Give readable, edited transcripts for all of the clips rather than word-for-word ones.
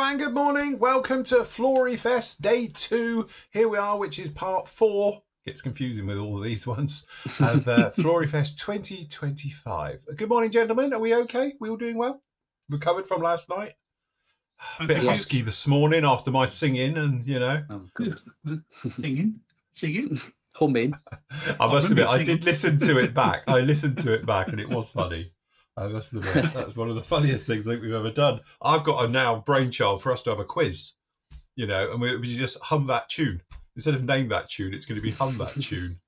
and good morning. Welcome to Flory Fest Day 2. Here we are, which is part 4. Gets confusing with all of these ones of Flory Fest 2025. Good morning, gentlemen. Are we okay? We all doing well? Recovered from last night? A bit husky this morning after my singing and, you know. Oh, good. Singing. Humming. I must admit, I did listen to it back. I listened to it back and it was funny. I must admit, that's one of the funniest things I think we've ever done. I've got a now brainchild for us to have a quiz, you know, and we just hum that tune. Instead of name that tune, it's going to be hum that tune.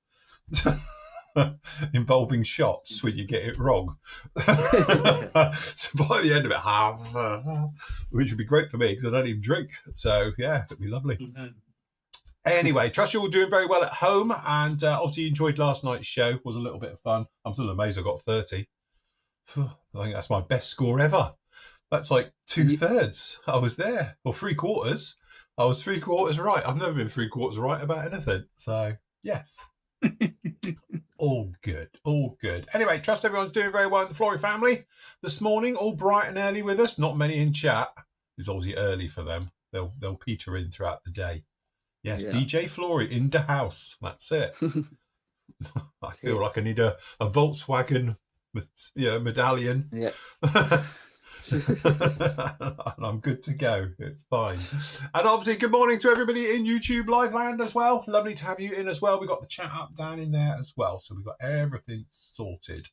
Involving shots when you get it wrong. So by the end of it, which would be great for me because I don't even drink. So yeah, it'd be lovely. Mm-hmm. Anyway, trust you're all doing very well at home, and obviously you enjoyed last night's show. It was a little bit of fun. I'm still amazed I got 30. I think that's my best score ever. That's like 2/3. I was there, or 3/4. I was 3/4 right. I've never been 3/4 right about anything. So yes. All good, all good. Anyway, trust everyone's doing very well in the Flory family this morning, all bright and early with us. Not many in chat. It's obviously early for them. They'll peter in throughout the day. Yes, yeah. DJ Flory in the house. That's it. I feel like I need a Volkswagen, medallion. Yeah. And I'm good to go. It's fine. And obviously, good morning to everybody in YouTube live land as well. Lovely to have you in as well. We've got the chat up down in there as well. So we've got everything sorted.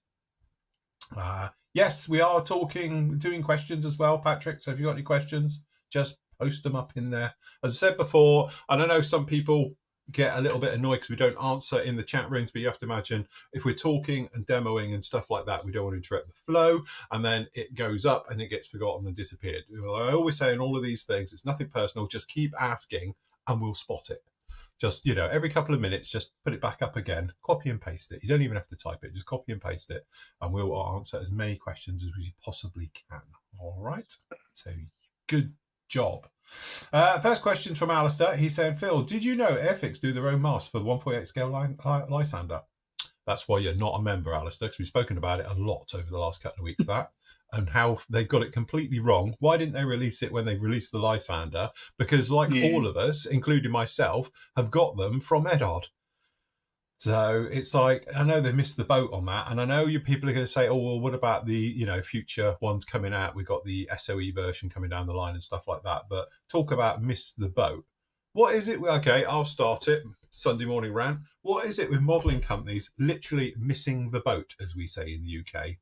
Yes, we are doing questions as well, Patrick. So if you've got any questions, just post them up in there. As I said before, and I know some people get a little bit annoyed because we don't answer in the chat rooms, but you have to imagine if we're talking and demoing and stuff like that, we don't want to interrupt the flow, and then it goes up and it gets forgotten and disappeared. I always say in all of these things, it's nothing personal, just keep asking and we'll spot it. Just, every couple of minutes, just put it back up again, copy and paste it. You don't even have to type it, just copy and paste it, and we'll answer as many questions as we possibly can. All right, so good job. First question from Alistair. He's saying, Phil, did you know Airfix do their own mask for the 148 scale Lysander? That's why you're not a member, Alistair, because we've spoken about it a lot over the last couple of weeks, that, and how they got it completely wrong. Why didn't they release it when they released the Lysander? Because like all of us, including myself, have got them from Edard. So it's like, I know they missed the boat on that. And I know you people are going to say, oh, well, what about the, future ones coming out? We've got the SOE version coming down the line and stuff like that. But talk about miss the boat. What is it? Okay, I'll start it. Sunday morning rant. What is it with modelling companies literally missing the boat, as we say in the UK?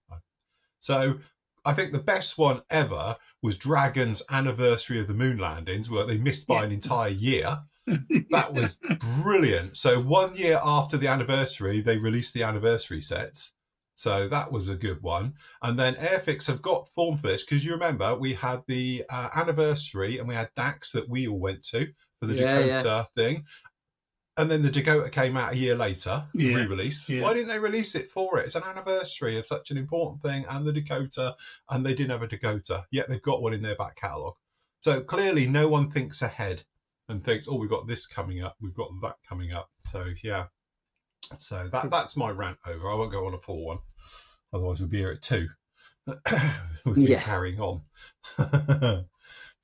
So I think the best one ever was Dragon's anniversary of the moon landings, where they missed by an entire year. That was brilliant. So 1 year after the anniversary, they released the anniversary sets. So that was a good one. And then Airfix have got form for this, because you remember we had the anniversary and we had DAX that we all went to for the Dakota thing. And then the Dakota came out a year later, re-released. Yeah. Why didn't they release it for it? It's an anniversary of such an important thing, and the Dakota, and they didn't have a Dakota, yet they've got one in their back catalogue. So clearly no one thinks ahead and thinks, oh, we've got this coming up, we've got that coming up. So, yeah. So that's my rant over. I won't go on a full one. Otherwise, we'll be here at 2. We'll be carrying on. It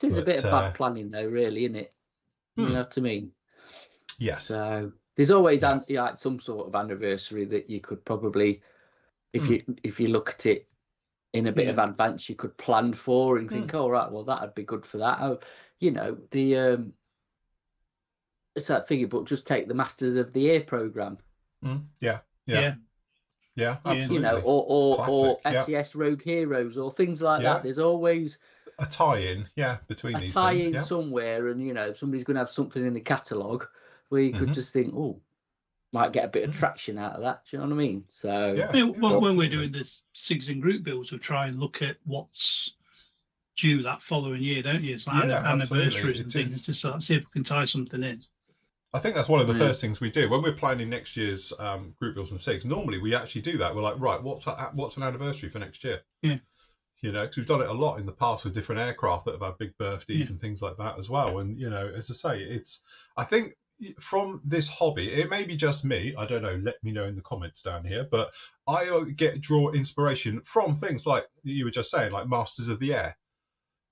is a bit of bad planning, though, really, isn't it? You know what I mean? Yes. So there's always like some sort of anniversary that you could probably, if you look at it in a bit of advance, you could plan for and think, oh, right, well, that'd be good for that. It's that figure, but just take the Masters of the Year program. Yeah, absolutely. Or SCS Rogue Heroes or things like that. There's always a tie-in, between these things. A tie-in somewhere, and somebody's going to have something in the catalogue where you could just think, oh, might get a bit of traction out of that. Do you know what I mean? So when we're doing this SIGs and group builds, we try and look at what's due that following year, don't you? It's like anniversaries and things to sort of see if we can tie something in. I think that's one of the first things we do when we're planning next year's group builds and SIGs. Normally, we actually do that. We're like, right, what's an anniversary for next year? Yeah. Because we've done it a lot in the past with different aircraft that have had big birthdays and things like that as well. And, as I say, I think from this hobby, it may be just me, I don't know, let me know in the comments down here, but I draw inspiration from things like you were just saying, like Masters of the Air.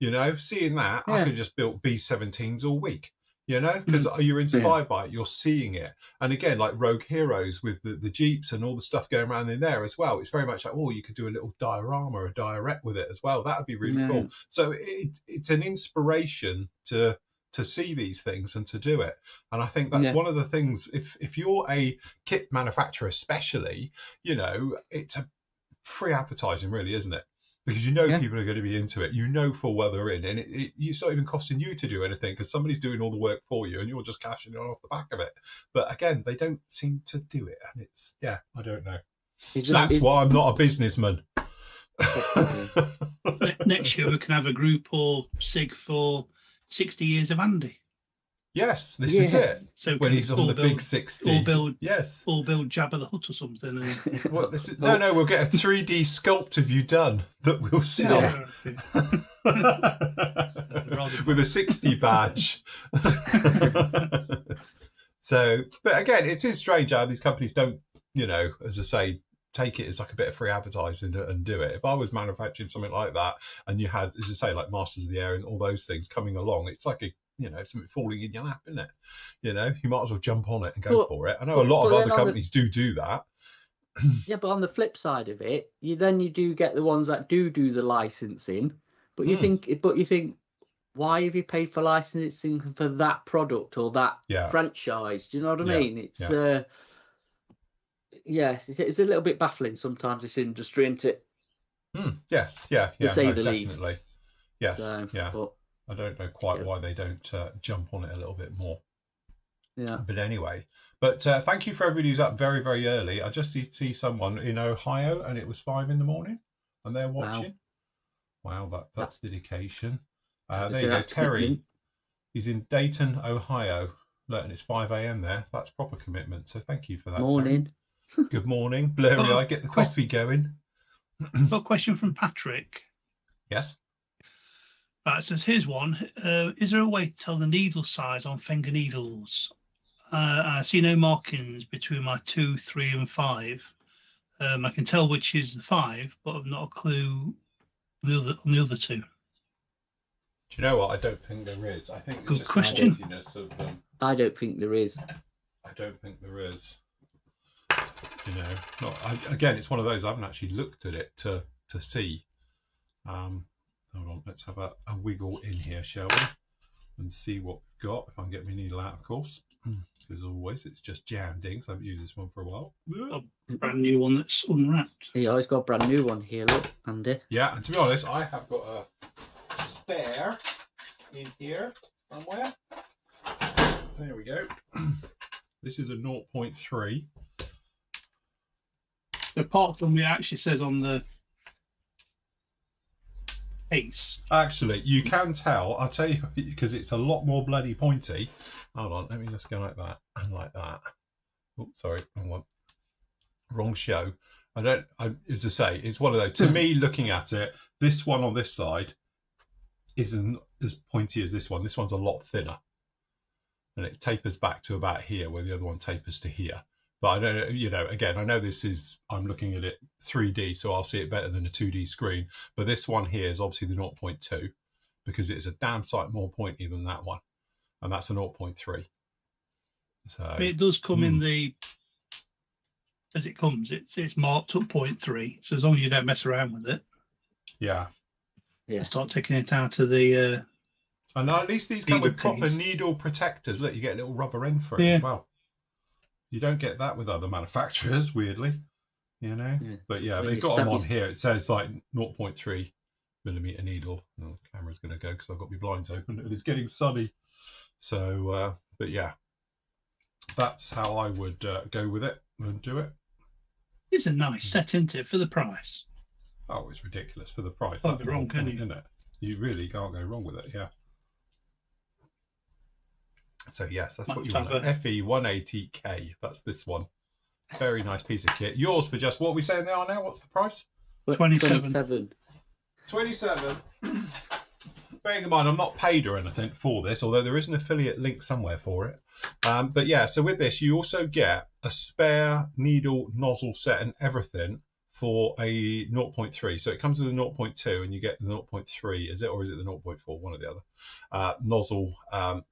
You know, seeing that, I could just build B17s all week. You know, because you're inspired by it, you're seeing it. And again, like Rogue Heroes with the Jeeps and all the stuff going around in there as well. It's very much like, oh, you could do a little diorama, a diorette with it as well. That would be really cool. So it's an inspiration to see these things and to do it. And I think that's one of the things, if you're a kit manufacturer especially, you know, it's a free advertising really, isn't it? Because you know people are going to be into it. You know full well they're in. And it's not even costing you to do anything because somebody's doing all the work for you and you're just cashing it off the back of it. But again, they don't seem to do it. And it's, I don't know. That's why I'm not a businessman. Next year we can have a group or SIG for 60 years of Andy. Yes, this is it. So when he's on the big 60, or build Jabba the Hutt or something. And... Well, no, we'll get a 3D sculpt of you done that we'll sell with a 60 badge. So, but again, it is strange how these companies don't, you know, as I say, take it as like a bit of free advertising and do it. If I was manufacturing something like that, and you had, as I say, like Masters of the Air and all those things coming along, it's like a, you know, something falling in your lap, isn't it? You know, you might as well jump on it and go for it. I know a lot of other companies do that. Yeah, but on the flip side of it, you do get the ones that do the licensing, but you think, why have you paid for licensing for that product or that franchise? Do you know what I mean? It's it's a little bit baffling sometimes, this industry, isn't it? Yes, to say the definitely. least. Yes, but I don't know quite why they don't jump on it a little bit more. Yeah. But anyway, thank you for everybody who's up very, very early. I just did see someone in Ohio and it was 5 in the morning and they're watching. Wow, that's dedication. There you go, Terry. Commitment. He's in Dayton, Ohio. Look, and it's 5 a.m. there. That's proper commitment. So thank you for that. Morning. Terry. Good morning. Blurry eye, get the coffee going. Got a question from Patrick. Yes. It says, here's one. Is there a way to tell the needle size on finger needles? I see no markings between my 2, 3, and 5. I can tell which is the 5, but I've not a clue on the other 2. Do you know what? I don't think there is. I think good question. Of, I don't think there is. I don't think there is. You know, again, it's one of those I haven't actually looked at it to see. Hold on, let's have a wiggle in here, shall we? And see what we've got. If I can get my needle out, of course. As always, it's just jammed in, because I haven't used this one for a while. A brand new one that's unwrapped. Yeah, he's got a brand new one here, look, Andy. Yeah, and to be honest, I have got a spare in here somewhere. There we go. This is a 0.3. Apart from what it actually says on the case. Actually, you can tell, I'll tell you, because it's a lot more bloody pointy. Hold on, let me just go like that and like that. Oh, sorry, wrong show. As I say, it's one of those. To me, looking at it, this one on this side isn't as pointy as this one. This one's a lot thinner. And it tapers back to about here, where the other one tapers to here. But I don't, you know, again, I know this is, I'm looking at it 3D, so I'll see it better than a 2D screen. But this one here is obviously the 0.2 because it's a damn sight more pointy than that one. And that's a 0.3. So it does come in the, as it comes, it's marked up 0.3. So as long as you don't mess around with it. Yeah. Start taking it out of the... and at least these come with proper needle protectors. Look, you get a little rubber end for it as well. You don't get that with other manufacturers, weirdly, you know. But yeah, they've got them on here. It says like 0.3 millimeter needle. Oh, the camera's going to go because I've got my blinds open and it's getting sunny. So, but yeah, that's how I would go with it and do it. It's a nice set, isn't it, for the price? Oh, it's ridiculous for the price. That's the wrong, can you? Isn't it? You really can't go wrong with it. Yeah. So yes, that's what you want. FE180K. That's this one. Very nice piece of kit. Yours for just what are we saying they are now? What's the price? 27. 27. Bearing in mind, I'm not paid or anything for this, although there is an affiliate link somewhere for it. But yeah, so with this, you also get a spare needle nozzle set and everything for a 0.3. So it comes with a 0.2 and you get the 0.3, is it, or is it the 0.4? One or the other. Nozzle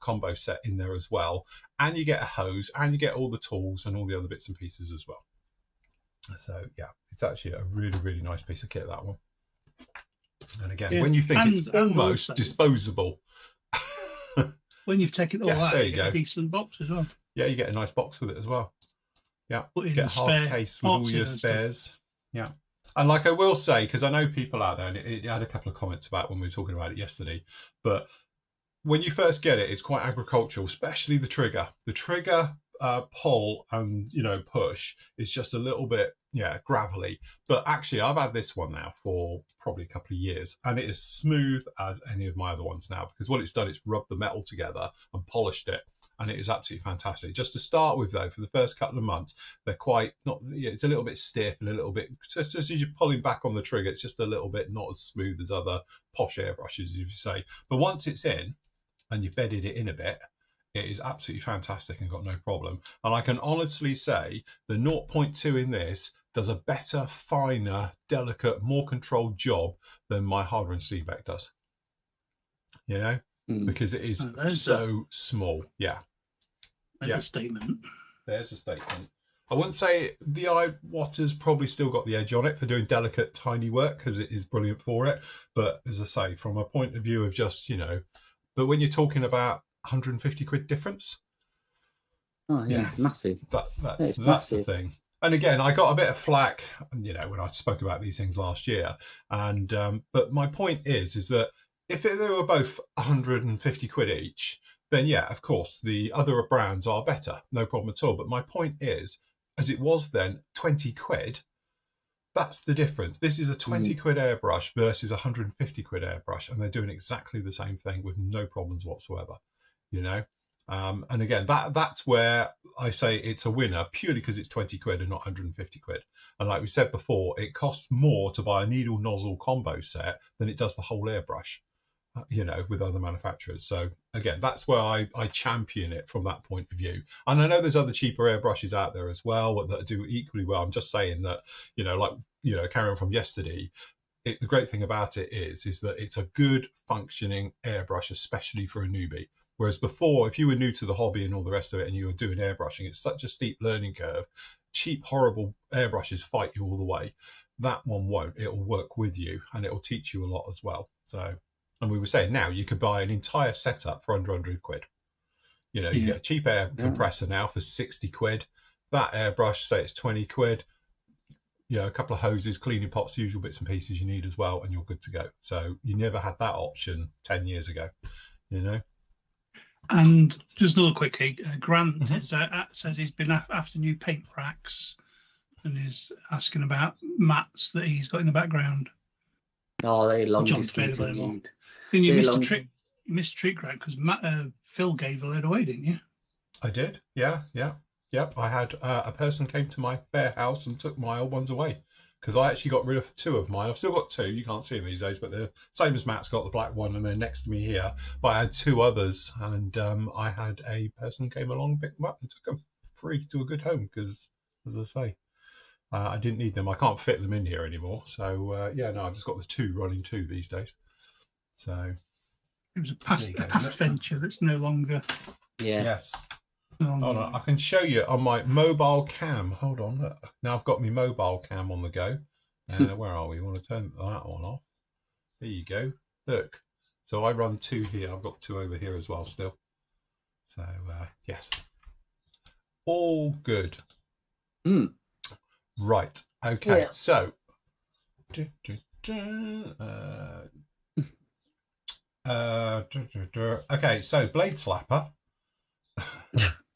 combo set in there as well. And you get a hose and you get all the tools and all the other bits and pieces as well. So yeah, it's actually a really, really nice piece of kit, that one. And again, when you think it's almost disposable. When you've taken all that, there you get a decent box as well. Yeah, you get a nice box with it as well. Yeah, get a hard case with all your spares. Yeah. And like I will say, because I know people out there, and it had a couple of comments about when we were talking about it yesterday, but when you first get it, it's quite agricultural, especially the trigger. The trigger pull and, you know, push is just a little bit, gravelly. But actually, I've had this one now for probably a couple of years, and it is smooth as any of my other ones now, because what it's done is rubbed the metal together and polished it. And it is absolutely fantastic. Just to start with, though, for the first couple of months, they're quite it's a little bit stiff and a little bit, just as you're pulling back on the trigger, it's just a little bit not as smooth as other posh airbrushes, if you say. But once it's in and you've bedded it in a bit, it is absolutely fantastic and got no problem. And I can honestly say the 0.2 in this does a better, finer, delicate, more controlled job than my Harder and Steenbeck does. You know? Because it is so small. Yeah. There's a statement. There's a statement. I wouldn't say the iWatter's probably still got the edge on it for doing delicate, tiny work, because it is brilliant for it. But as I say, from a point of view of just, but when you're talking about 150 quid difference. Oh, yeah. Massive. That's massive. The thing. And again, I got a bit of flack, when I spoke about these things last year. And but my point is that if they were both 150 quid each, then yeah, of course, the other brands are better. No problem at all. But my point is, as it was then, 20 quid, that's the difference. This is a 20 quid airbrush versus a 150 quid airbrush, and they're doing exactly the same thing with no problems whatsoever, And again, that's where I say it's a winner, purely because it's 20 quid and not 150 quid. And like we said before, it costs more to buy a needle nozzle combo set than it does the whole airbrush. With other manufacturers. So again, that's where I champion it from that point of view. And I know there's other cheaper airbrushes out there as well that do equally well. I'm just saying that, carrying on from yesterday, the great thing about it is that it's a good functioning airbrush, especially for a newbie. Whereas before, if you were new to the hobby and all the rest of it and you were doing airbrushing, it's such a steep learning curve. Cheap, horrible airbrushes fight you all the way. That one won't. It'll work with you and it'll teach you a lot as well. So. And we were saying now you could buy an entire setup for under 100 quid. You get a cheap air compressor now for 60 quid. That airbrush, say it's 20 quid. A couple of hoses, cleaning pots, usual bits and pieces you need as well, and you're good to go. So you never had that option 10 years ago, And just another quickie, Grant says he's been after new paint racks and is asking about mats that he's got in the background. Oh, they long discontinued. Then you missed a treat, Grant, because Phil gave a load away, didn't you? I did. Yeah. Yep. I had a person came to my bare house and took my old ones away because I actually got rid of 2 of mine. I've still got 2. You can't see them these days, but they're same as Matt's got the black one, and they're next to me here. But I had 2 others, and I had a person came along, picked them up, and took them free to a good home because, as I say, I didn't need them. I can't fit them in here anymore. So I've just got the 2 running 2 these days. So it was a past venture that's no longer. Yeah. Yes. Hold on, I can show you on my mobile cam. Hold on, look. Now I've got my mobile cam on the go. Where are we? You want to turn that one off? There you go. Look. So I run 2 here. I've got 2 over here as well still. So yes, all good. Right. Okay. Yeah. So. Okay. So Blade Slapper.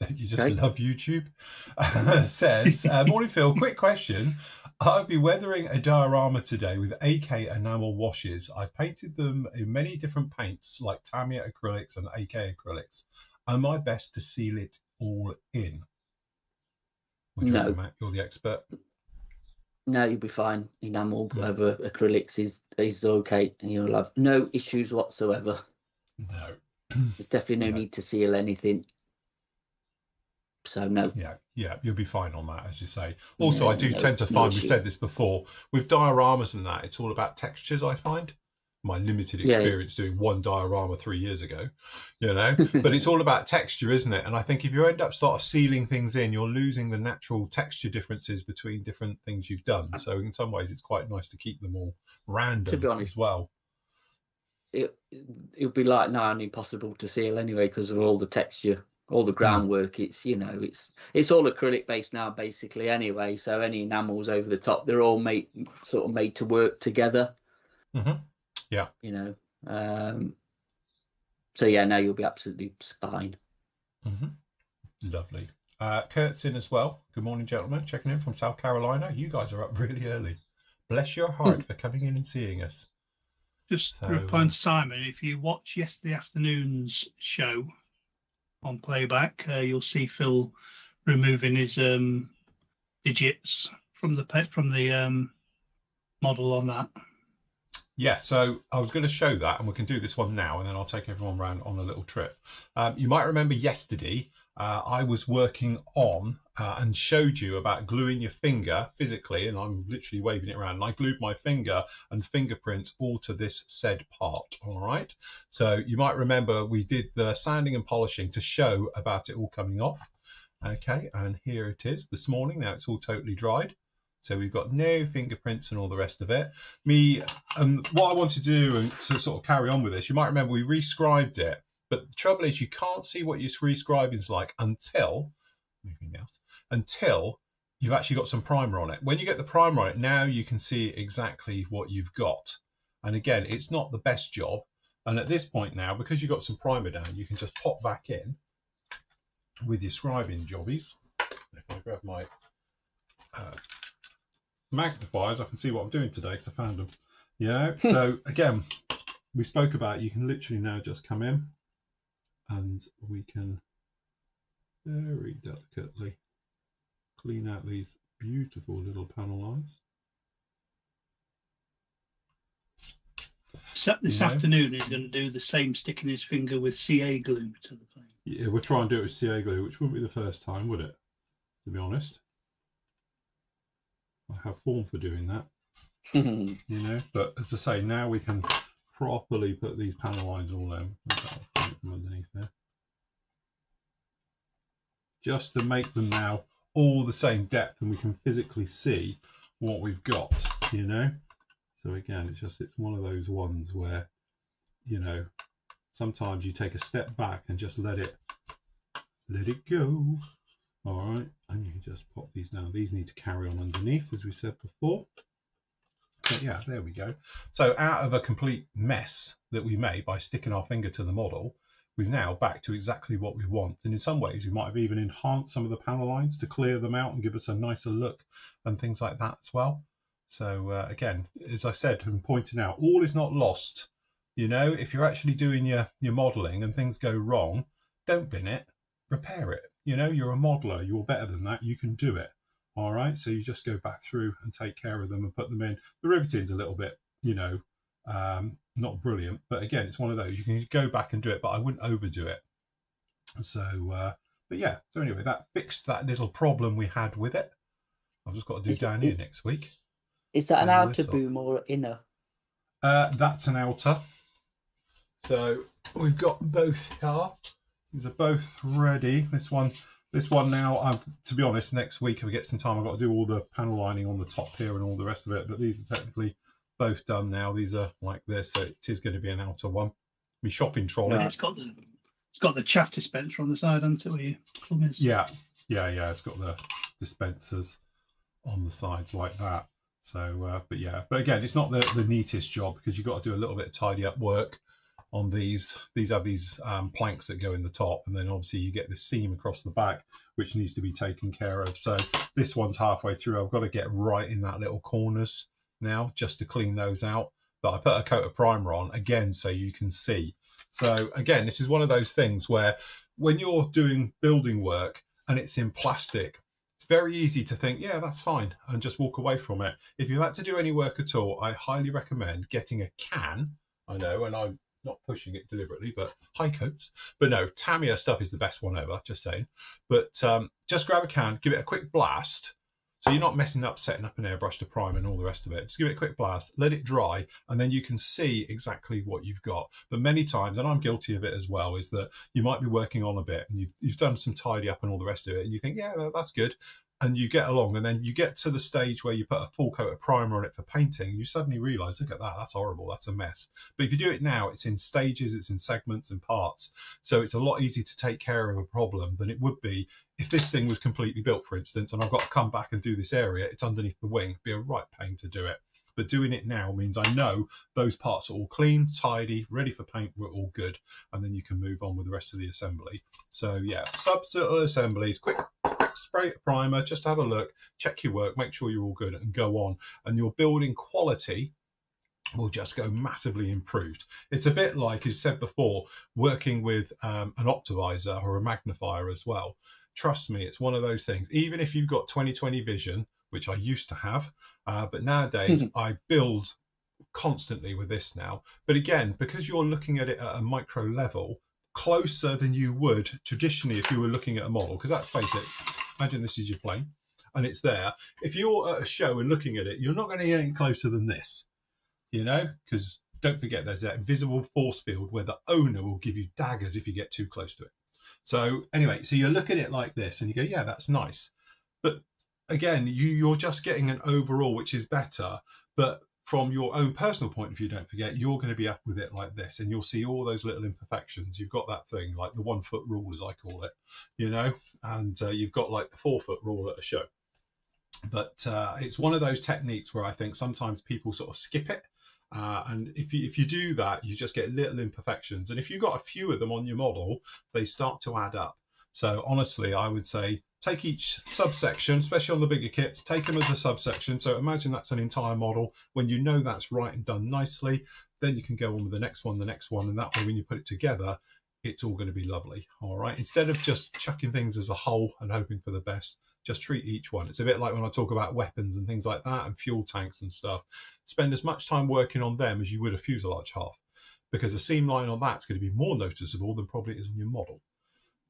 You just love YouTube. Says, morning Phil, quick question. I'll be weathering a diorama today with AK enamel washes. I've painted them in many different paints like Tamiya acrylics and AK acrylics. Am I best to seal it all in? No. Matt? You're the expert. No, you'll be fine. Enamel over acrylics is okay, and you'll have no issues whatsoever. No. There's definitely no need to seal anything. So no. Yeah, Yeah, you'll be fine on that, as you say. Also, I do no, tend to no find, we issue. said this before, with dioramas and that, it's all about textures, I find. My limited experience doing one diorama 3 years ago, you know, but it's all about texture, isn't it? And I think if you end up sealing things in, you're losing the natural texture differences between different things you've done. So in some ways, it's quite nice to keep them all random, To be honest, as well. It'll be like nigh on impossible to seal anyway because of all the texture, all the groundwork. It's, you know, it's all acrylic based now basically anyway. So any enamels over the top, they're all made to work together. Yeah. You know, so yeah, no, you'll be absolutely fine. Lovely. Kurt's in as well. Good morning, gentlemen. Checking in from South Carolina. You guys are up really early. Bless your heart for coming in and seeing us. Just replying to Simon, if you watch yesterday afternoon's show on playback, you'll see Phil removing his digits from the model on that. Yeah, so I was going to show that, and we can do this one now, and then I'll take everyone around on a little trip. You might remember yesterday, I was working on and showed you about gluing your finger physically, and I'm literally waving it around, and I glued my finger and fingerprints all to this said part, all right? So you might remember we did the sanding and polishing to show about it all coming off. Okay, and here it is this morning. Now it's all totally dried. So we've got no fingerprints and all the rest of it. What I want to do and to sort of carry on with this, you might remember we rescribed it, but the trouble is you can't see what your rescribing is like until you've actually got some primer on it. When you get the primer on it, now you can see exactly what you've got. And again, it's not the best job. And at this point now, because you've got some primer down, you can just pop back in with your scribing jobbies. If I grab my magnifiers, I can see what I'm doing today because I found them. You know, so again, we spoke about you can literally now just come in and we can very delicately clean out these beautiful little panel lines. This afternoon he's going to do the same, sticking his finger with CA glue to the plane. Yeah, we'll try and do it with CA glue, which wouldn't be the first time, would it? To be honest. I have form for doing that, you know, but as I say, now we can properly put these panel lines all in from underneath there, just to make them now all the same depth, and we can physically see what we've got, you know. So again, it's one of those ones where, you know, sometimes you take a step back and just let it go. All right, and you can just pop these down. These need to carry on underneath, as we said before. But yeah, there we go. So out of a complete mess that we made by sticking our finger to the model, we've now back to exactly what we want. And in some ways, we might have even enhanced some of the panel lines to clear them out and give us a nicer look and things like that as well. So again, as I said and pointing out, all is not lost. You know, if you're actually doing your modeling and things go wrong, don't bin it, repair it. You know, you're a modeler, you're better than that, you can do it. All right, so you just go back through and take care of them and put them in. The riveting's a little bit, you know, not brilliant, but again, it's one of those, you can go back and do it, but I wouldn't overdo it. So, but yeah, so anyway, that fixed that little problem we had with it. I've just got to do down here next week. Is that an outer boom or inner? That's an outer. So we've got both here. These are both ready. This one now, to be honest, next week if I get some time, I've got to do all the panel lining on the top here and all the rest of it, but these are technically both done now. These are like this, so it is going to be an outer one. My shopping trolley. Yeah, it's got the chaff dispenser on the side, hasn't it? Where you yeah, it's got the dispensers on the sides like that. So, but again, it's not the neatest job because you've got to do a little bit of tidy up work on these. These have these planks that go in the top, and then obviously you get this seam across the back which needs to be taken care of. So this one's halfway through. I've got to get right in that little corners now just to clean those out, but I put a coat of primer on again so you can see. So again, this is one of those things where when you're doing building work and it's in plastic, it's very easy to think, yeah, that's fine, and just walk away from it. If you've had to do any work at all, I highly recommend getting a can. I know, and I not pushing it deliberately, but high coats. But no, Tamiya stuff is the best one ever, just saying. But just grab a can, give it a quick blast. So you're not messing up setting up an airbrush to prime and all the rest of it. Just give it a quick blast, let it dry, and then you can see exactly what you've got. But many times, and I'm guilty of it as well, is that you might be working on a bit and you've done some tidy up and all the rest of it, and you think, yeah, that's good. And you get along, and then you get to the stage where you put a full coat of primer on it for painting, and you suddenly realise, look at that, that's horrible, that's a mess. But if you do it now, it's in stages, it's in segments and parts. So it's a lot easier to take care of a problem than it would be if this thing was completely built, for instance, and I've got to come back and do this area, it's underneath the wing. It'd be a right pain to do it. But doing it now means I know those parts are all clean, tidy, ready for paint, we're all good. And then you can move on with the rest of the assembly. So yeah, subsittle assemblies, quick spray of primer, just have a look, check your work, make sure you're all good and go on. And your building quality will just go massively improved. It's a bit like, as said before, working with an optimizer or a magnifier as well. Trust me, it's one of those things. Even if you've got 20/20 vision, which I used to have, but nowadays I build constantly with this now. But again, because you're looking at it at a micro level, closer than you would traditionally if you were looking at a model, because let's face it, imagine this is your plane and it's there. If you're at a show and looking at it, you're not going to get any closer than this, you know, because don't forget there's that invisible force field where the owner will give you daggers if you get too close to it. So anyway, so you look at it like this and you go, yeah, that's nice. But again, you're just getting an overall, which is better. But from your own personal point of view, don't forget, you're going to be up with it like this, and you'll see all those little imperfections. You've got that thing, like the 1 foot rule, as I call it, you know, and you've got like the 4 foot rule at a show. But it's one of those techniques where I think sometimes people sort of skip it. And if you do that, you just get little imperfections. And if you've got a few of them on your model, they start to add up. So honestly, I would say take each subsection, especially on the bigger kits, take them as a subsection. So imagine that's an entire model. When you know that's right and done nicely, then you can go on with the next one. And that way, when you put it together, it's all going to be lovely. All right. Instead of just chucking things as a whole and hoping for the best, just treat each one. It's a bit like when I talk about weapons and things like that and fuel tanks and stuff. Spend as much time working on them as you would a fuselage half, because a seam line on that's going to be more noticeable than probably it is on your model,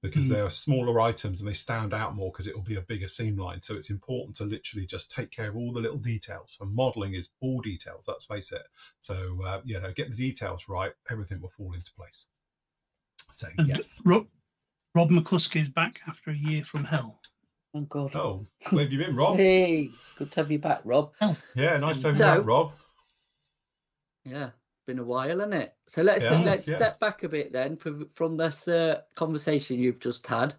because they are smaller items and they stand out more because it will be a bigger seam line. So it's important to literally just take care of all the little details. And modeling is all details, let's face it. So, you know, get the details right, everything will fall into place. So, yes. Rob McCluskey is back after a year from hell. Oh, God. Oh, where have you been, Rob? Hey, good to have you back, Rob. Oh. Yeah, nice to have you back, Rob. Yeah, been a while, hasn't it? So let's step back a bit then from this conversation you've just had.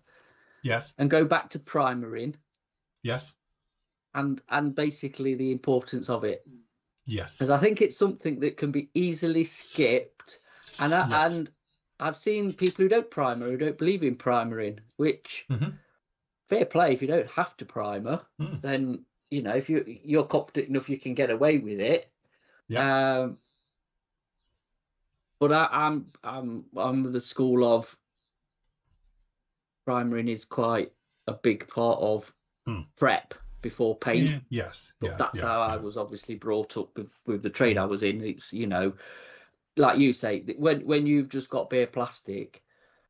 Yes. And go back to primering. Yes. And basically the importance of it. Yes. Because I think it's something that can be easily skipped. And and I've seen people who don't primer, who don't believe in primering, which fair play. If you don't have to primer, then you know, if you're confident enough you can get away with it. Yeah. But I'm of the school of primering is quite a big part of prep before paint. Yeah. Yes. But that's how I was obviously brought up with the trade I was in. It's, you know, like you say, when you've just got bare plastic,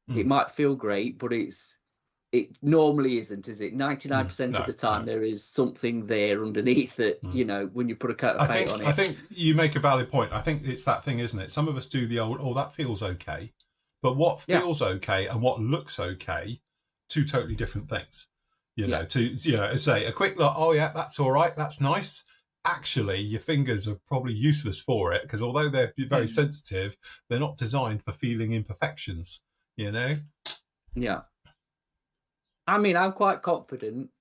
it might feel great, but it normally isn't, is it? 99% of the time there is something there underneath that, you know, when you put a coat of paint on it. I think you make a valid point. I think it's that thing, isn't it? Some of us do the old, oh, that feels okay. But what feels okay and what looks okay, two totally different things. You know, say a quick look, oh yeah, that's all right, that's nice. Actually, your fingers are probably useless for it, because although they're very sensitive, they're not designed for feeling imperfections, you know? Yeah. I mean, I'm quite confident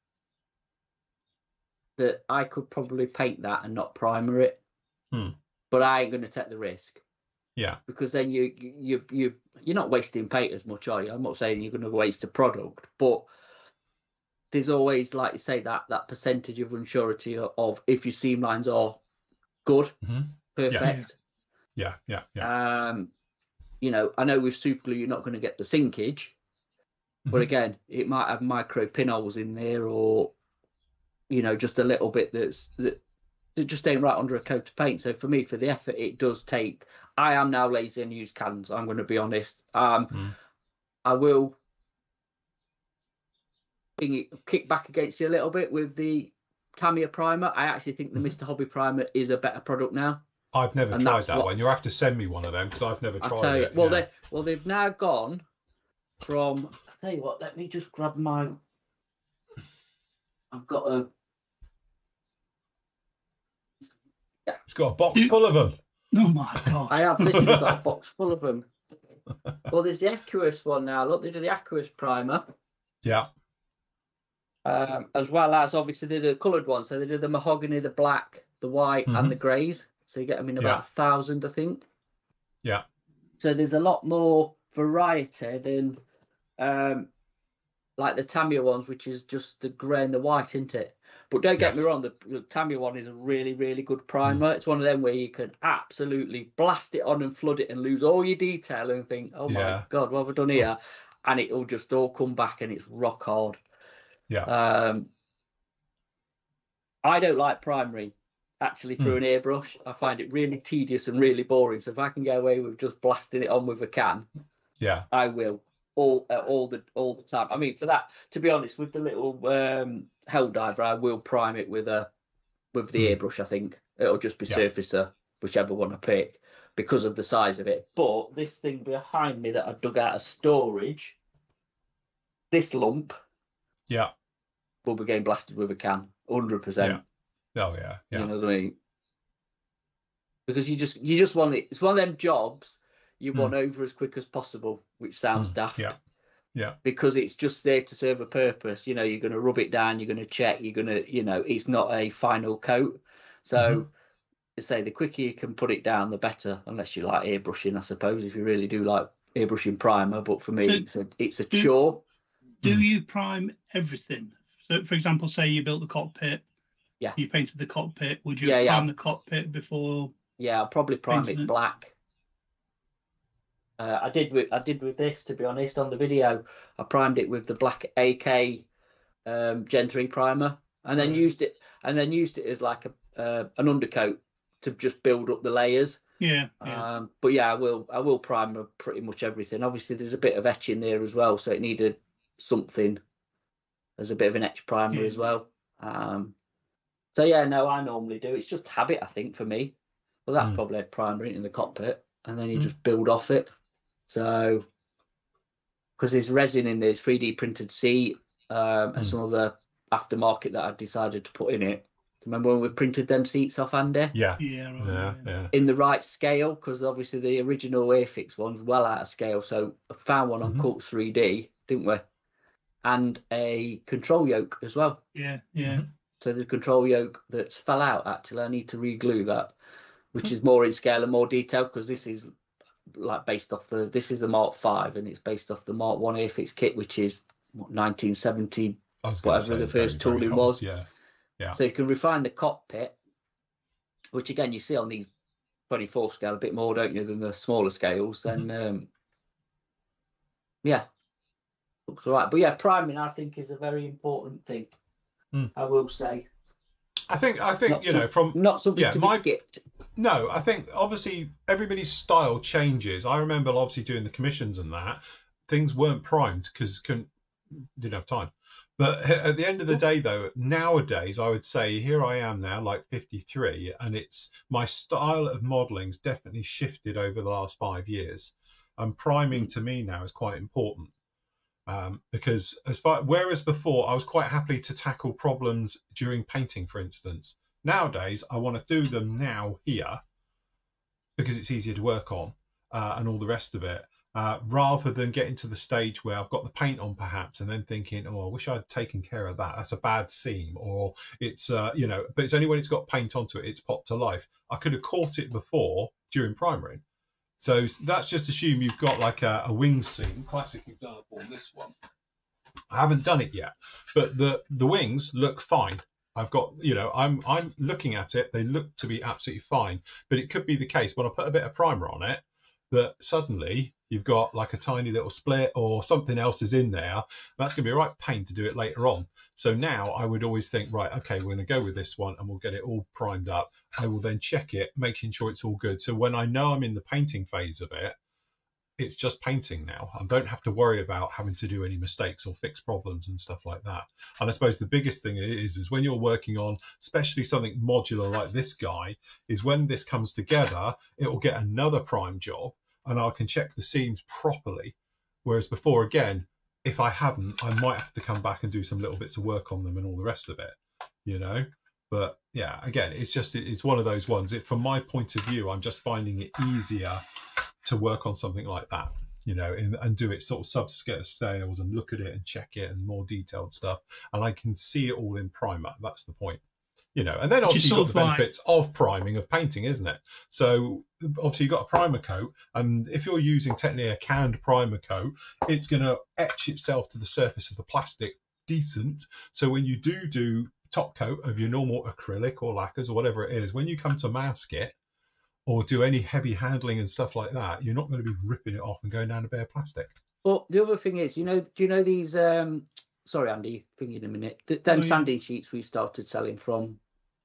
that I could probably paint that and not primer it, but I ain't going to take the risk. Yeah, because then you're not wasting paint as much, are you? I'm not saying you're going to waste a product, but there's always, like you say, that percentage of unsurety of if your seam lines are good, perfect. Yeah. You know, I know with super glue you're not going to get the sinkage. But again, it might have micro pinholes in there, or, you know, just a little bit that just ain't right under a coat of paint. So for me, for the effort it does take, I am now lazy and use cans. I'm going to be honest. I will kick back against you a little bit with the Tamiya primer. I actually think the Mr. Hobby primer is a better product now. I've never tried that one. You'll have to send me one of them because I've never tried it. Well, they've now gone from. I'll tell you what. Let me just grab my. I've got a. Yeah. It's got a box full of them. Oh my god! I have literally got a box full of them. Well, there's the Aqueous one now. Look, they do the Aqueous primer. Yeah. As well as obviously they do the coloured ones. So they do the mahogany, the black, the white, and the greys. So you get them in about 1,000, I think. Yeah. So there's a lot more variety than like the Tamiya ones, which is just the grey and the white, isn't it? But don't get me wrong, the Tamiya one is a really, really good primer. It's one of them where you can absolutely blast it on and flood it and lose all your detail and think, oh my God, what have I done here? And it'll just all come back and it's rock hard. Yeah. I don't like primering actually through an airbrush. I find it really tedious and really boring. So if I can get away with just blasting it on with a can, I will all the time. I mean, for that, to be honest, with the little hell diver, I will prime it with the airbrush. I think it'll just be surfacer, whichever one I pick, because of the size of it. But this thing behind me that I dug out of storage, this lump, will be getting blasted with a can, 100%. Oh yeah. You know what I mean? Because you just want it. It's one of them jobs you want over as quick as possible, which sounds daft. Yeah. Because it's just there to serve a purpose. You know, you're going to rub it down, you're going to check, you're going to, you know, it's not a final coat. So, to say the quicker you can put it down, the better. Unless you like airbrushing, I suppose, if you really do like airbrushing primer. But for me, it's a chore. Do you prime everything? So, for example, say you built the cockpit. Yeah. You painted the cockpit. Would you prime the cockpit before? Yeah, I'll probably prime it black. I did with this, to be honest, on the video. I primed it with the black AK Gen 3 primer, and then used it as like an undercoat to just build up the layers. But yeah, I will prime pretty much everything. Obviously, there's a bit of etching there as well, so it needed something as a bit of an etch primer as well. So yeah, no, I normally do. It's just habit, I think, for me. Well, that's probably a primer in the cockpit, and then you just build off it. So, because there's resin in there, 3D printed seat, and some other aftermarket that I decided to put in it. Remember when we printed them seats off, Andy? Yeah. In the right scale, because obviously the original Airfix one's well out of scale. So I found one on Cults 3D, didn't we? And a control yoke as well. So the control yoke that fell out, actually, I need to re-glue that, which is more in scale and more detail, because this is like based off this is the Mark 5 and it's based off the Mark 1 Airfix kit, which is 1970, whatever the first tooling was. So you can refine the cockpit, which again you see on these 24 scale a bit more, don't you, than the smaller scales. And looks all right. But yeah, priming I think is a very important thing. I will say. I think you know, from not something to be skipped. No, I think obviously everybody's style changes. I remember obviously doing the commissions and that things weren't primed because didn't have time. But at the end of the day, though, nowadays I would say here I am now, like 53, and it's my style of modeling's definitely shifted over the last 5 years. And priming to me now is quite important. Because whereas before I was quite happy to tackle problems during painting, for instance, nowadays I want to do them now here because it's easier to work on and all the rest of it, rather than getting to the stage where I've got the paint on perhaps and then thinking, oh, I wish I'd taken care of that. That's a bad seam, or it's you know, but it's only when it's got paint onto it it's popped to life. I could have caught it before during primering. So that's just assume you've got like a wing seam. Classic example, this one. I haven't done it yet, but the wings look fine. I've got, you know, I'm looking at it. They look to be absolutely fine, but it could be the case when I put a bit of primer on it, that suddenly you've got like a tiny little split or something else is in there. That's going to be a right pain to do it later on. So now I would always think, right, okay, we're going to go with this one and we'll get it all primed up. I will then check it, making sure it's all good. So when I know I'm in the painting phase of it, it's just painting now. I don't have to worry about having to do any mistakes or fix problems and stuff like that. And I suppose the biggest thing is when you're working on, especially something modular like this guy, is when this comes together, it will get another prime job and I can check the seams properly. Whereas before, again, if I hadn't, I might have to come back and do some little bits of work on them and all the rest of it, you know? But yeah, again, it's one of those ones. From my point of view, I'm just finding it easier to work on something like that, you know, and do it sort of sub-scales and look at it and check it and more detailed stuff. And I can see it all in primer. That's the point, you know. And then obviously you've got the benefits of priming of painting, isn't it? So obviously you've got a primer coat, and if you're using technically a canned primer coat, it's going to etch itself to the surface of the plastic decent. So when you do top coat of your normal acrylic or lacquers or whatever it is, when you come to mask it or do any heavy handling and stuff like that, you're not going to be ripping it off and going down a bare plastic. Well, the other thing is, do you know these, sorry, Andy, thinking in a minute, them sanding sheets we started selling from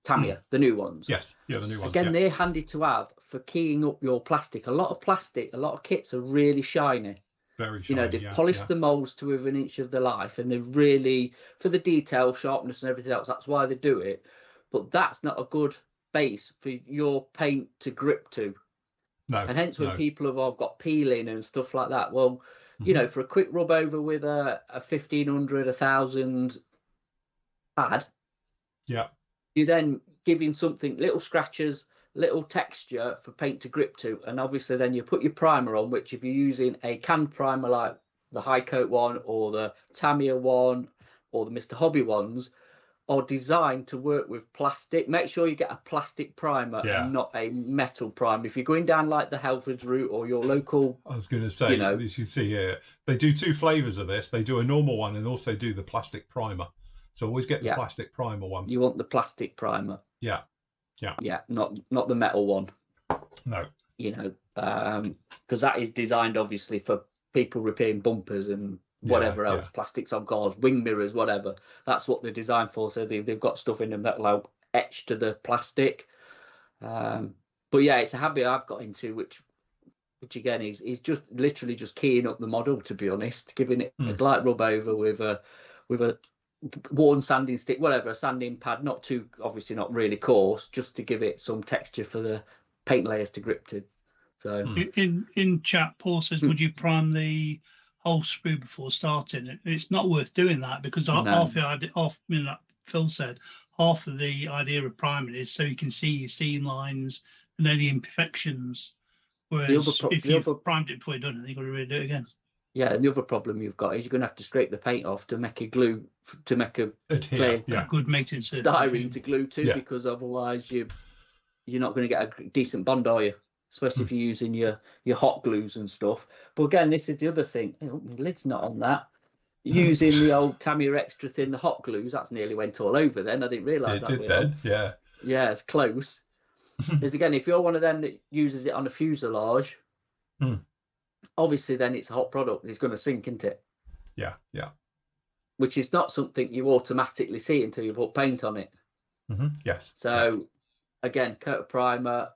Tamiya, the new ones. Yes, yeah, the new ones. Again, they're handy to have for keying up your plastic. A lot of kits are really shiny. Very shiny, you know, they've polished the molds to within an inch of their life, and they're really, for the detail, sharpness and everything else, that's why they do it. But that's not a good base for your paint to grip to. No. And hence when people have got peeling and stuff like that, well, you know, for a quick rub over with a 1500, 1000 pad, yeah, you're then giving something, little scratches, little texture for paint to grip to. And obviously then you put your primer on, which if you're using a canned primer like the High Coat one or the Tamiya one or the Mr. Hobby ones, are designed to work with plastic. Make sure you get a plastic primer and not a metal primer. If you're going down like the Halfords route or your local, I was going to say, you know, you should see here, they do two flavors of this. They do a normal one and also do the plastic primer. So always get the plastic primer one. You want the plastic primer. Yeah, not the metal one. No, you know, because that is designed obviously for people repairing bumpers and whatever else, plastics on cars, wing mirrors, whatever. That's what they're designed for. So they've got stuff in them that allow etch to the plastic. But yeah, it's a habit I've got into, which again is just literally just keying up the model, to be honest, giving it a light rub over with a worn sanding stick, whatever, a sanding pad, not too, obviously not really coarse, just to give it some texture for the paint layers to grip to. So in chat, Paul says, would you prime the whole sprue before starting? It's not worth doing that, because half the idea, like Phil said, half of the idea of priming is so you can see your seam lines and any imperfections. Whereas if you've primed it before you've done it, you've got to redo it again. Yeah, and the other problem you've got is you're going to have to scrape the paint off to make a glue, to make a clear, good mating styrene to glue to, because otherwise you're not going to get a decent bond, are you? Especially if you're using your hot glues and stuff. But again, this is the other thing. Oh, my lid's not on that. Using the old Tamiya extra thin, the hot glues, that's nearly went all over then. I didn't realise that. It did then, yeah. Yeah, it's close. Because again, if you're one of them that uses it on a fuselage, obviously then it's a hot product. It's going to sink, isn't it? Yeah. Which is not something you automatically see until you put paint on it. Yes. So again, coat of primer.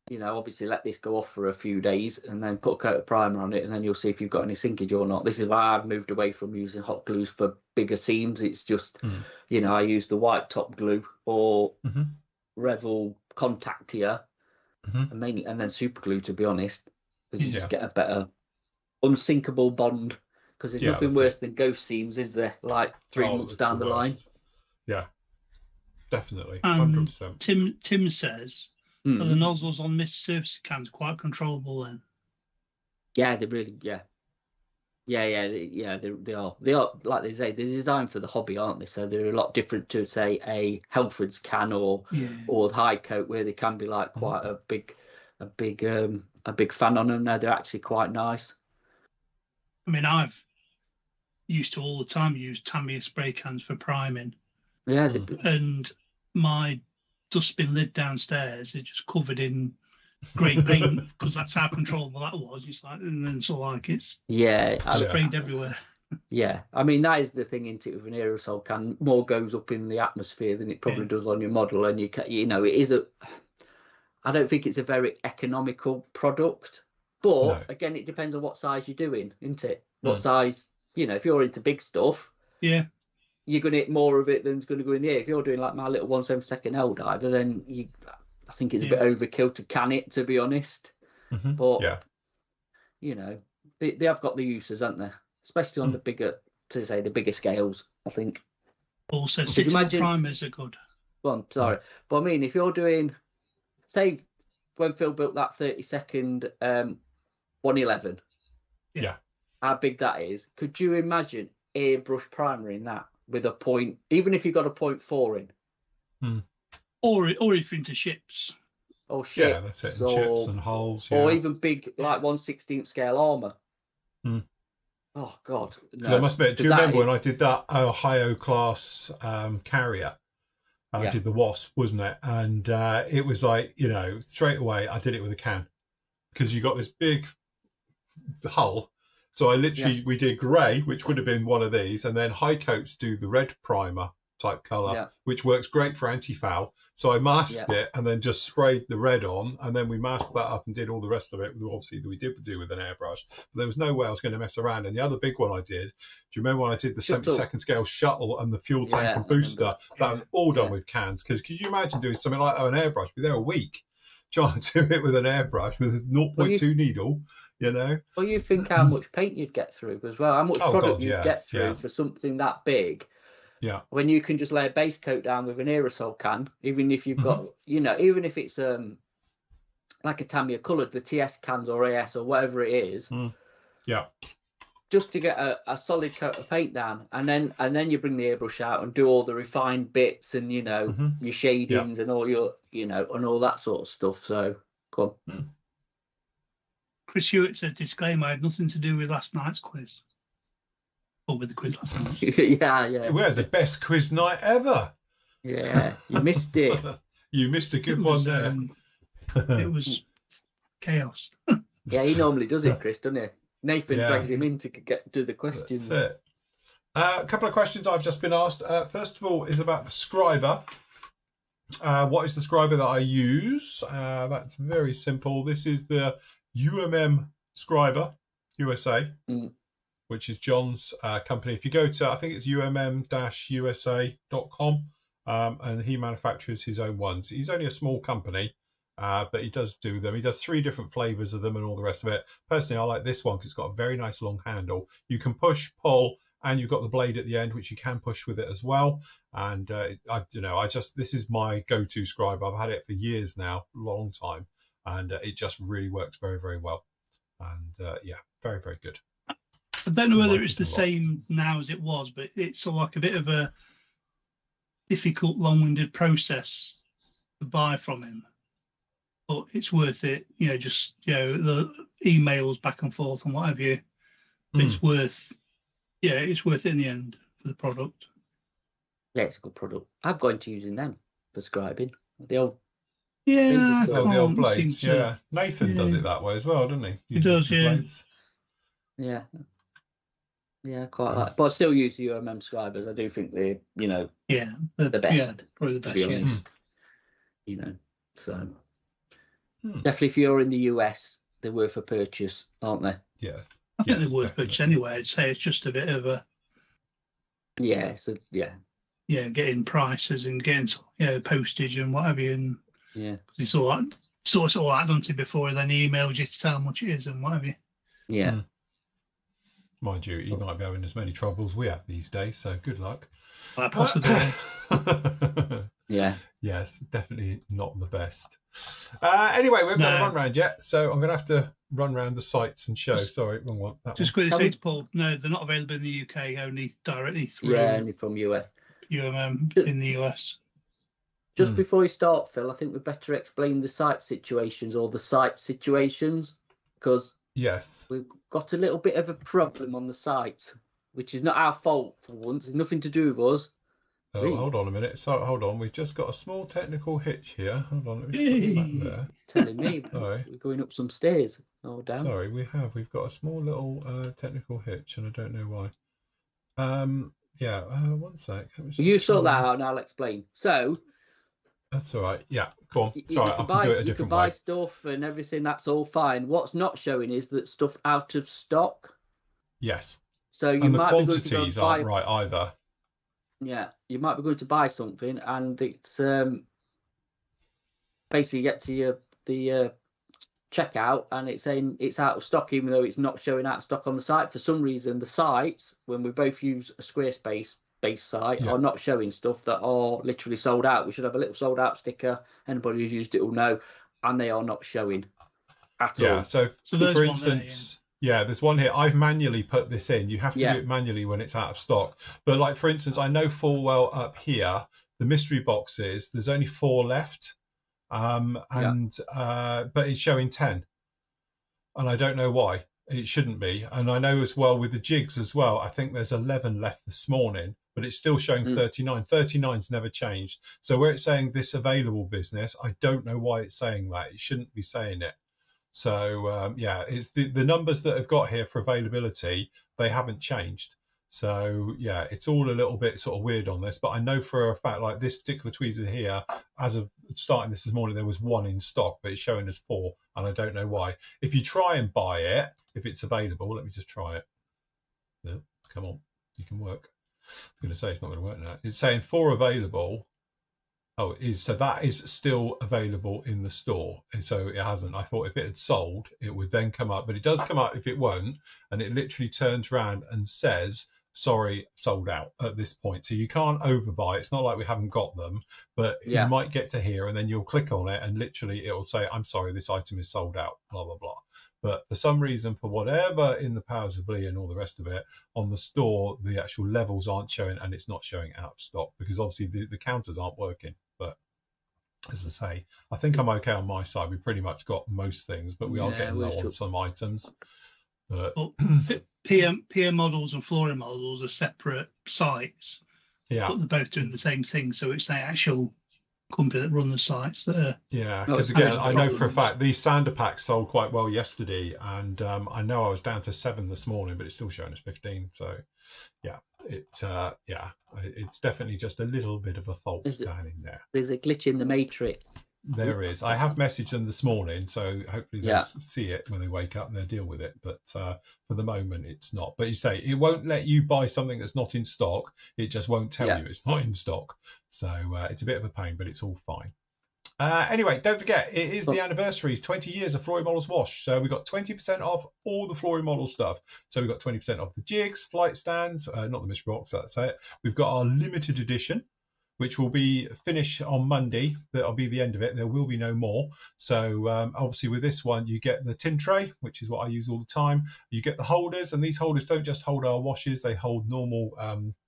You know, obviously let this go off for a few days and then put a coat of primer on it, and then you'll see if you've got any sinkage or not. This is why I've moved away from using hot glues for bigger seams. It's just, you know, I use the white top glue or Revel contact here, and mainly, and then super glue, to be honest, because you just get a better unsinkable bond. Because there's nothing worse than ghost seams, is there? Like 3 months down the line. Yeah, definitely. 100%. Tim says, are the nozzles on mist surface cans quite controllable then? Yeah, they're really, they are. They are, like they say, they're designed for the hobby, aren't they? So they're a lot different to, say, a Halfords can or the High Coat, where they can be like quite a big fan on them. No, they're actually quite nice. I mean, I've used to all the time use Tamiya spray cans for priming. Yeah, and my dustbin lid downstairs is just covered in great paint because that's how controllable that was. It's like, and then so like it's sprayed everywhere. Yeah, I mean that is the thing into it with an aerosol can. More goes up in the atmosphere than it probably does on your model, and it is a. I don't think it's a very economical product, but again, it depends on what size you're doing, isn't it? What size, if you're into big stuff, you're going to hit more of it than's going to go in the air. If you're doing like my little 1/7 L diver, then I think it's a bit overkill to can it, to be honest. But they have got the uses, haven't they? Especially on the bigger scales, I think. Also, city primers are good. Well, sorry, but I mean, if you're doing, say, when Phil built that 30-second 111, how big that is? Could you imagine airbrush primer in that with a point, even if you got a 0.4 in, or if into ships, or ships, yeah, that's it, ships and hulls, or even big like 1/16 scale armor. Oh God! No. I must admit, do you remember when I did that Ohio class carrier? I did the Wasp, wasn't it? And it was like, straight away I did it with a can because you got this big hull. So I literally we did grey, which would have been one of these, and then high coats do the red primer type colour, which works great for anti-foul. So I masked it and then just sprayed the red on, and then we masked that up and did all the rest of it. Obviously, we did do with an airbrush, but there was no way I was going to mess around. And the other big one I did, do you remember when I did the 70-second scale shuttle and the fuel tank and booster? That was all done with cans. Because could you imagine doing something like that with an airbrush? Be there a week trying to do it with an airbrush with a 0.2 needle, Well, you think how much paint you'd get through as well, how much product you'd get through for something that big. Yeah. When you can just lay a base coat down with an aerosol can, even if you've got, even if it's like a Tamiya coloured with TS cans or AS or whatever it is. Yeah. Just to get a solid coat of paint down, and then you bring the airbrush out and do all the refined bits and your shadings and all your and all that sort of stuff. So go on. Chris Hewitt said, disclaimer, I had nothing to do with last night's quiz. Or with the quiz last night. Yeah. We had the best quiz night ever. Yeah, you missed it. You missed a good one there. It was chaos. Yeah, he normally does it, Chris, doesn't he? Nathan drags him in to do the questions. That's it. A couple of questions I've just been asked. First of all is about the scriber. What is the scriber that I use? That's very simple. This is the UMM Scriber USA, which is John's company. If you go to, I think it's umm-usa.com, and he manufactures his own ones. He's only a small company, but he does do them. He does 3 different flavors of them and all the rest of it. Personally, I like this one because it's got a very nice long handle. You can push, pull, and you've got the blade at the end, which you can push with it as well. And this is my go-to scribe. I've had it for years now, long time, and it just really works very, very well. And very, very good. I don't know whether it's the same now as it was, but it's sort of like a bit of a difficult, long-winded process to buy from him. But it's worth it, just the emails back and forth and what have you. It's worth it in the end for the product. Yeah, it's a good product. I've gone to using them for scribing. The old the old blades. Nathan does it that way as well, doesn't he? He does, blades. Yeah, quite like. But I still use the UMM scribers. I do think they're the best. Probably the best. To be honest, so. Definitely, if you're in the US, they're worth a purchase, aren't they? Yes. I think they're worth purchase anyway. I'd say it's just a bit of a getting prices and getting postage and what have you, and it's all that all that done to before then he emails you to tell how much it is and what have you. Yeah. Mind you, he might be having as many troubles we have these days, so good luck. Possibly. Yeah. Yes, definitely not the best. Anyway, we haven't done a run round yet, so I'm going to have to run round the sites and show. Sorry, wrong one. Just quickly say to Paul, no, they're not available in the UK, only directly through only from US. UMM in the US. Just before we start, Phil, I think we better explain the site situations because we've got a little bit of a problem on the site, which is not our fault for once. It's nothing to do with us. Oh, hold on a minute. So hold on, we've just got a small technical hitch here. Hold on, let me just put it back there. Telling me Sorry. we're going up some stairs. Oh, damn. Sorry, we've got a small little technical hitch, and I don't know why. Yeah, one sec. You sort that out, and I'll explain. So that's all right. Yeah, go on. you Sorry, I can do it a you different can buy way. stuff and everything. That's all fine. What's not showing is that stuff out of stock. Yes. So you And the might be going to go quantities and buy, aren't right either. yeah, you might be going to buy something, and it's basically get to the checkout, and it's saying it's out of stock, even though it's not showing out of stock on the site. For some reason, the sites, when we both use a Squarespace based site, are not showing stuff that are literally sold out. We should have a little sold out sticker. Anybody who's used it will know, and they are not showing at all. So for instance, there's one here. I've manually put this in. You have to do it manually when it's out of stock. But like, for instance, I know full well up here, the mystery boxes, there's only 4 left. But it's showing 10. And I don't know why. It shouldn't be. And I know as well with the jigs as well, I think there's 11 left this morning, but it's still showing 39. 39's never changed. So where it's saying this available business, I don't know why it's saying that. It shouldn't be saying it. So it's the numbers that I've got here for availability, they haven't changed. So yeah, it's all a little bit sort of weird on this, but I know for a fact, like this particular tweezer here, as of starting this morning, there was 1 in stock, but it's showing as 4, and I don't know why. If you try and buy it, if it's available, let me just try it. No, come on, you can work. I'm going to say it's not going to work now. It's saying 4 available. Oh, it is. So that is still available in the store. And so it hasn't. I thought if it had sold, it would then come up, but it does come up if it won't. And it literally turns around and says, sorry, sold out at this point. So you can't overbuy. It's not like we haven't got them, but you might get to here and then you'll click on it and literally it will say, I'm sorry, this item is sold out, blah, blah, blah. But for some reason, for whatever in the powers of Blee and all the rest of it, on the store, the actual levels aren't showing and it's not showing out of stock because obviously the counters aren't working. But as I say, I think I'm okay on my side. We pretty much got most things, but we are getting low on some items. But PM models and Flory models are separate sites. Yeah. But they're both doing the same thing. So it's the actual company that run the sites there. Yeah, because again, I know for a fact these sander packs sold quite well yesterday, and I know I was down to 7 this morning, but it's still showing us 15. So yeah, it's definitely just a little bit of a fault down in there. There's a glitch in the matrix. There is. I have messaged them this morning, so hopefully they'll see it when they wake up and they'll deal with it. But for the moment, it's not. But you say it won't let you buy something that's not in stock. It just won't tell you it's not in stock. So it's a bit of a pain, but it's all fine. Anyway, don't forget, it is the anniversary, 20 years of Flory Models Wash. So we got 20% off all the Flory Model stuff. So we've got 20% off the jigs, flight stands, not the mystery box, that's it. We've got our limited edition, which will be finished on Monday. That'll be the end of it. There will be no more. So obviously with this one, you get the tin tray, which is what I use all the time. You get the holders, and these holders don't just hold our washes. They hold normal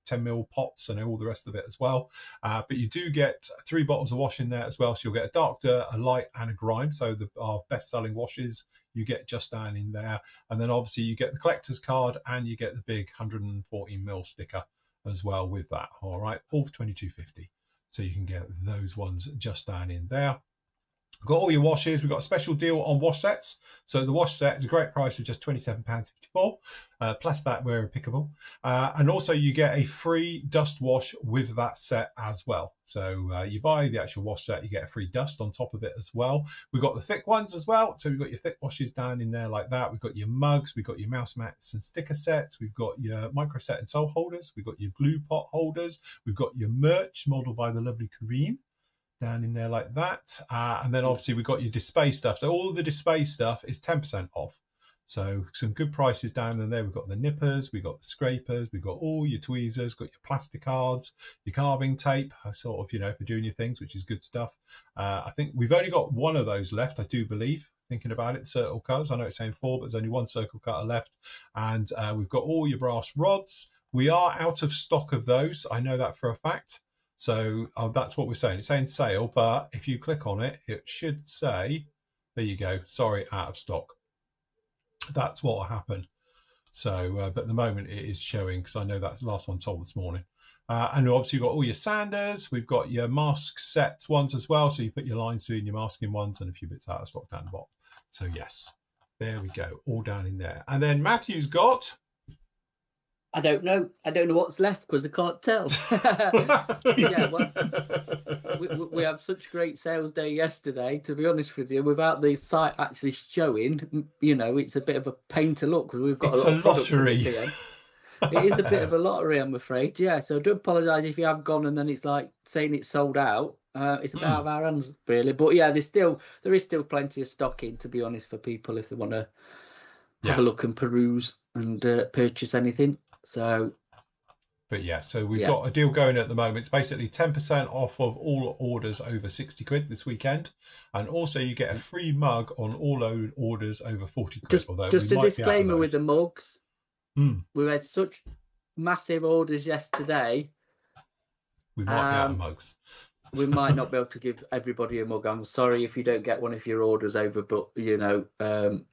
10ml pots and all the rest of it as well. But you do get 3 bottles of wash in there as well. So you'll get a dark dirt, a light, and a grime. So our best-selling washes you get just down in there. And then obviously you get the collector's card and you get the big 114ml sticker as well with that. All right, all for $22.50. So you can get those ones just down in there. Got all your washes. We've got a special deal on wash sets. So the wash set is a great price of just £27.54, plus that where applicable. And also you get a free dust wash with that set as well. So you buy the actual wash set, you get a free dust on top of it as well. We've got the thick ones as well. So we've got your thick washes down in there like that. We've got your mugs, we've got your mouse mats and sticker sets. We've got your micro set and soul holders. We've got your glue pot holders. We've got your merch modeled by the lovely Kareem down in there like that. And then obviously we've got your display stuff. So all of the display stuff is 10% off. So some good prices down in there. We've got the nippers, we've got the scrapers, we've got all your tweezers, got your plastic cards, your carving tape, sort of, you know, for doing your things, which is good stuff. I think we've only got 1 of those left, I do believe, thinking about it, circle cutters. I know it's saying 4, but there's only 1 circle cutter left. And we've got all your brass rods. We are out of stock of those. I know that for a fact. So that's what we're saying. It's saying sale, but if you click on it, it should say, there you go, sorry, out of stock. That's what will happen. So, but at the moment it is showing, because I know that last one sold this morning. And obviously you've got all your sanders. We've got your mask sets ones as well. So you put your lines through and your masking ones and a few bits out of stock down the bottom. So yes, there we go. All down in there. And then Matthew's got... I don't know. I don't know what's left because I can't tell. Yeah, well, we have such great sales day yesterday, to be honest with you. Without the site actually showing, you know, it's a bit of a pain to look because we've got it's a lot of products lottery. at the end. It is a bit of a lottery, I'm afraid. Yeah, so I do apologise if you have gone and then it's like saying it's sold out. It's a bit out of our hands, really. But yeah, there is still plenty of stock in, to be honest, for people if they want to have a look and peruse and purchase anything. So, but yeah, so we've got a deal going at the moment. It's basically 10% off of all orders over 60 quid this weekend, and also you get a free mug on all orders over 40 quid. Just a disclaimer with the mugs. We had such massive orders yesterday. We might be out of mugs. We might not be able to give everybody a mug. I'm sorry if you don't get one if your order's over, but you know,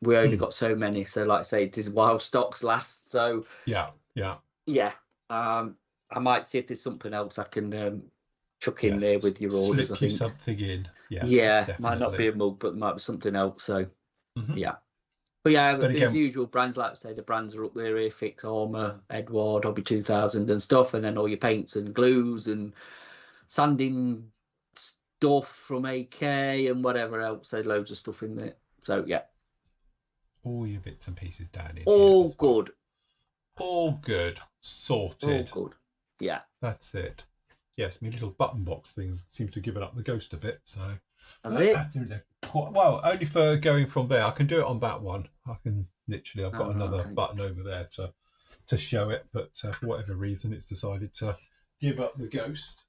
we only got so many. So like I say, it is while stocks last. So yeah. I might see if there's something else I can chuck in there with your orders. Slip you something in. Might not be a mug, but it might be something else. So yeah. But yeah, the usual brands, like I say, the brands are up there: Airfix, Armour, Edward, Hobby 2000 and stuff, and then all your paints and glues and sanding stuff from AK and whatever else. So loads of stuff in there. So yeah, all your bits and pieces down in all good. All good. Sorted. All good. Yeah. That's it. Yes, my little button box things seem to have given up the ghost a bit. So that's it. Well, only for going from there. I can do it on that one. I can literally. I've got another button over there to show it, but for whatever reason, it's decided to give up the ghost.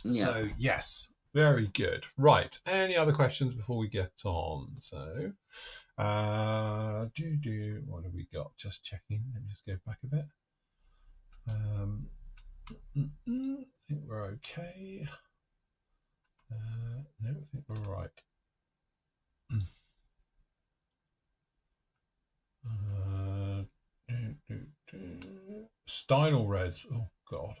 Yeah. So yes, very good. Right. Any other questions before we get on? So. What have we got? Just checking. Let me just go back a bit. I think we're okay. No, I think we're right. Steinal Res. Oh God.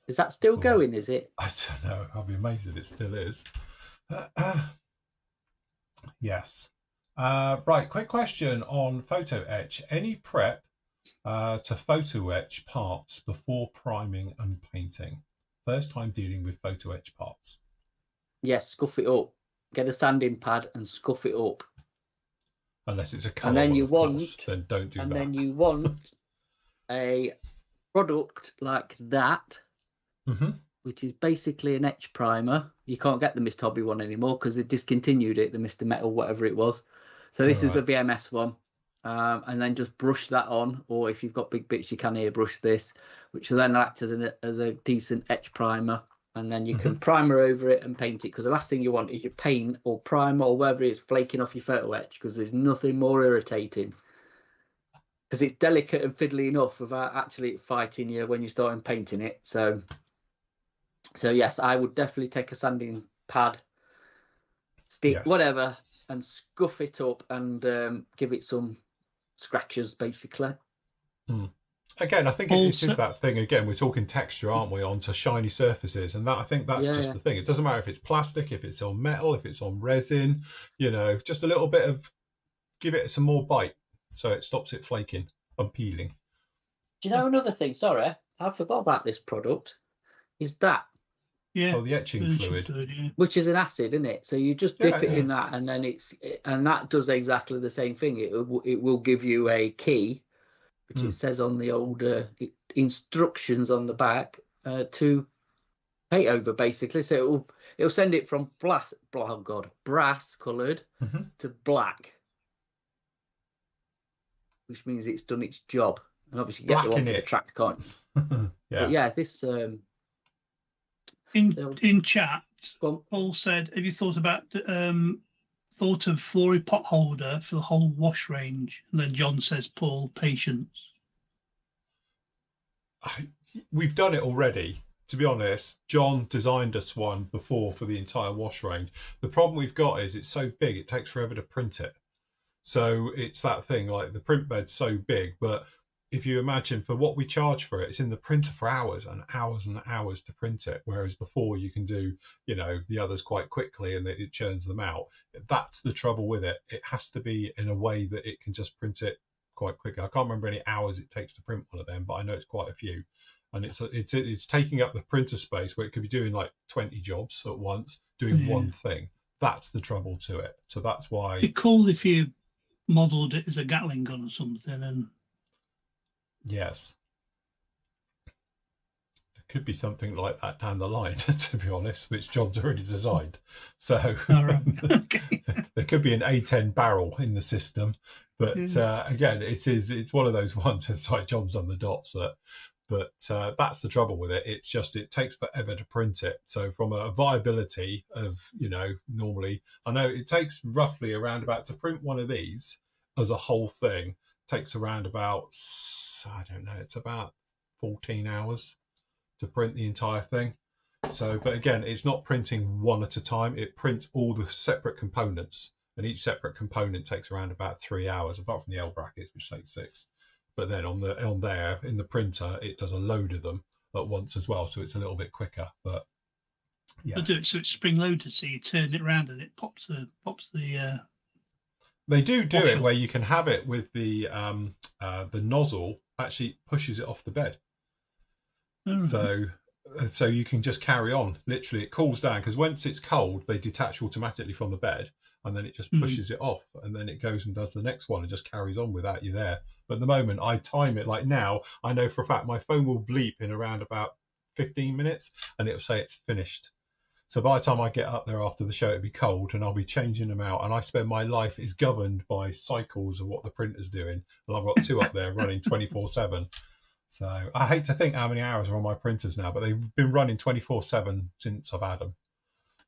Is that still going? Is it? I don't know. I'll be amazed if it still is. Yes. Right, quick question on Photo-etch. Any prep to Photo-etch parts before priming and painting? First time dealing with Photo-etch parts. Yes, scuff it up. Get a sanding pad and scuff it up. Unless it's a colour and then one, you want, course, then don't do and that. then you want a product like that, which is basically an etch primer. You can't get the Mr. Hobby one anymore because they discontinued it, the Mr. Metal, whatever it was. So this is the VMS one. And then just brush that on, or if you've got big bits, you can airbrush this, which will then act as a decent etch primer. And then you can primer over it and paint it, because the last thing you want is your paint or primer or whatever it is flaking off your Photo-etch, because there's nothing more irritating. Because it's delicate and fiddly enough without actually fighting you when you're starting painting it. So yes, I would definitely take a sanding pad, stick, whatever, and scuff it up and give it some scratches, basically. Again, I think it is that thing. Again, we're talking texture, aren't we, onto shiny surfaces, and that I think that's just the thing. It doesn't matter if it's plastic, if it's on metal, if it's on resin. You know, just a little bit of, give it some more bite, so it stops it flaking and peeling. Do you know another thing? Sorry, I forgot about this product. Is that? Yeah. Oh, the etching fluid, which is an acid, isn't it? So you just dip it in that, and then that does exactly the same thing. It will give you a key, which it says on the old instructions on the back to paint over, basically. So it'll send it from brass coloured to black, which means it's done its job. And obviously, you get the one for the tracked coin. But yeah, this. In chat, Paul said, "Have you thought about thought of Flory pot holder for the whole wash range?" And then John says, "Paul, patience." We've done it already. To be honest, John designed us one before for the entire wash range. The problem we've got is it's so big, it takes forever to print it. So it's that thing, like the print bed's so big, but if you imagine for what we charge for it, it's in the printer for hours and hours and hours to print it. Whereas before you can do, you know, the others quite quickly and it churns them out. That's the trouble with it. It has to be in a way that it can just print it quite quickly. I can't remember any hours it takes to print one of them, but I know it's quite a few. And it's taking up the printer space where it could be doing like 20 jobs at once, doing one thing. That's the trouble to it. So that's why. It'd be cool if you modelled it as a Gatling gun or something. And yes, there could be something like that down the line, to be honest, which John's already designed. So okay. there could be an A10 barrel in the system. But again, it's one of those ones. It's like John's done the dots but that's the trouble with it. It's just it takes forever to print it. So from a viability of, you know, normally I know it takes roughly around about to print one of these as a whole thing takes around about, I don't know, it's about 14 hours to print the entire thing. So, but again, it's not printing one at a time. It prints all the separate components, and each separate component takes around about 3 hours, apart from the L brackets, which takes 6. But then on there in the printer, it does a load of them at once as well, so it's a little bit quicker. But yeah, do it so it's spring loaded, so you turn it around and it pops the. They do option. it where you can have it with the nozzle actually pushes it off the bed. So you can just carry on. Literally, it cools down because once it's cold, they detach automatically from the bed, and then it just pushes it off, and then it goes and does the next one and just carries on without you there. But at the moment, I time it like now. I know for a fact my phone will bleep in around about 15 minutes, and it'll say it's finished. So by the time I get up there after the show, it'll be cold, and I'll be changing them out. And I spend my life is governed by cycles of what the printer's doing, and I've got 2 up there running 24/7. So I hate to think how many hours are on my printers now, but they've been running 24/7 since I've had them.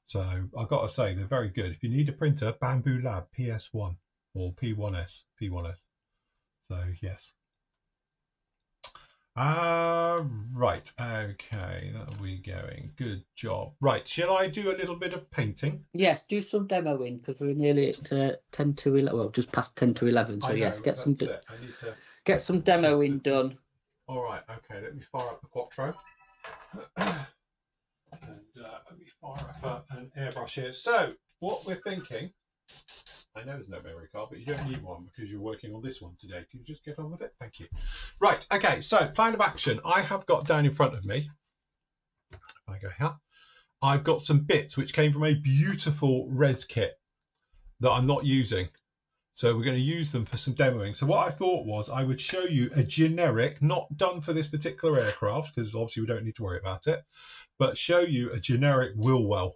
So I've got to say they're very good. If you need a printer, Bamboo Lab PS1 or P1S. So yes. Right. Okay, that'll be going. Good job. Right. Shall I do a little bit of painting? Yes, do some demoing because we're nearly at 10 to 11. Well, just past 10 to 11. So yes, get some demoing done. All right. Okay. Let me fire up the Quattro. And let me fire up an airbrush here. So what we're thinking, I know there's no memory card, but you don't need one because you're working on this one today. Can you just get on with it? Thank you. Right. Okay. So plan of action. I have got down in front of me. If I go here, I've got some bits which came from a beautiful res kit that I'm not using. So we're going to use them for some demoing. So what I thought was I would show you a generic, not done for this particular aircraft, because obviously we don't need to worry about it, but show you a generic Wilwell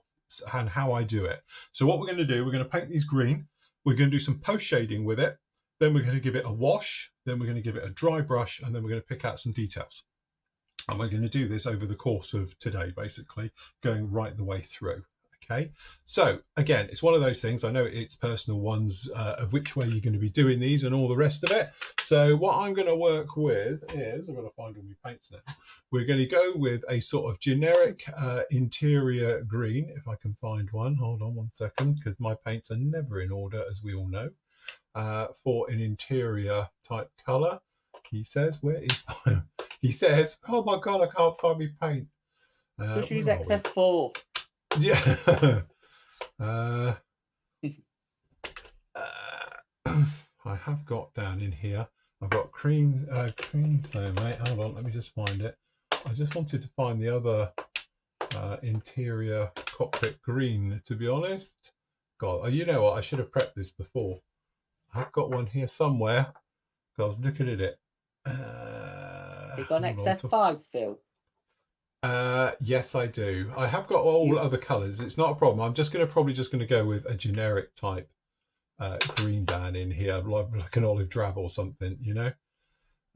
and how I do it. So what we're going to do, we're going to paint these green. We're going to do some post shading with it. Then we're going to give it a wash. Then we're going to give it a dry brush. And then we're going to pick out some details. And we're going to do this over the course of today, basically, going right the way through. Okay, so again, it's one of those things. I know it's personal ones of which way you're going to be doing these and all the rest of it. So what I'm going to work with is, I'm going to find all my paints now. We're going to go with a sort of generic interior green, if I can find one. Hold on one second, because my paints are never in order, as we all know, for an interior type colour. He says, where is my... He says, oh my God, I can't find my paint. Just use XF4. Yeah. I have got down in here. I've got cream flame, mate. Hold on, let me just find it. I just wanted to find the other interior cockpit green, to be honest. God, you know what? I should have prepped this before. I've got one here somewhere. I was looking at it. You got an XF5, Phil? Yes, I do. I have got all other colours. It's not a problem. I'm just probably going to go with a generic type green down in here, like an olive drab or something, you know.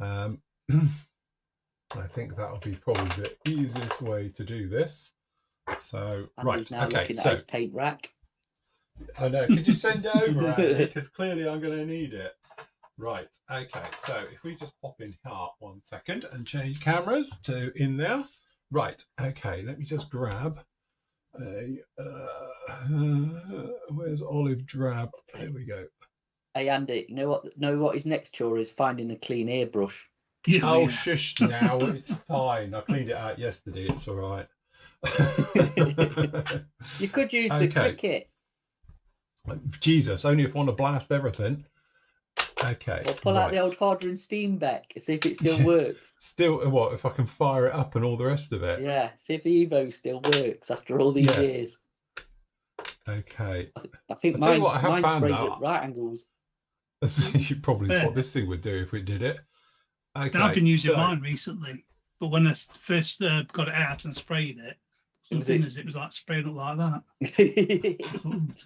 I think that'll be probably the easiest way to do this. So Andy's now looking at his paint rack. I know. Could you send it over, Andy? Because clearly I'm going to need it. Right. Okay. So if we just pop in here 1 second and change cameras to in there. Right, okay, let me just grab a, where's olive drab? There we go. Hey, Andy, you know what his next chore is? Finding a clean airbrush. Yeah, Oh, yeah. shush now. It's fine. I cleaned it out yesterday. It's all right. You could use the Okay. cricket. Jesus, only if I want to blast everything. Okay. Or pull out the right. old Harder and Steam back and see if it still works. Still, what if I can fire it up and all the rest of it? Yeah, see if the Evo still works after all these Yes. years. Okay. I think I'll tell you what, I have mine found sprays that. at right angles. Probably is Yeah. what this thing would do if we did it. Okay. I've been using so, mine recently, but when I first got it out and sprayed it, some Was it- things it was like spraying up like that.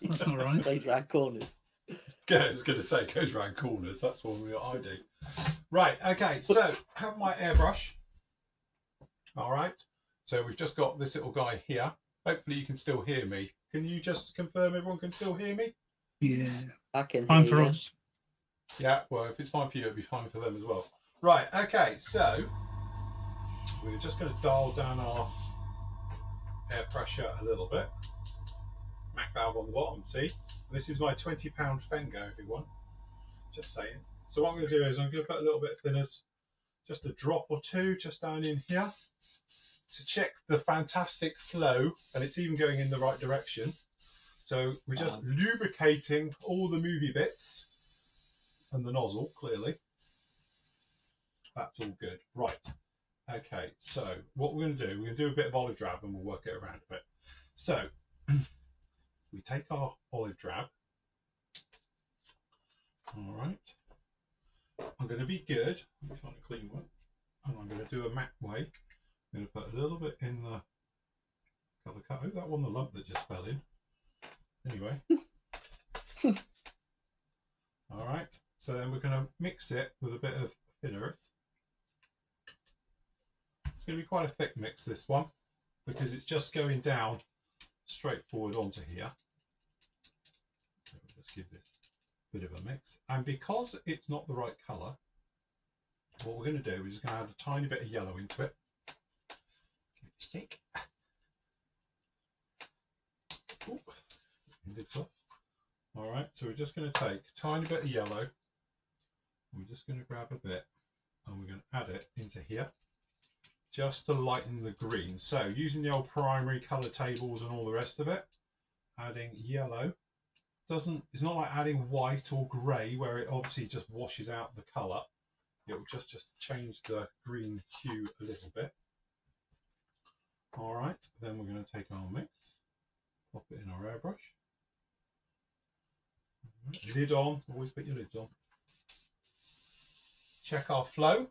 That's not right. Sprays round corners. Yeah, I was going to say, goes around corners. That's what I do. Right, okay, so have my airbrush. All right, so we've just got this little guy here. Hopefully you can still hear me. Can you just confirm everyone can still hear me? Yeah. I can Fine hear for you. us. Yeah, well, if it's fine for you, it'll be fine for them as well. Right, okay, so we're just going to dial down our air pressure a little bit. Mac valve on the bottom, see? This is my £20 Fengo, everyone. Just saying. So what I'm going to do is I'm going to put a little bit of thinners, just a drop or two, just down in here, to check the fantastic flow, and it's even going in the right direction. So we're just lubricating all the movie bits and the nozzle, clearly. That's all good. Right. Okay, so what we're going to do, we're going to do a bit of olive drab and we'll work it around a bit. So we take our olive drab. All right. I'm going to be good. Let me find a clean one. And I'm going to do a Mac way. I'm going to put a little bit in the colour cut. Oh, that one, the lump that just fell in. Anyway. All right. So then we're going to mix it with a bit of thin earth. It's going to be quite a thick mix, this one, because it's just going down straight forward onto here. So we'll just give this a bit of a mix. And because it's not the right colour, what we're going to do is just going to add a tiny bit of yellow into it. Give it a stick. Ooh, lid's off. All right, so we're just going to take a tiny bit of yellow. We're just going to grab a bit and we're going to add it into here just to lighten the green. So using the old primary colour tables and all the rest of it, adding yellow it's not like adding white or grey where it obviously just washes out the colour. It will just change the green hue a little bit. All right, then we're going to take our mix, pop it in our airbrush. Right, lid on, always put your lids on. Check our flow.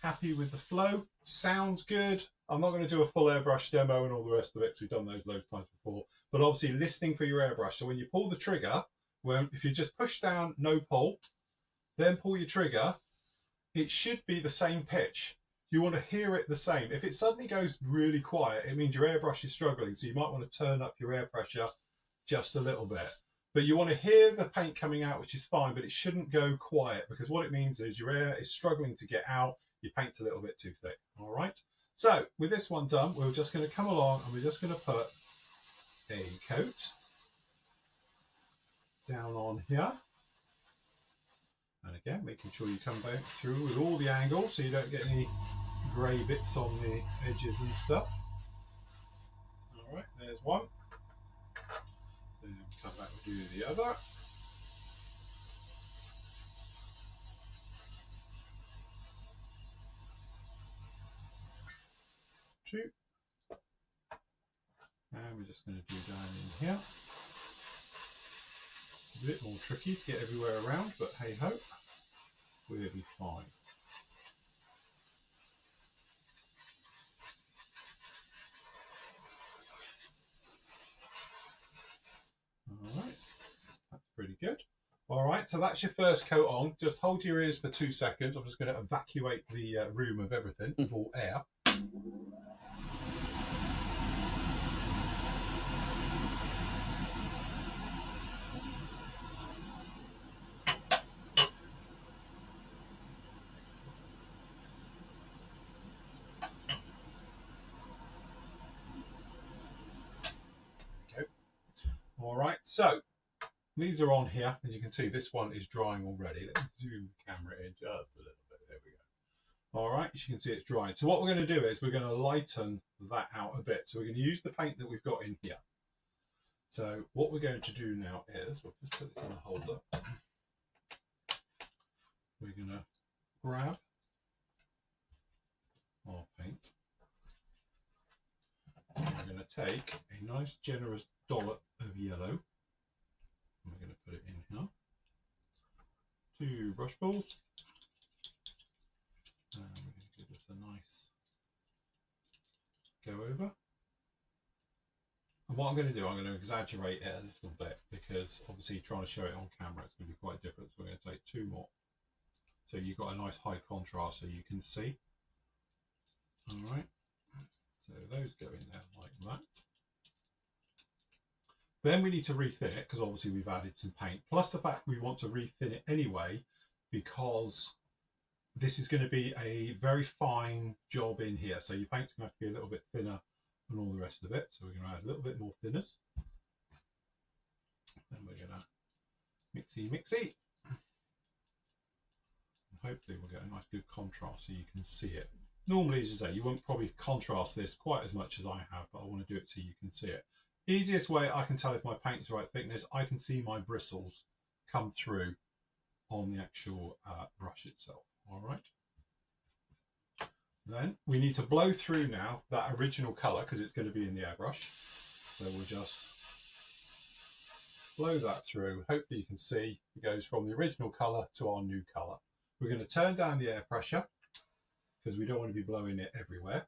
Happy with the flow. Sounds good. I'm not going to do a full airbrush demo and all the rest of it because we've done those loads of times before. But obviously listening for your airbrush. So when you pull the trigger, if you just push down, no pull, then pull your trigger, it should be the same pitch. You want to hear it the same. If it suddenly goes really quiet, it means your airbrush is struggling. So you might want to turn up your air pressure just a little bit. But you want to hear the paint coming out, which is fine, but it shouldn't go quiet because what it means is your air is struggling to get out. Your paint's a little bit too thick. All right. So with this one done, we're just going to come along and we're just going to put a coat down on here. And again, making sure you come back through with all the angles so you don't get any grey bits on the edges and stuff. All right, there's one. Then come back and do the other. Two. And we're just going to do down in here. A bit more tricky to get everywhere around, but hey ho, we'll be fine. All right, that's pretty good. All right, so that's your first coat on. Just hold your ears for 2 seconds. I'm just going to evacuate the room of everything, of all air. All right, so these are on here. As you can see, this one is drying already. Let's zoom the camera in just a little bit. There we go. All right, as you can see, it's drying. So what we're going to do is we're going to lighten that out a bit. So we're going to use the paint that we've got in here. So what we're going to do now is, we'll just put this in a holder. We're going to grab our paint. And we're going to take a nice generous dollop of yellow. And we're going to put it in here. 2 brushfuls. And we're going to give this a nice go over. And what I'm going to do, I'm going to exaggerate it a little bit because obviously trying to show it on camera, it's going to be quite different. So we're going to take 2 more. So you've got a nice high contrast so you can see. All right. So those go in there like that. Then we need to rethin it because obviously we've added some paint. Plus the fact we want to rethin it anyway because this is going to be a very fine job in here. So your paint's going to have to be a little bit thinner and all the rest of it. So we're going to add a little bit more thinners. Then we're going to mixy. And hopefully we'll get a nice good contrast so you can see it. Normally, as you say, you won't probably contrast this quite as much as I have, but I want to do it so you can see it. Easiest way I can tell if my paint's the right thickness, I can see my bristles come through on the actual brush itself. All right. Then we need to blow through now that original colour because it's going to be in the airbrush. So we'll just blow that through. Hopefully you can see it goes from the original colour to our new colour. We're going to turn down the air pressure because we don't want to be blowing it everywhere.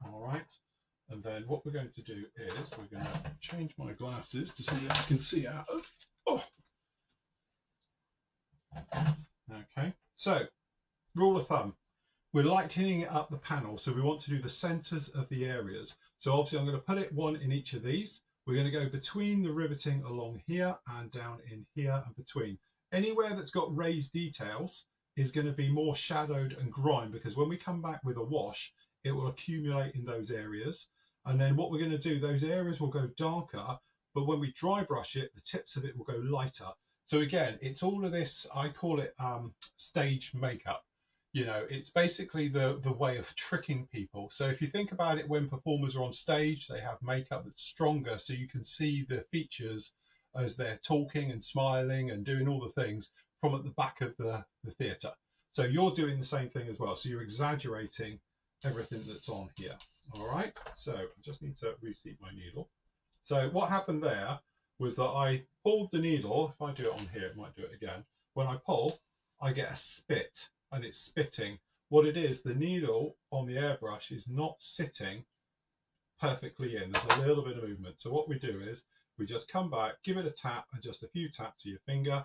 All right. And then what we're going to do is we're going to change my glasses to so that I can see out. Oh. Okay. So rule of thumb. We're lightening up the panel, so we want to do the centres of the areas. So obviously I'm going to put it one in each of these. We're going to go between the riveting along here and down in here and between. Anywhere that's got raised details is going to be more shadowed and grime because when we come back with a wash, it will accumulate in those areas. And then what we're going to do, those areas will go darker, but when we dry brush it, the tips of it will go lighter. So again, it's all of this, I call it stage makeup. You know, it's basically the way of tricking people. So if you think about it, when performers are on stage, they have makeup that's stronger so you can see the features as they're talking and smiling and doing all the things from at the back of the theatre. So you're doing the same thing as well. So you're exaggerating everything that's on here. All right, so I just need to reseat my needle. So what happened there was that I pulled the needle. If I do it on here, it might do it again. When I pull, I get a spit. And it's spitting. What it is, the needle on the airbrush is not sitting perfectly in. There's a little bit of movement. So what we do is we just come back, give it a tap and just a few taps to your finger,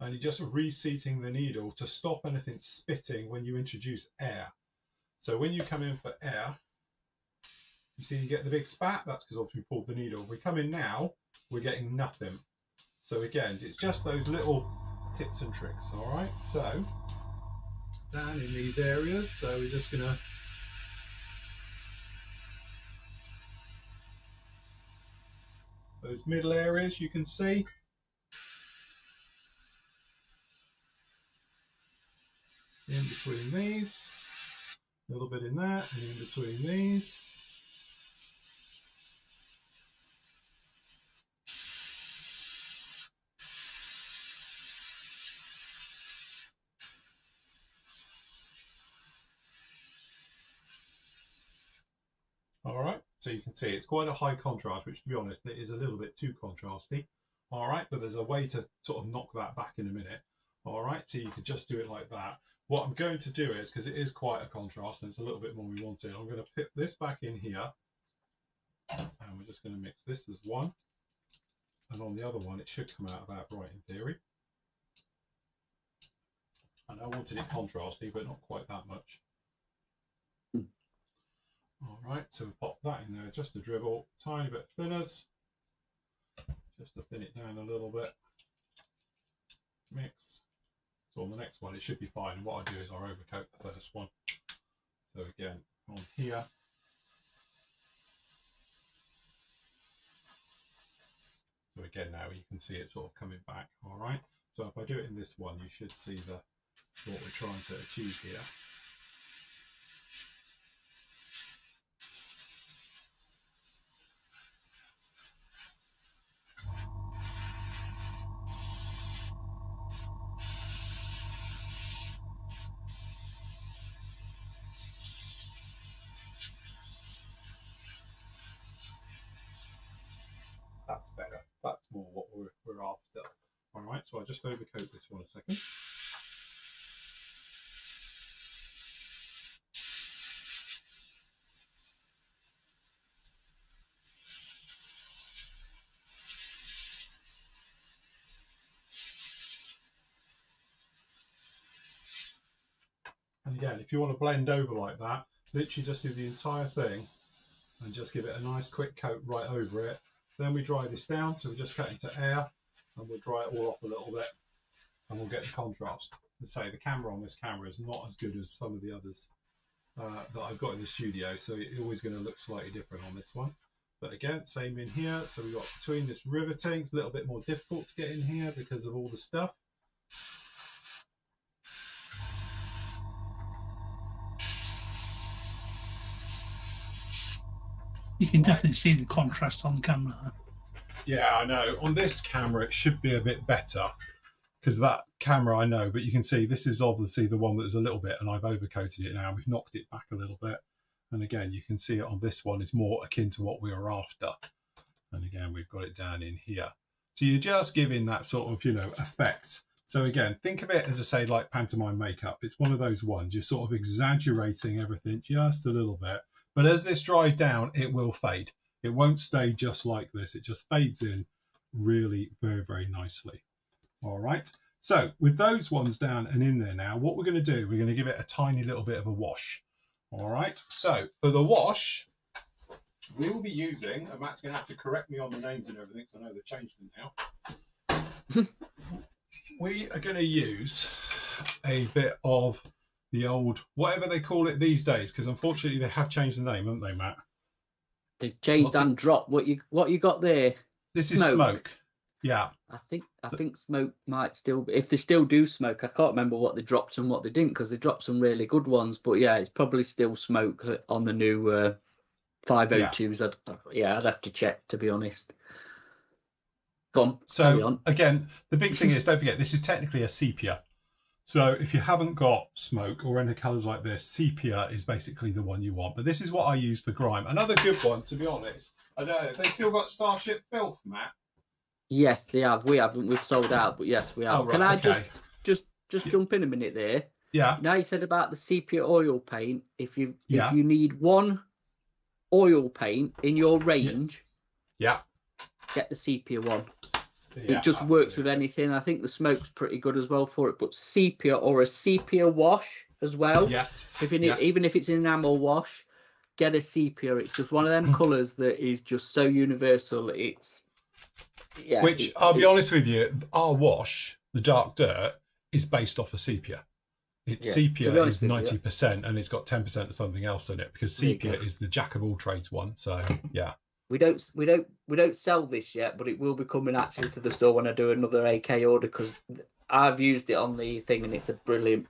and you're just reseating the needle to stop anything spitting when you introduce air. So when you come in for air, you see you get the big spat. That's because obviously we pulled the needle. If we come in now, we're getting nothing. So again, it's just those little tips and tricks. All right, so down in these areas, so we're just gonna those middle areas you can see in between these, a little bit in that, and in between these. All right, so you can see it's quite a high contrast, which to be honest, it is a little bit too contrasty. All right, but there's a way to sort of knock that back in a minute. All right, so you could just do it like that. What I'm going to do is, because it is quite a contrast and it's a little bit more we wanted, I'm going to put this back in here and we're just going to mix this as one. And on the other one, it should come out about right in theory. And I wanted it contrasty, but not quite that much. All right, so we pop that in there, just a dribble, tiny bit of thinners, just to thin it down a little bit. Mix. So on the next one, it should be fine. And what I do is I overcoat the first one. So again, on here. So again, now you can see it sort of coming back. All right. So if I do it in this one, you should see what we're trying to achieve here. So I'll just overcoat this one a second. And again, if you want to blend over like that, literally just do the entire thing and just give it a nice quick coat right over it. Then we dry this down, so we just cut into air and we'll dry it all off a little bit and we'll get the contrast. As I say, the camera on this camera is not as good as some of the others that I've got in the studio, so it's always going to look slightly different on this one. But again, same in here. So we've got between this riveting, it's a little bit more difficult to get in here because of all the stuff. You can definitely see the contrast on the camera. Yeah, I know. On this camera, it should be a bit better because that camera I know, but you can see this is obviously the one that was a little bit, and I've overcoated it now. We've knocked it back a little bit. And again, you can see it on this one. It's more akin to what we were after. And again, we've got it down in here. So you're just giving that sort of, you know, effect. So again, think of it as I say, like pantomime makeup. It's one of those ones. You're sort of exaggerating everything just a little bit. But as this dries down, it will fade. It won't stay just like this. It just fades in really very, very nicely. All right. So with those ones down and in there now, what we're going to do, we're going to give it a tiny little bit of a wash. All right. So for the wash, we will be using, and Matt's going to have to correct me on the names and everything, because I know they've changed them now. We are going to use a bit of the old, whatever they call it these days, because unfortunately they have changed the name, haven't they, Matt? They've changed and dropped. What you got there? This is smoke. Yeah. I think smoke might still be, if they still do smoke. I can't remember what they dropped and what they didn't, because they dropped some really good ones. But yeah, it's probably still smoke on the new 502s. I'd have to check, to be honest. Go on. So again, the big thing is, don't forget, this is technically a sepia. So if you haven't got smoke or any colours like this, sepia is basically the one you want. But this is what I use for grime. Another good one, to be honest. I don't know, have they still got Starship Filth, Matt? Yes, they have. We haven't. We've sold out, but yes, we have. Oh, right, Can I okay. just jump in a minute there? Yeah. Now you said about the sepia oil paint. If you need one oil paint in your range, get the sepia one. Yeah, it just works with anything. I think the smoke's pretty good as well for it, but sepia or a sepia wash as well. Yes. Even if it's an enamel wash, get a sepia. It's just one of them colours that is just so universal. I'll be honest with you, our wash, the dark dirt, is based off of sepia. Sepia is 90%, and it's got 10% of something else in it, because sepia is the jack of all trades one. So yeah. We don't sell this yet, but it will be coming actually to the store when I do another AK order, because I've used it on the thing and it's a brilliant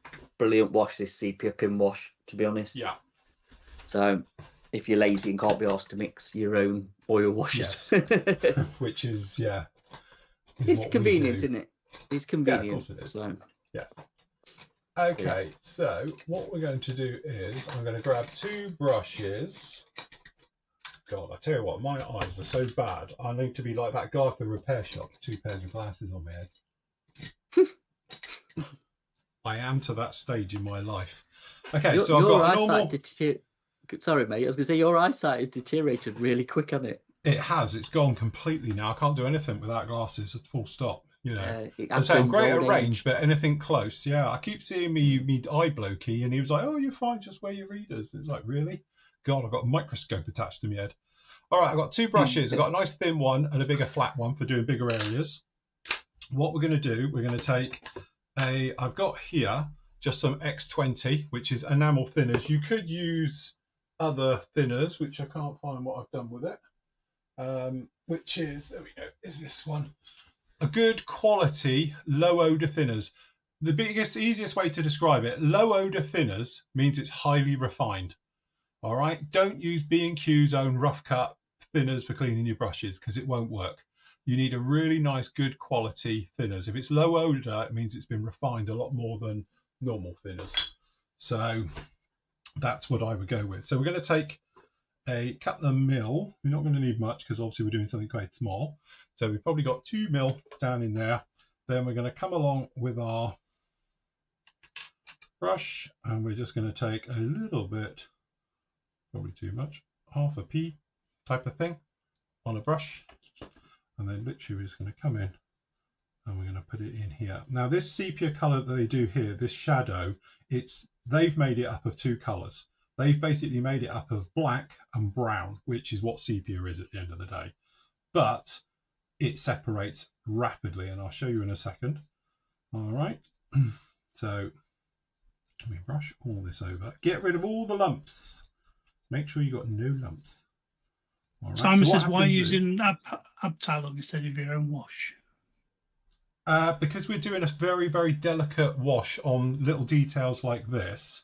wash, this sepia pin wash, to be honest. Yeah. So if you're lazy and can't be asked to mix your own oil washes. Yes. Which is, it's convenient, isn't it? It's convenient. Yeah, of course it is. So. Yeah. Okay, so what we're going to do is I'm going to grab two brushes. God, I tell you what, my eyes are so bad. I need to be like that guy at the repair shop with 2 pairs of glasses on my head. I am to that stage in my life. Okay, so I've got a normal... Sorry, mate. I was going to say, your eyesight has deteriorated really quick, hasn't it? It has. It's gone completely now. I can't do anything without glasses. At full stop. You know, I'm great at range, but anything close, I keep seeing me eye blokey, and he was like, "Oh, you're fine. Just wear your readers." It's like, really? God, I've got a microscope attached to my head. All right, I've got 2 brushes. I've got a nice thin one and a bigger flat one for doing bigger areas. What we're going to do, we're going to take I've got here just some X20, which is enamel thinners. You could use other thinners, which I can't find what I've done with it. Which is, there we go, is this one. A good quality, low odor thinners. The easiest way to describe it, low odor thinners means it's highly refined. All right, don't use B&Q's own rough cut thinners for cleaning your brushes, because it won't work. You need a really nice, good quality thinners. If it's low odor, it means it's been refined a lot more than normal thinners. So that's what I would go with. So we're going to take a couple of mil. We're not going to need much, because obviously we're doing something quite small. So we've probably got 2 mil down in there. Then we're going to come along with our brush, and we're just going to take a little bit, probably too much, half a pea type of thing on a brush, and then literally we're just going to come in and we're going to put it in here. Now this sepia color that they do here, this shadow, they've made it up of two colors. They've basically made it up of black and brown, which is what sepia is at the end of the day. But it separates rapidly, and I'll show you in a second. All right, so we brush all this over. Get rid of all the lumps. Make sure you got no lumps. All right. Simon says, why are you using Abtalog instead of your own wash? Because we're doing a very, very delicate wash on little details like this.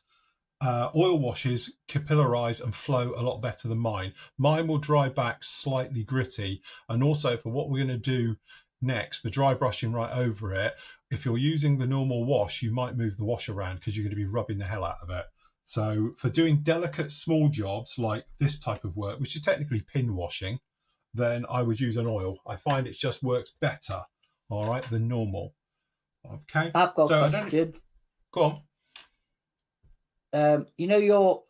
Oil washes capillarize and flow a lot better than mine. Mine will dry back slightly gritty. And also for what we're going to do next, the dry brushing right over it, if you're using the normal wash, you might move the wash around because you're going to be rubbing the hell out of it. So for doing delicate small jobs like this type of work, which is technically pin washing, then I would use an oil. I find it just works better, all right, than normal. Okay. I've got a question. Go on. You know your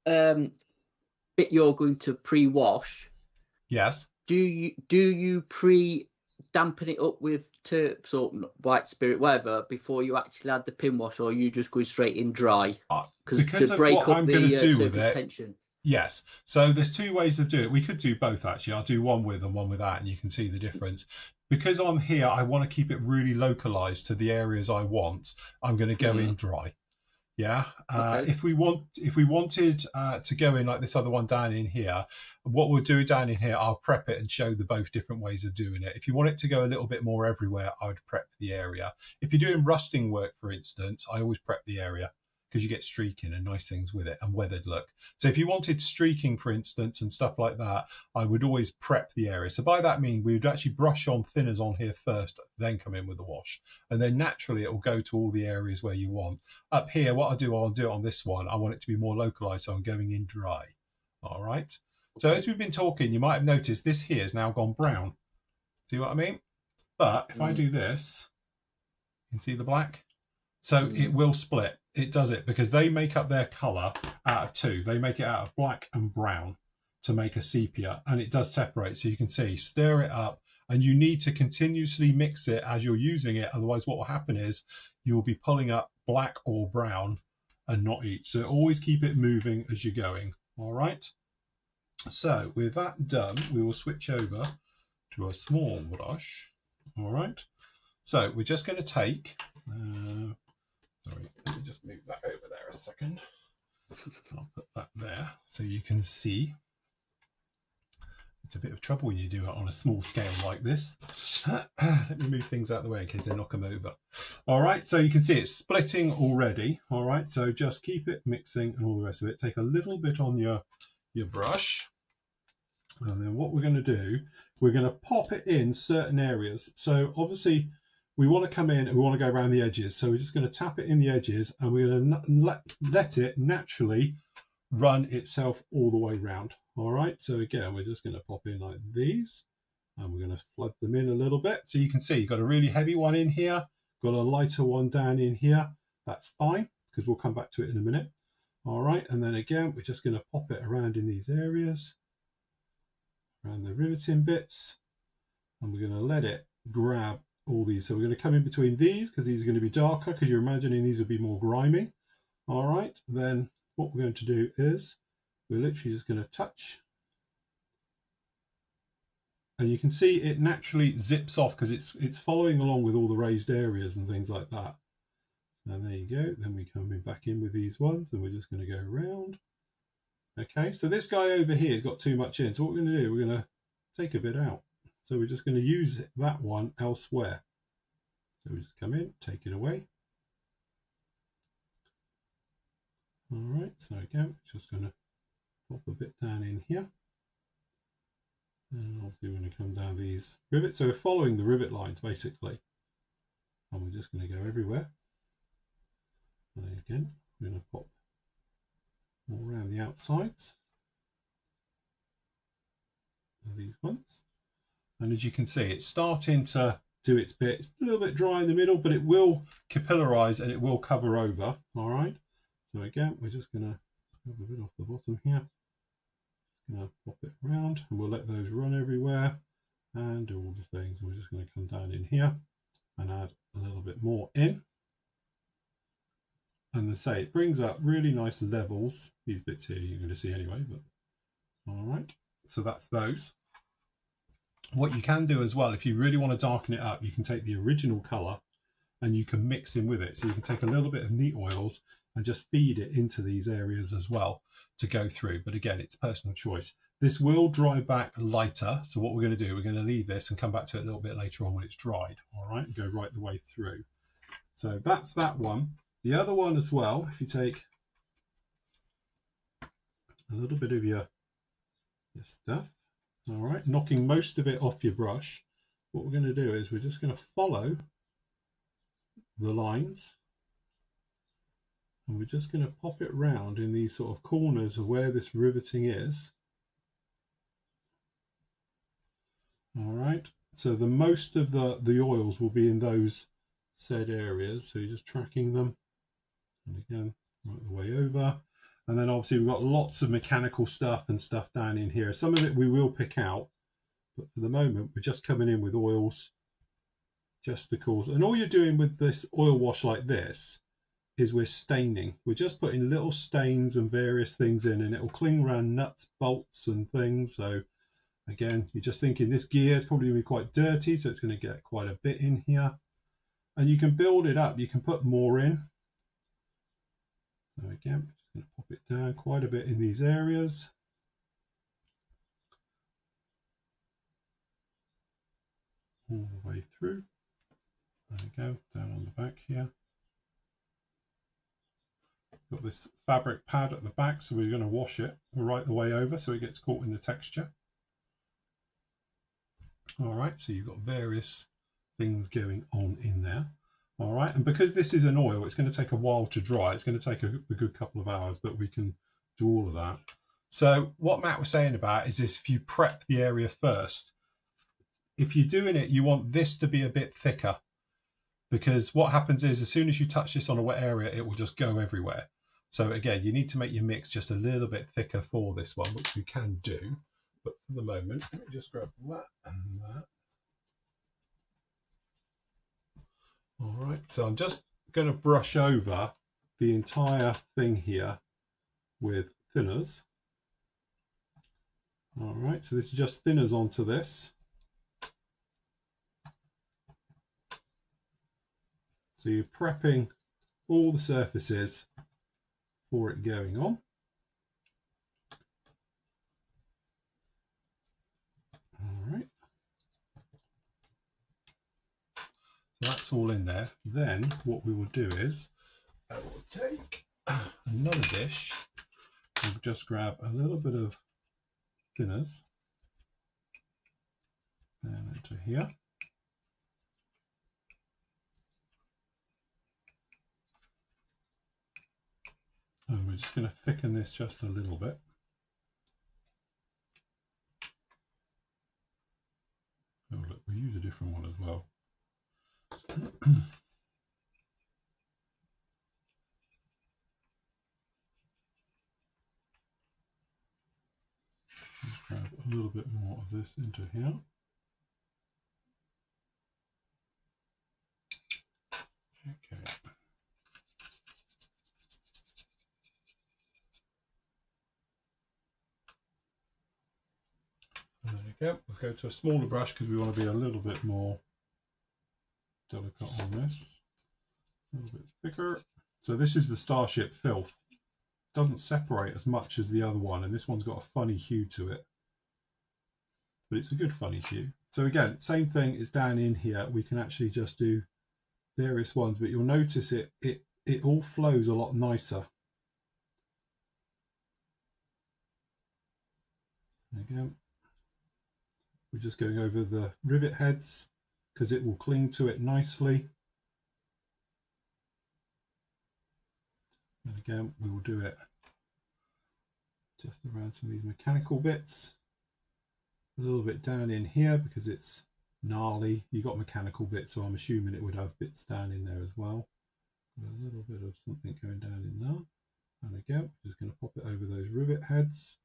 bit you're going to pre-wash. Yes. Do you pre-dampen it up with terps or white spirit, whatever, before you actually add the pin wash, or are you just going straight in dry? Because to break up the surface tension. Yes. So there's two ways of doing it. We could do both actually. I'll do one with and one without, and you can see the difference. Because on here, I want to keep it really localized to the areas I want. I'm going to go in dry. Yeah. Okay. If we wanted to go in like this other one down in here, what we'll do down in here, I'll prep it and show the both different ways of doing it. If you want it to go a little bit more everywhere, I would prep the area. If you're doing rusting work, for instance, I always prep the area because you get streaking and nice things with it and weathered look. So if you wanted streaking, for instance, and stuff like that, I would always prep the area. So by that I mean we would actually brush on thinners on here first, then come in with the wash. And then naturally it will go to all the areas where you want. Up here, what I'll do it on this one. I want it to be more localized, so I'm going in dry. All right. So as we've been talking, you might have noticed this here has now gone brown. See what I mean? But if I do this, you can see the black. So it will split. It does it because they make up their color out of two. They make it out of black and brown to make a sepia, and it does separate. So you can see, stir it up, and you need to continuously mix it as you're using it. Otherwise what will happen is you'll be pulling up black or brown and not each. So always keep it moving as you're going. All right. So with that done, we will switch over to a small brush. All right. So we're just going to take, sorry, let me just move that over there a second. I'll put that there so you can see. It's a bit of trouble when you do it on a small scale like this. Let me move things out of the way in case I knock them over. All right, so you can see it's splitting already. All right, so just keep it mixing and all the rest of it. Take a little bit on your brush. And then what we're going to do, we're going to pop it in certain areas. So obviously we want to come in and we want to go around the edges. So we're just going to tap it in the edges and we're going to let it naturally run itself all the way round. All right, so again, we're just going to pop in like these and we're going to flood them in a little bit. So you can see you've got a really heavy one in here, got a lighter one down in here. That's fine because we'll come back to it in a minute. All right, and then again, we're just going to pop it around in these areas, around the riveting bits, and we're going to let it grab all these. So we're going to come in between these because these are going to be darker because you're imagining these will be more grimy. All right, then what we're going to do is we're literally just going to touch, and you can see it naturally zips off because it's following along with all the raised areas and things like that. And there you go. Then we come in back in with these ones and we're just going to go around. Okay, so this guy over here has got too much in. So what we're going to do, we're going to take a bit out. So we're just going to use that one elsewhere. So we just come in, take it away. All right, so again, just going to pop a bit down in here. And obviously we're going to come down these rivets. So we're following the rivet lines basically. And we're just going to go everywhere. And again, we're going to pop all around the outsides of these ones. And as you can see, it's starting to do its bit. It's a little bit dry in the middle, but it will capillarize and it will cover over. All right. So again, we're just going to have a bit off the bottom here. Going to pop it around, and we'll let those run everywhere and do all the things. We're just going to come down in here and add a little bit more in. And as I say, it brings up really nice levels. These bits here you're going to see anyway, but all right. So that's those. What you can do as well, if you really want to darken it up, you can take the original color and you can mix in with it. So you can take a little bit of neat oils and just feed it into these areas as well to go through. But again, it's personal choice. This will dry back lighter. So what we're going to do, we're going to leave this and come back to it a little bit later on when it's dried. All right, and go right the way through. So that's that one. The other one as well, if you take a little bit of your stuff, all right, knocking most of it off your brush, what we're going to do is we're just going to follow the lines, and we're just going to pop it round in these sort of corners of where this riveting is. All right, so the most of the oils will be in those said areas, so you're just tracking them, and again right the way over. And then obviously we've got lots of mechanical stuff and stuff down in here. Some of it we will pick out, but for the moment we're just coming in with oils just to cause. And all you're doing with this oil wash like this is we're staining. We're just putting little stains and various things in, and it will cling around nuts, bolts and things. So again, you're just thinking this gear is probably going to be quite dirty, so it's going to get quite a bit in here. And you can build it up. You can put more in. So again, going to pop it down quite a bit in these areas. All the way through. There we go, down on the back here. Got this fabric pad at the back, so we're going to wash it right the way over so it gets caught in the texture. All right, so you've got various things going on in there. All right, and because this is an oil, it's going to take a while to dry. It's going to take a good couple of hours, but we can do all of that. So what Matt was saying about is if you prep the area first, if you're doing it, you want this to be a bit thicker, because what happens is as soon as you touch this on a wet area, it will just go everywhere. So again, you need to make your mix just a little bit thicker for this one, which you can do. But for the moment, let me just grab that and that. All right, so I'm just going to brush over the entire thing here with thinners. All right, so this is just thinners onto this. So you're prepping all the surfaces for it going on. All right. So that's all in there. Then what we will do is I will take another dish and just grab a little bit of thinners down into here. And we're just going to thicken this just a little bit. Oh look, we use a different one as well. Let's grab a little bit more of this into here. Okay. And there you go. We'll go to a smaller brush because we want to be a little bit more delicate on this. A little bit thicker. So this is the Starship Filth. Doesn't separate as much as the other one, and this one's got a funny hue to it, but it's a good funny hue. So again, same thing is down in here. We can actually just do various ones, but you'll notice it all flows a lot nicer. Again, we're just going over the rivet heads because it will cling to it nicely. And again, we will do it just around some of these mechanical bits. A little bit down in here because it's gnarly. You got mechanical bits, so I'm assuming it would have bits down in there as well. A little bit of something going down in there. And again, just going to pop it over those rivet heads,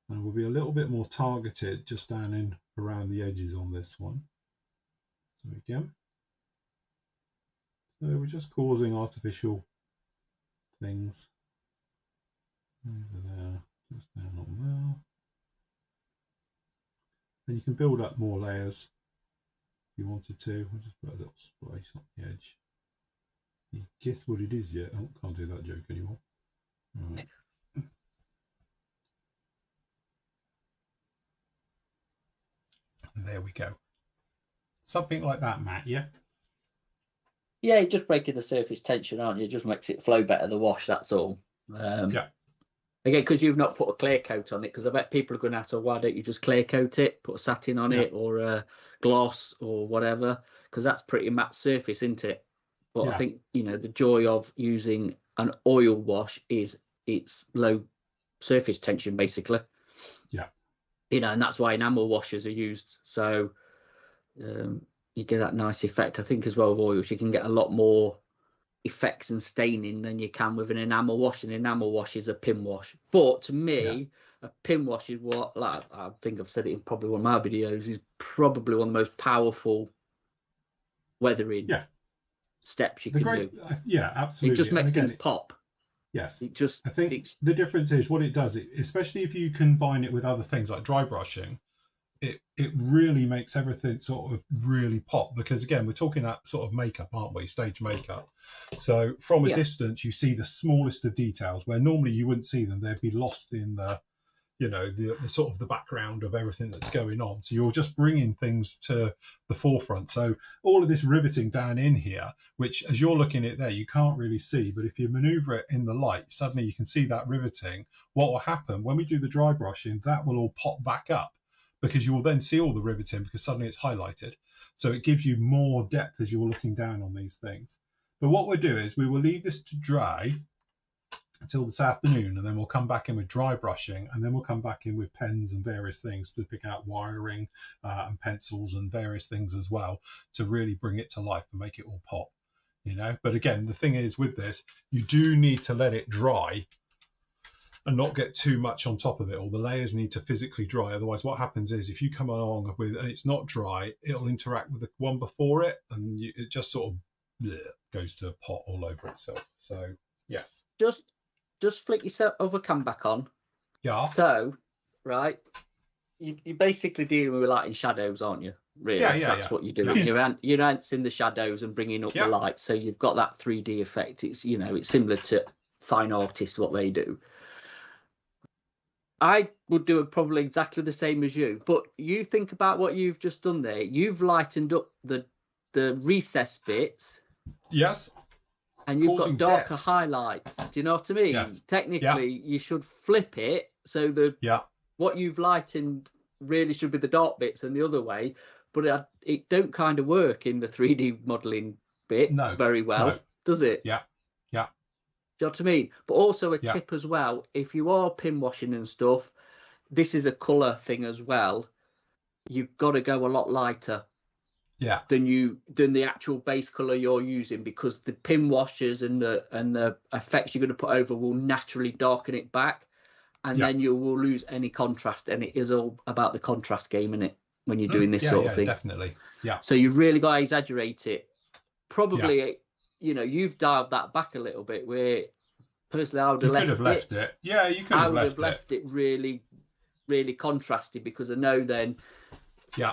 and we'll be a little bit more targeted just down in around the edges on this one. So again, so we're just causing artificial things over there, just down on there. And you can build up more layers if you wanted to. I'll just put a little splice on the edge. You guess what it is yet? Oh, can't do that joke anymore. All right. And there we go. Something like that, Matt, yeah? Yeah, you're just breaking the surface tension, aren't you? It just makes it flow better, the wash, that's all. Yeah. Again, because you've not put a clear coat on it, because I bet people are going to ask, why don't you just clear coat it, put a satin on it, or a gloss or whatever, because that's pretty matte surface, isn't it? But I think, you know, the joy of using an oil wash is it's low surface tension, basically. Yeah. You know, and that's why enamel washers are used. So you get that nice effect. I think as well with oils, you can get a lot more effects and staining than you can with an enamel wash. An enamel wash is a pin wash, but to me a pin wash is what, like I think I've said it in probably one of my videos, is probably one of the most powerful weathering steps you can do. Yeah, absolutely. It just makes things pop. Yes, it just, I think the difference is what it does, especially if you combine it with other things like dry brushing, it really makes everything sort of really pop, because again, we're talking that sort of makeup, aren't we? Stage makeup. So from a distance, you see the smallest of details where normally you wouldn't see them. They'd be lost in the, you know, the sort of the background of everything that's going on. So you're just bringing things to the forefront. So all of this riveting down in here, which as you're looking at there, you can't really see, but if you maneuver it in the light, suddenly you can see that riveting. What will happen when we do the dry brushing, that will all pop back up, because you will then see all the riveting because suddenly it's highlighted. So it gives you more depth as you're looking down on these things. But what we'll do is we will leave this to dry until this afternoon, and then we'll come back in with dry brushing, and then we'll come back in with pens and various things to pick out wiring and pencils and various things as well, to really bring it to life and make it all pop, you know. But again, the thing is with this, you do need to let it dry and not get too much on top of it, or the layers need to physically dry. Otherwise what happens is if you come along with and it's not dry, it'll interact with the one before it, and it just sort of goes to pot all over itself. So yes, just flick your other cam back on. Yeah. So right, you're basically dealing with light and shadows, aren't you? Really, that's what you're doing. You're enhancing the shadows and bringing up the light, so you've got that 3D effect. It's, you know, it's similar to fine artists, what they do. I would do it probably exactly the same as you, but you think about what you've just done there. You've lightened up the recess bits. Yes. And you've got darker highlights. Do you know what I mean? Yes. Technically, you should flip it so what you've lightened really should be the dark bits and the other way. But it don't kind of work in the 3D modeling bit very well, does it? Yeah. Do you know what I mean? But also a tip as well, if you are pin washing and stuff, this is a colour thing as well. You've got to go a lot lighter than the actual base colour you're using, because the pin washers and the effects you're going to put over will naturally darken it back, and then you will lose any contrast. And it is all about the contrast game, isn't it, when you're doing this sort of thing? Definitely. Yeah. So you really got to exaggerate it. Probably you know, you've dialed that back a little bit, where personally I would have left it. Yeah, you could have left it really, really contrasted, because I know then,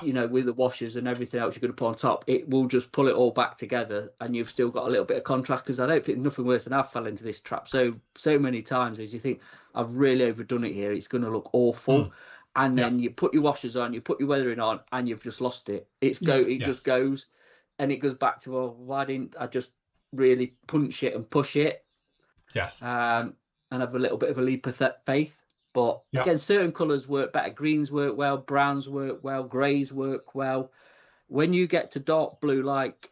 you know, with the washers and everything else you're going to put on top, it will just pull it all back together, and you've still got a little bit of contrast. Because I don't think nothing worse than I've fell into this trap so many times, is you think I've really overdone it here, it's going to look awful. And then you put your washers on, you put your weathering on, and you've just lost it. Just goes, and it goes back to, well, why didn't I just really punch it and push it? Yes. And have a little bit of a leap of faith. But again, certain colours work better. Greens work well, browns work well, greys work well. When you get to dark blue, like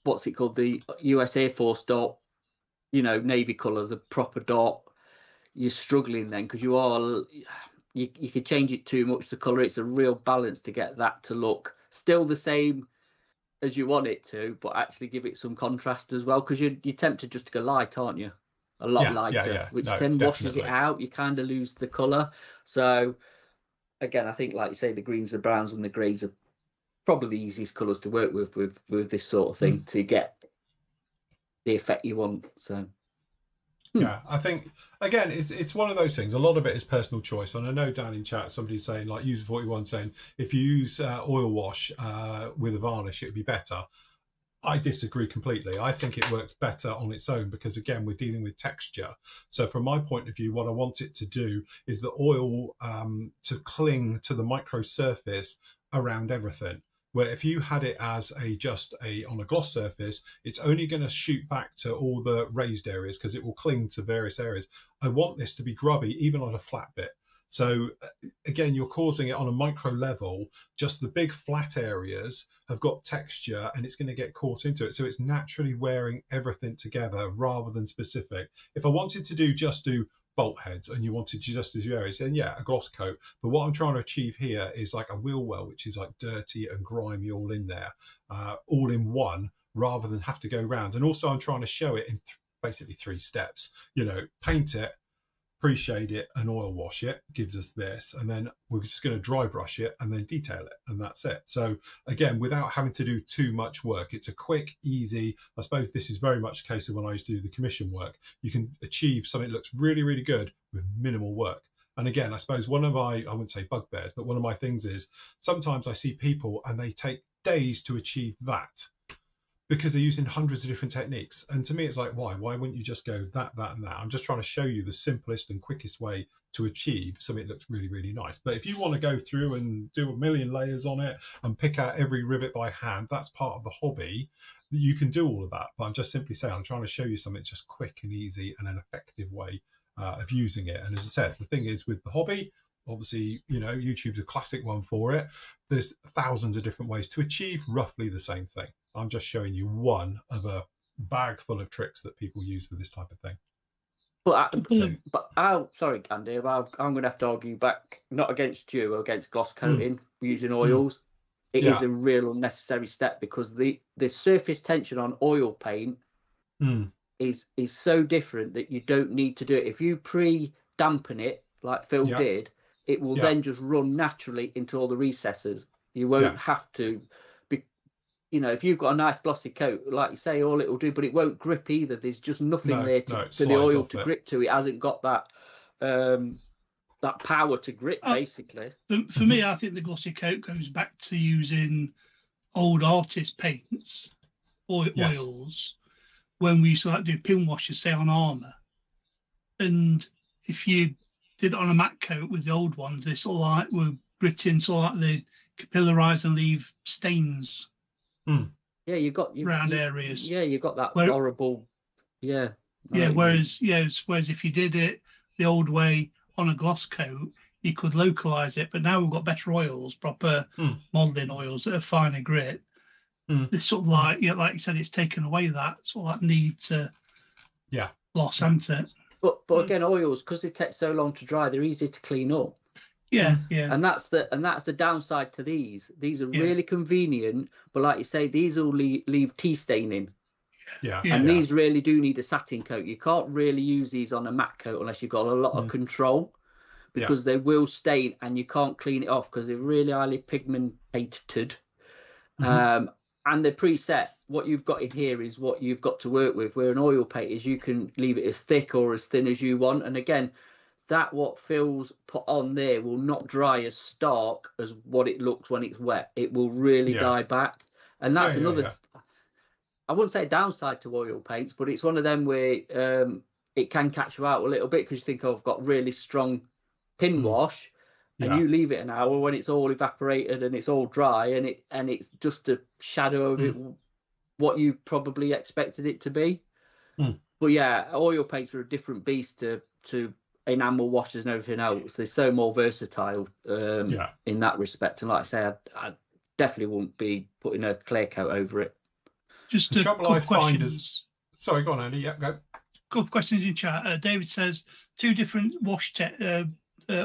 what's it called, the US Air Force dark, you know, navy colour, the proper dark, you're struggling then, because you are, you could change it too much, the colour. It's a real balance to get that to look still the same as you want it to, but actually give it some contrast as well, because you're tempted just to go light, aren't you? A lot lighter, which then washes it out. You kind of lose the colour. So again, I think, like you say, the greens, the browns and the greys are probably the easiest colours to work with this sort of thing to get the effect you want. So yeah, I think again it's one of those things. A lot of it is personal choice, and I know down in chat somebody's saying, like User 41 saying, if you use oil wash with a varnish, it'd be better. I disagree completely. I think it works better on its own, because again, we're dealing with texture. So from my point of view, what I want it to do is the oil to cling to the micro surface around everything. Where if you had it as on a gloss surface, it's only going to shoot back to all the raised areas, because it will cling to various areas. I want this to be grubby, even on a flat bit. So again, you're causing it on a micro level. Just the big flat areas have got texture, and it's going to get caught into it. So it's naturally wearing everything together rather than specific. If I wanted to do bolt heads and you wanted to just do areas, then yeah, a gloss coat. But what I'm trying to achieve here is like a wheel well, which is like dirty and grimy all in there, all in one, rather than have to go round. And also I'm trying to show it in basically 3 steps. Paint it, pre-shade it, and oil wash it, gives us this, and then we're just going to dry brush it and then detail it, and that's it. So again, without having to do too much work, it's a quick, easy. I suppose this is very much the case of when I used to do the commission work. You can achieve something that looks really, really good with minimal work. And again, I suppose one of my, I wouldn't say bugbears, but one of my things is sometimes I see people and they take days to achieve that, because they're using hundreds of different techniques. And to me, it's like, why wouldn't you just go that, and that? I'm just trying to show you the simplest and quickest way to achieve something that looks really, really nice. But if you want to go through and do a million layers on it and pick out every rivet by hand, that's part of the hobby. You can do all of that. But I'm just simply saying, I'm trying to show you something just quick and easy and an effective way of using it. And as I said, the thing is with the hobby, obviously, YouTube's a classic one for it. There's thousands of different ways to achieve roughly the same thing. I'm just showing you one of a bag full of tricks that people use for this type of thing. Sorry, Andy, I'm going to have to argue back, not against you, against gloss coating using oils. It is a real unnecessary step, because the surface tension on oil paint is so different that you don't need to do it. If you pre-dampen it, like Phil did, it will then just run naturally into all the recesses. You won't have to. If you've got a nice glossy coat, like you say, all it will do, but it won't grip either. There's just nothing there for the oil to grip to. It hasn't got that that power to grip, basically. For me, I think the glossy coat goes back to using old artist paints, oils, when we used to do pin washes, say on armour. And if you did it on a matte coat with the old ones, they sort of like were gritting, sort of like they capillarise and leave stains. Yeah, you got round areas. Yeah, you got that horrible. Yeah. Whereas if you did it the old way on a gloss coat, you could localize it. But now we've got better oils, proper modeling oils that are finer grit. It's sort of like, like you said, it's taken away that sort of that need to gloss, hasn't it? But again, oils, because they take so long to dry, they're easy to clean up. Yeah. And that's the downside to these. These are really convenient, but like you say, these will leave tea staining. And these really do need a satin coat. You can't really use these on a matte coat unless you've got a lot of control, because they will stain and you can't clean it off because they're really highly pigmented. And they're preset. What you've got in here is what you've got to work with. Where an oil paint is, you can leave it as thick or as thin as you want. And again, that what Phil's put on there will not dry as stark as what it looks when it's wet. It will really dye back. And that's another, I wouldn't say downside to oil paints, but it's one of them where it can catch you out a little bit, because you think, I've got really strong pin wash, and you leave it an hour when it's all evaporated and it's all dry, and it's just a shadow of it, what you probably expected it to be. But yeah, oil paints are a different beast to enamel washes and everything else. They're so more versatile in that respect. And like I say, I definitely wouldn't be putting a clear coat over it. Just the trouble I find questions. Is, sorry, go on, Andy. Yeah, go. Couple questions in chat. David says 2 different wash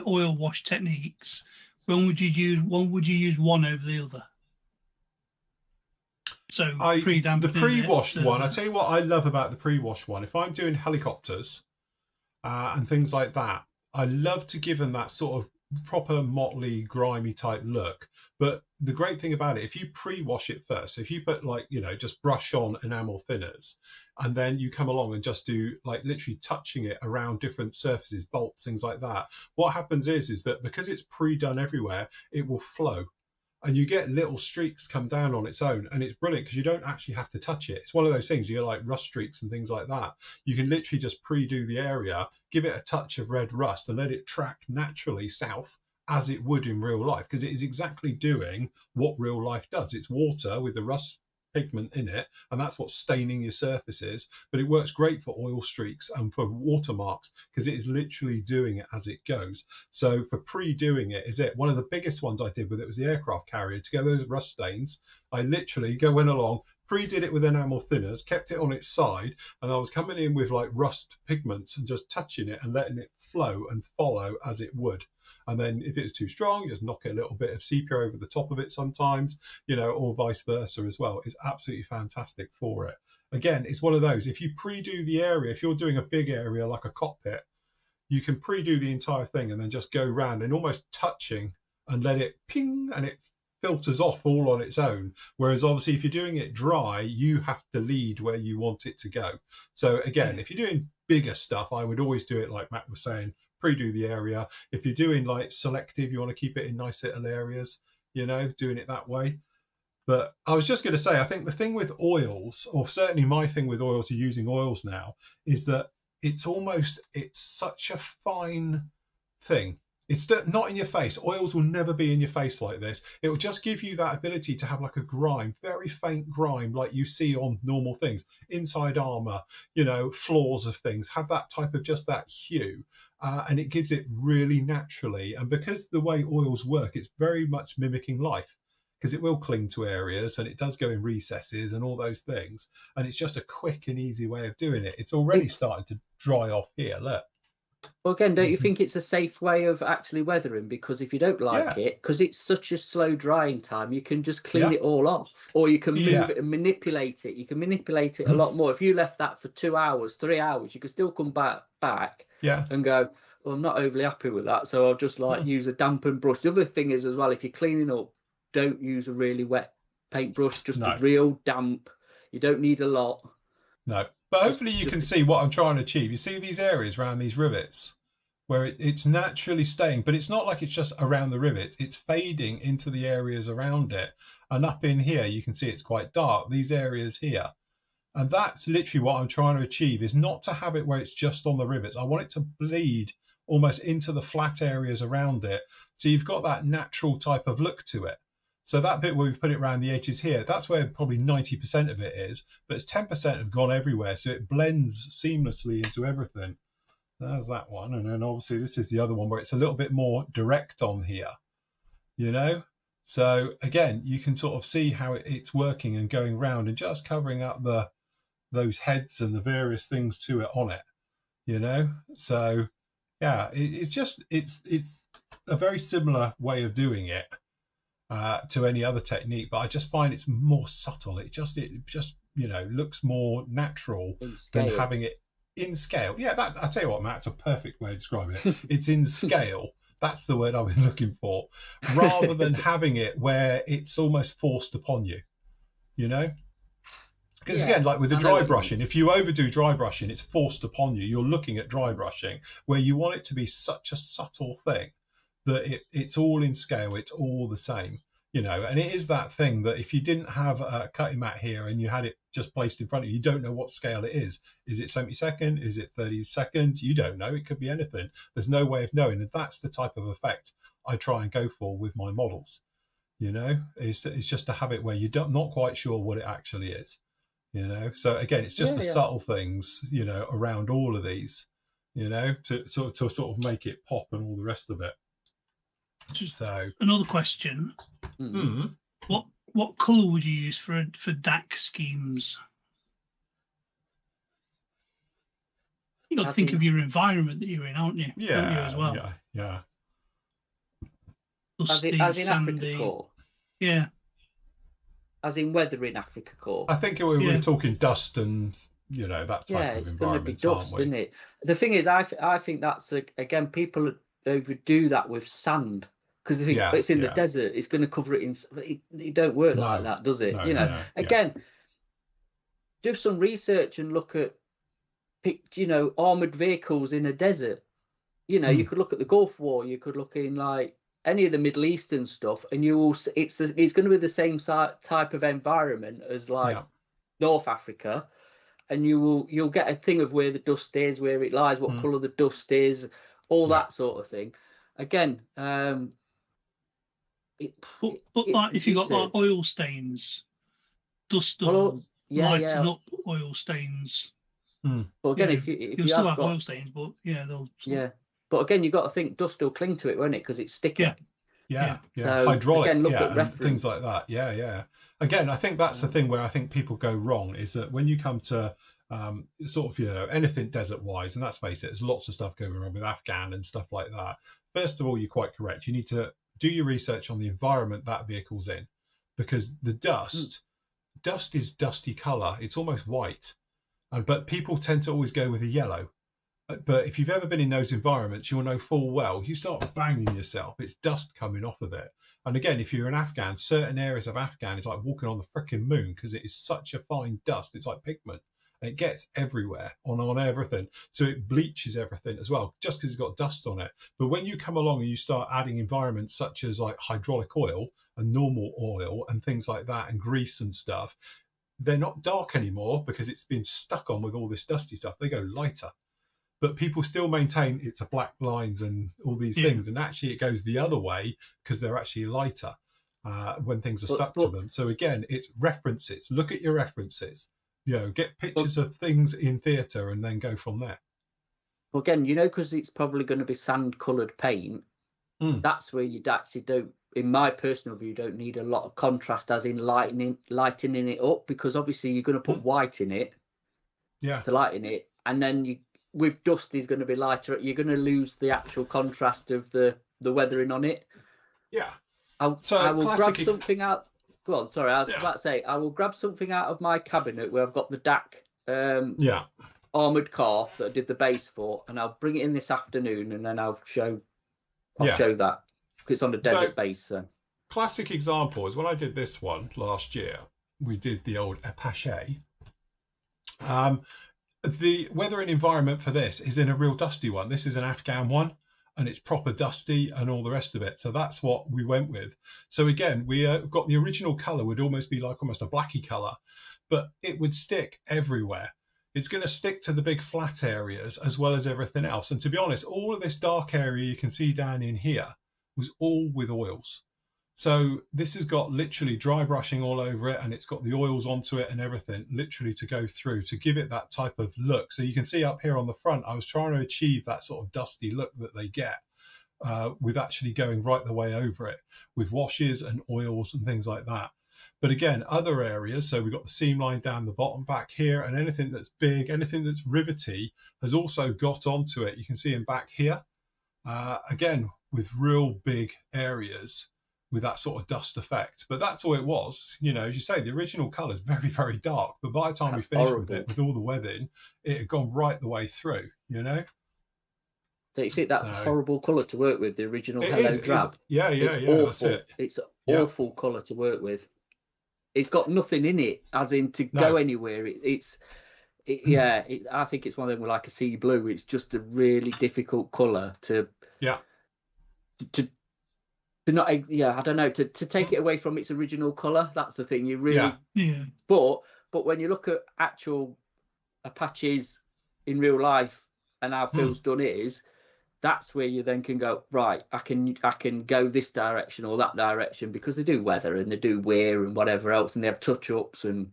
oil wash techniques, when would you use one over the other? So pre-dampening the pre-washed it, one. I tell you what I love about the pre-washed one. If I'm doing helicopters and things like that, I love to give them that sort of proper motley, grimy type look. But the great thing about it, if you pre-wash it first, if you put like, you know, just brush on enamel thinners, and then you come along and just do like literally touching it around different surfaces, bolts, things like that, what happens is that because it's pre-done everywhere, it will flow. And you get little streaks come down on its own, and it's brilliant because you don't actually have to touch it. It's one of those things, you get like rust streaks and things like that. You can literally just pre-do the area, give it a touch of red rust, and let it track naturally south as it would in real life, because it is exactly doing what real life does. It's water with the rust pigment in it, and that's what's staining your surfaces. But it works great for oil streaks and for watermarks because it is literally doing it as it goes. So for pre-doing it, is it one of the biggest ones I did with it was the aircraft carrier to get those rust stains. I literally went along, pre-did it with enamel thinners, kept it on its side, and I was coming in with like rust pigments and just touching it and letting it flow and follow as it would. And then if it's too strong, just knock a little bit of sepia over the top of it sometimes, you know, or vice versa as well. It's absolutely fantastic for it. Again, it's one of those, if you pre-do the area, if you're doing a big area like a cockpit, you can pre-do the entire thing and then just go round and almost touching and let it ping, and it filters off all on its own. Whereas obviously if you're doing it dry, you have to lead where you want it to go. So again, if you're doing bigger stuff, I would always do it like Matt was saying, pre-do the area. If you're doing like selective, you want to keep it in nice little areas, you know, doing it that way. But I was just going to say, I think the thing with oils, or certainly my thing with oils, or using oils now, is that it's such a fine thing. It's not in your face. Oils will never be in your face like this. It will just give you that ability to have like a grime, very faint grime, like you see on normal things, inside armor, you know, floors of things, have that type of just that hue. And it gives it really naturally. And because the way oils work, it's very much mimicking life, because it will cling to areas and it does go in recesses and all those things. And it's just a quick and easy way of doing it. It's already starting to dry off here. Look. Well, again, don't you think it's a safe way of actually weathering? Because if you don't like it, because it's such a slow drying time, you can just clean it all off, or you can move it and manipulate it. You can manipulate it a lot more. If you left that for 2 hours, 3 hours, you could still come back and go, well, I'm not overly happy with that, so I'll just like use a dampened brush. The other thing is as well, if you're cleaning up, don't use a really wet paintbrush, just a real damp. You don't need a lot. No. But hopefully you can see what I'm trying to achieve. You see these areas around these rivets where it's naturally staying, but it's not like it's just around the rivets. It's fading into the areas around it. And up in here, you can see it's quite dark, these areas here. And that's literally what I'm trying to achieve, is not to have it where it's just on the rivets. I want it to bleed almost into the flat areas around it. So you've got that natural type of look to it. So that bit where we've put it around the edges here, that's where probably 90% of it is, but it's 10% have gone everywhere. So it blends seamlessly into everything. There's that one. And then obviously this is the other one where it's a little bit more direct on here, you know? So again, you can sort of see how it's working and going around and just covering up those heads and the various things to it on it, you know? So yeah, it's a very similar way of doing it. To any other technique, but I just find it's more subtle. It just you know, looks more natural than having it in scale. Yeah, that, I tell you what, Matt, it's a perfect way of describing it. It's in scale. That's the word I've been looking for, rather than having it where it's almost forced upon you, you know? Because again, like with the dry brushing, if you overdo dry brushing, it's forced upon you. You're looking at dry brushing where you want it to be such a subtle thing that it's all in scale, it's all the same, you know. And it is that thing that if you didn't have a cutting mat here and you had it just placed in front of you, you don't know what scale it is. Is it 70-second? Is it 30-second? You don't know. It could be anything. There's no way of knowing. And that's the type of effect I try and go for with my models, you know. It's just to have it where you're not quite sure what it actually is, you know. So again, it's just the subtle things, you know, around all of these, you know, to sort of make it pop and all the rest of it. So another question: what colour would you use for DAC schemes? You got to think of your environment that you're in, aren't you? Yeah, don't you, as well? Yeah. dusty, as in Africa sandy. core, Yeah, as in weather in Africa core. I think we were talking dust and that type of It's going to be environment, dust, aren't we? isn't it? The thing is, I think that's again, people overdo that with sand because they think it's in the desert, it's going to cover it in. It don't work like that, does it? No, again, do some research and look at armored vehicles in a desert. You could look at the Gulf War, you could look in like any of the Middle Eastern stuff, and you will. It's going to be the same type of environment as like North Africa. And you'll get a thing of where the dust is, where it lies, what colour the dust is, all that sort of thing. Again, but like if you got like oil stains, dust on lighten up oil stains. But again, if you still have oil stains, but they'll But again, you've got to think dust will cling to it, won't it? Because it's sticky. Yeah. So hydraulic, again, look at and reference. things like that. Yeah. Again, I think that's the thing where I think people go wrong is that when you come to sort of anything desert wise, and let's face it, there's lots of stuff going on with Afghan and stuff like that. First of all, you're quite correct. You need to do your research on the environment that vehicle's in, because the dust is dusty color. It's almost white, but people tend to always go with a yellow. But if you've ever been in those environments, you'll know full well, you start banging yourself, it's dust coming off of it. And again, if you're an Afghan, certain areas of Afghan, it's like walking on the freaking moon because it is such a fine dust. It's like pigment. It gets everywhere on everything. So it bleaches everything as well, just because it's got dust on it. But when you come along and you start adding environments such as like hydraulic oil and normal oil and things like that and grease and stuff, they're not dark anymore because it's been stuck on with all this dusty stuff. They go lighter. But people still maintain it's a black lines and all these things. And actually it goes the other way because they're actually lighter when things are stuck to them. So again, it's references. Look at your references. Get pictures of things in theatre and then go from there. Well, again, because it's probably going to be sand-coloured paint, that's where you'd actually don't, in my personal view, don't need a lot of contrast as in lightening it up, because obviously you're going to put white in it to lighten it. And then with dust is going to be lighter. You're going to lose the actual contrast of the weathering on it. Yeah. I will grab something out. Go on. Sorry, I was about to say I will grab something out of my cabinet where I've got the DAC armored car that I did the base for, and I'll bring it in this afternoon, and then I'll show that because it's on the desert base. So. Classic example is when I did this one last year. We did the old Apache. The weather and environment for this is in a real dusty one. This is an Afghan one, and it's proper dusty and all the rest of it. So that's what we went with. So again, we got the original color would almost be like almost a blacky color, but it would stick everywhere. It's going to stick to the big flat areas as well as everything else. And to be honest, all of this dark area you can see down in here was all with oils. So this has got literally dry brushing all over it, and it's got the oils onto it and everything literally to go through to give it that type of look. So you can see up here on the front, I was trying to achieve that sort of dusty look that they get with actually going right the way over it with washes and oils and things like that. But again, other areas, so we've got the seam line down the bottom back here, and anything that's big, anything that's rivety has also got onto it. You can see in back here, again, with real big areas with that sort of dust effect. But that's all it was. As you say, the original colour is very, very dark. But by the time we finished with it, with all the weathering, it had gone right the way through, Don't you think that's a horrible colour to work with, the original Hello Drab? It's awful. That's it. It's an awful colour to work with. It's got nothing in it, as in to go anywhere. I think it's one of them with like a sea blue. It's just a really difficult colour to not, I don't know, to take it away from its original colour. That's the thing. You really, But when you look at actual Apaches in real life and how Phil's done it is, that's where you then can go, right, I can go this direction or that direction, because they do weather and they do wear and whatever else, and they have touch ups and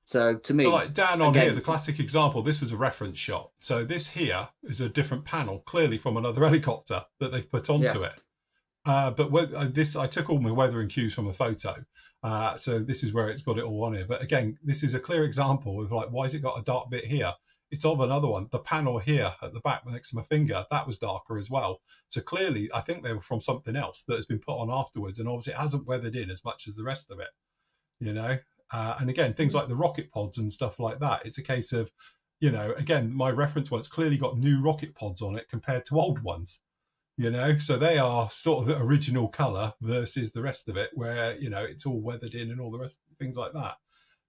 So to me, so like down on here, the classic example, this was a reference shot. So this here is a different panel, clearly from another helicopter that they've put onto it. But this, I took all my weathering cues from a photo. So this is where it's got it all on here. But again, this is a clear example of like, why has it got a dark bit here? it's of another one. The panel here at the back next to my finger, that was darker as well. So clearly, I think they were from something else that has been put on afterwards, and obviously it hasn't weathered in as much as the rest of it, you know. And again, things like the rocket pods and stuff like that, it's a case of, you know, again, my reference one's clearly got new rocket pods on it compared to old ones, you know, so they are sort of the original color versus the rest of it, where, you know, it's all weathered in and all the rest, things like that.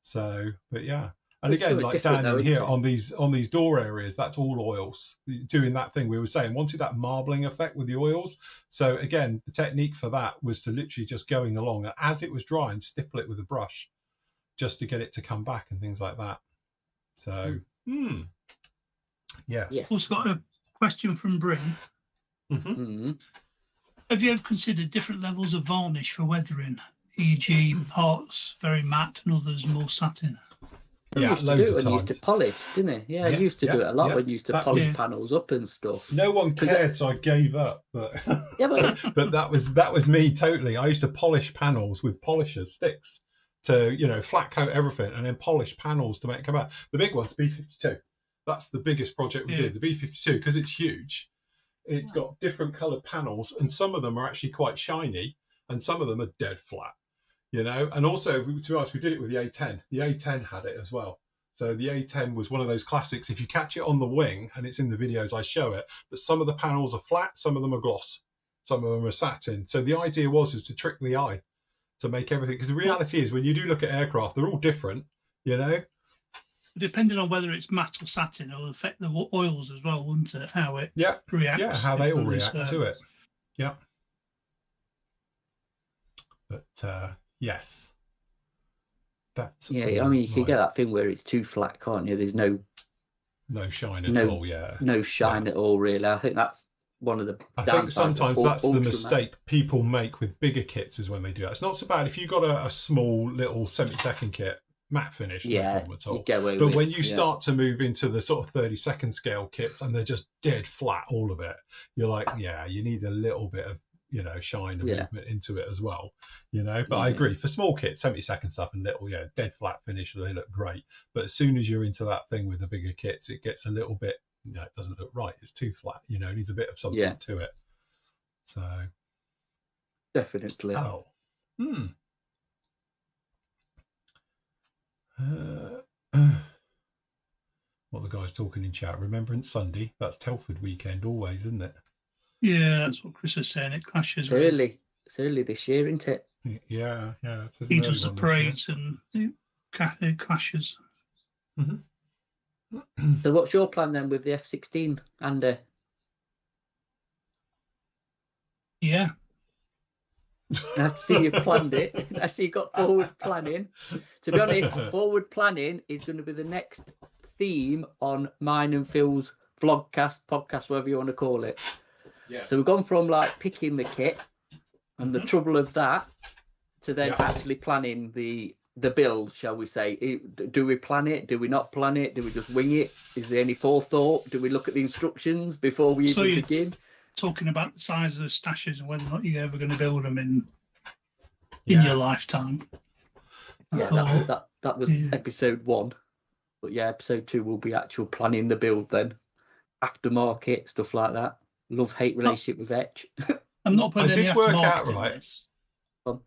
So, but yeah. And It's again, sort of like different down though, in here isn't on these door areas, that's all oils. Doing that thing we were saying, wanted that marbling effect with the oils. So again, the technique for that was to literally just going along, and as it was drying, stipple it with a brush, just to get it to come back and things like that. So, yes. Yes. Also got a question from Bryn. Have you ever considered different levels of varnish for weathering, e.g. parts very matte and others more satin? Yeah, used to loads do it of when you used times. to polish, didn't he? Yeah, Yes, he used to do it a lot when you used to that polish was- panels up and stuff. No one 'Cause cared, so I gave up. But Yeah, but but that was me totally. I used to polish panels with polishers, sticks, to, you know, flat coat everything and then polish panels to make it come out. The big one's B52. That's the biggest project we Yeah. did, the B52, because it's huge. It's got different coloured panels, and some of them are actually quite shiny, and some of them are dead flat, you know. And also, to be honest, we did it with the A10. The A10 had it as well. So the A10 was one of those classics. If you catch it on the wing, and it's in the videos, I show it, but some of the panels are flat, some of them are gloss, some of them are satin. So the idea was to trick the eye, to make everything, because the reality is when you do look at aircraft, they're all different, you know. Depending on whether it's matte or satin, it will affect the oils as well, wouldn't it? How it reacts. Yeah, how they all react differently, to it. Yeah. But yes, that's yeah, I mean, you can get that thing where it's too flat, can't you? There's no shine at all. Yeah, no shine at all, really. I think that's one of the I think downsides sometimes of that's the ultra mistake people make with bigger kits, is when they do that. It's not so bad if you got a small little 70-second kit, matte finish, no Yeah, problem at all. you get away But with when it, you start to move into the sort of 30-second scale kits and they're just dead flat, all of it, you're like, yeah, you need a little bit of, you know, shine and movement into it as well, you know. But I agree, for small kits, 70-second stuff and little, dead flat finish, they look great. But as soon as you're into that thing with the bigger kits, it gets a little bit, you know, it doesn't look right. It's too flat, you know, it needs a bit of something to it. So definitely. Oh. What the guy's talking in chat, Remembrance Sunday, that's Telford weekend always, isn't it? Yeah, that's what Chris is saying. It clashes. It's early this year, isn't it? Yeah. He does the parades and it clashes. So what's your plan then with the F-16, Andy? Yeah. I see you planned it. I see you got forward planning. To be honest, forward planning is going to be the next theme on mine and Phil's vlogcast, podcast, whatever you want to call it. Yeah. So we've gone from like picking the kit and the trouble of that to then actually planning the build, shall we say. Do we plan it? Do we not plan it? Do we just wing it? Is there any forethought? Do we look at the instructions before we even begin? Talking about the size of the stashes and whether or not you're ever going to build them in your lifetime. Yeah, that was episode 1. But yeah, episode 2 will be actual planning the build then. Aftermarket, stuff like that. Love-hate relationship with Etch. I'm not putting any aftermarket in this. Go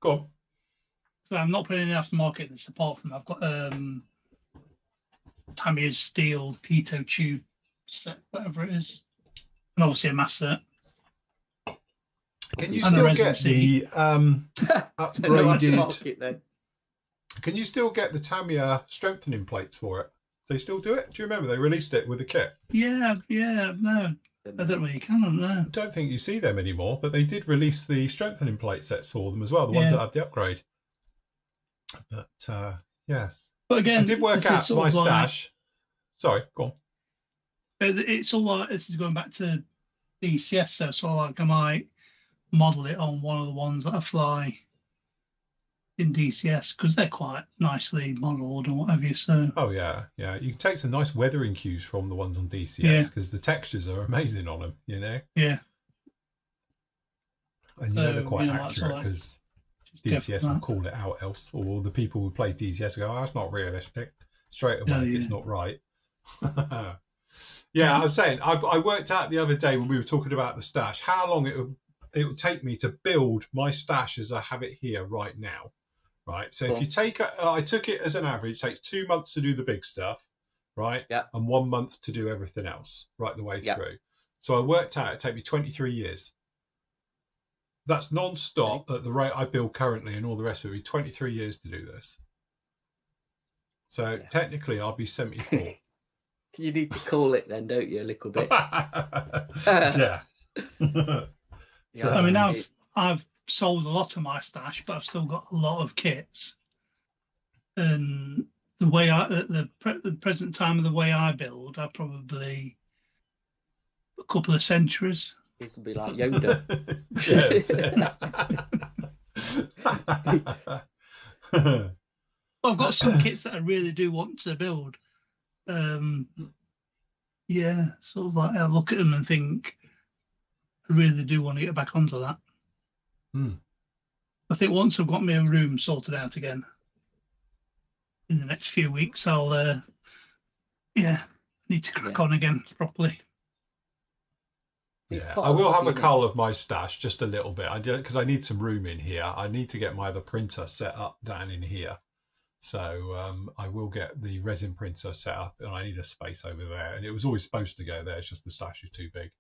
on. So I'm not putting any aftermarket in this apart from I've got Tamiya's steel pitot tube set, whatever it is. And obviously a master. Can you still get the upgraded? Can you still get the Tamiya strengthening plates for it? They still do it? Do you remember they released it with a kit? Yeah, no. I don't know whether you can or no. I don't think you see them anymore, but they did release the strengthening plate sets for them as well, the ones that had the upgrade. But yes. But again, I did work out my stash. Sorry, go on. It's all like, this is going back to DCS, so it's all like I might model it on one of the ones that I fly in DCS because they're quite nicely modelled and whatever you say. Oh yeah, you can take some nice weathering cues from the ones on DCS because the textures are amazing on them, you know. Yeah. And you know they're quite accurate because DCS will call it out else, or the people who play DCS will go, "Oh, that's not realistic." Straight away, it's not right. Yeah, I was saying, I worked out the other day when we were talking about the stash, how long it would take me to build my stash as I have it here right now. Right. So if you take, I took it as an average, it takes 2 months to do the big stuff, right? Yeah. And 1 month to do everything else right the way Yeah. through. So I worked out it'd take me 23 years. That's non-stop at the rate I build currently, and all the rest of it would be 23 years to do this. So technically I'll be 74. You need to call it then, don't you, a little bit? Yeah. So, I mean, I've sold a lot of my stash, but I've still got a lot of kits. And the way the present time of the way I build, I probably a couple of centuries. You can be like Yoda. Well, I've got some kits that I really do want to build. Yeah, sort of like I look at them and think, I really do want to get back onto that. I think once I've got my room sorted out again in the next few weeks, I'll need to crack on again properly. Yeah, I will have a cull of my stash just a little bit. I do, because I need some room in here. I need to get my other printer set up down in here. So I will get the resin printer set up, and I need a space over there. And it was always supposed to go there. It's just the stash is too big.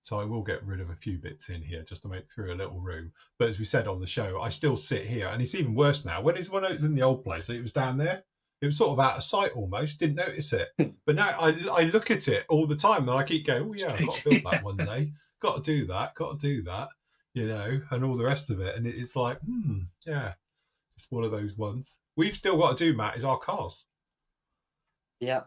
So I will get rid of a few bits in here just to make through a little room. But as we said on the show, I still sit here, and it's even worse now. When it was in the old place, it was down there. It was sort of out of sight almost. Didn't notice it. But now I look at it all the time, and I keep going, oh yeah, I've got to build that one day. Got to do that. Got to do that. You know, and all the rest of it. And it's like, yeah, just one of those ones. We've still got to do, Matt, is our cars. Yeah.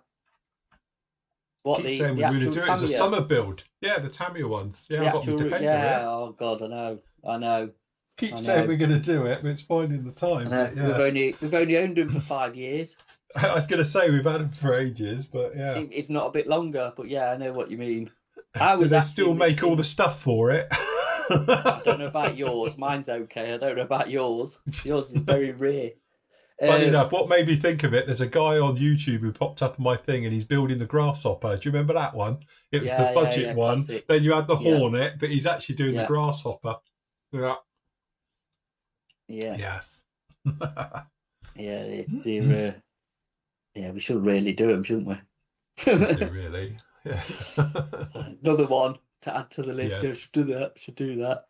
What keep saying we're going to do it as a summer build. Yeah, the Tamiya ones. Yeah, I've got my Defender. Yeah, oh God, I know. Keep saying we're going to do it, but it's finding the time. But yeah. We've only owned them for 5 years. I was going to say we've had them for ages, but yeah, if not a bit longer. But yeah, I know what you mean. Do they still make all the stuff for it? I don't know about yours. Mine's okay. I don't know about yours. Yours is very rare. Funny enough, what made me think of it, there's a guy on YouTube who popped up on my thing and he's building the grasshopper. Do you remember that one? It was the budget one. Classic. Then you had the Hornet, but he's actually doing the grasshopper. Yeah. Yeah. Yes. Yeah, we should really do them, shouldn't we? Should do, really. Yeah. Another one to add to the list. Yes. Yeah, should do that.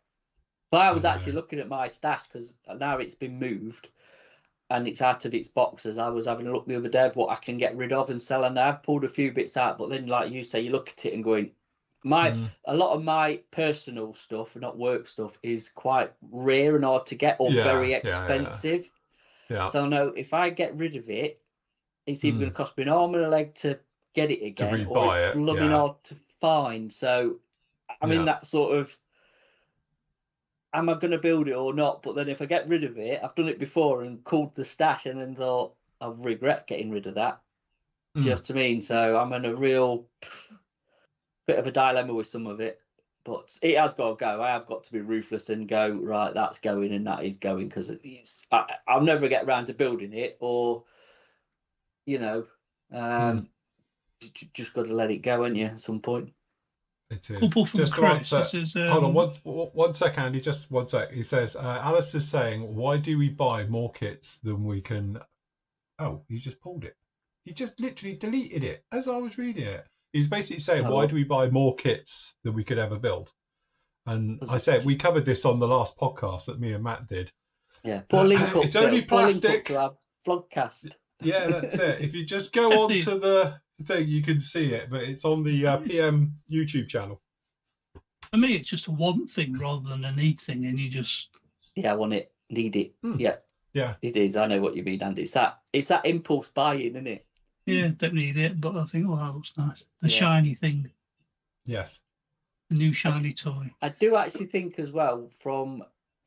But I was actually looking at my stash because now it's been moved and it's out of its boxes. I was having a look the other day of what I can get rid of and sell, and I've pulled a few bits out. But then, like you say, you look at it and going, a lot of my personal stuff, not work stuff, is quite rare and hard to get or very expensive. Yeah. So I know if I get rid of it, it's either going to cost me an arm and a leg to get it again, or it's blooming hard to find. So I'm in that sort of, am I going to build it or not? But then if I get rid of it, I've done it before and called the stash and then thought, I regret getting rid of that. Do you know what I mean? So I'm in a real bit of a dilemma with some of it. But it has got to go. I have got to be ruthless and go, right, that's going and that is going, because I'll never get around to building it, or, you know, just got to let it go, ain't you, at some point? It is. Just to answer, hold on one sec, Andy, just 1 sec. He says, Alice is saying, why do we buy more kits than we can... Oh, he's just pulled it. He just literally deleted it as I was reading it. He's basically saying, why do we buy more kits than we could ever build? And I said, we covered this on the last podcast that me and Matt did. Yeah, poor link up. It's only plastic. To our vlogcast. Yeah, that's it. If you just go on to the thing, you can see it, but it's on the PM YouTube channel. For me, it's just a want thing rather than a need thing, and you just... Yeah, I want it, need it. Yeah. Yeah. It is. I know what you mean, Andy. It's that impulse buying, isn't it? Yeah, don't need it, but I think, that looks nice. The shiny thing. Yes. The new shiny toy. I do actually think as well,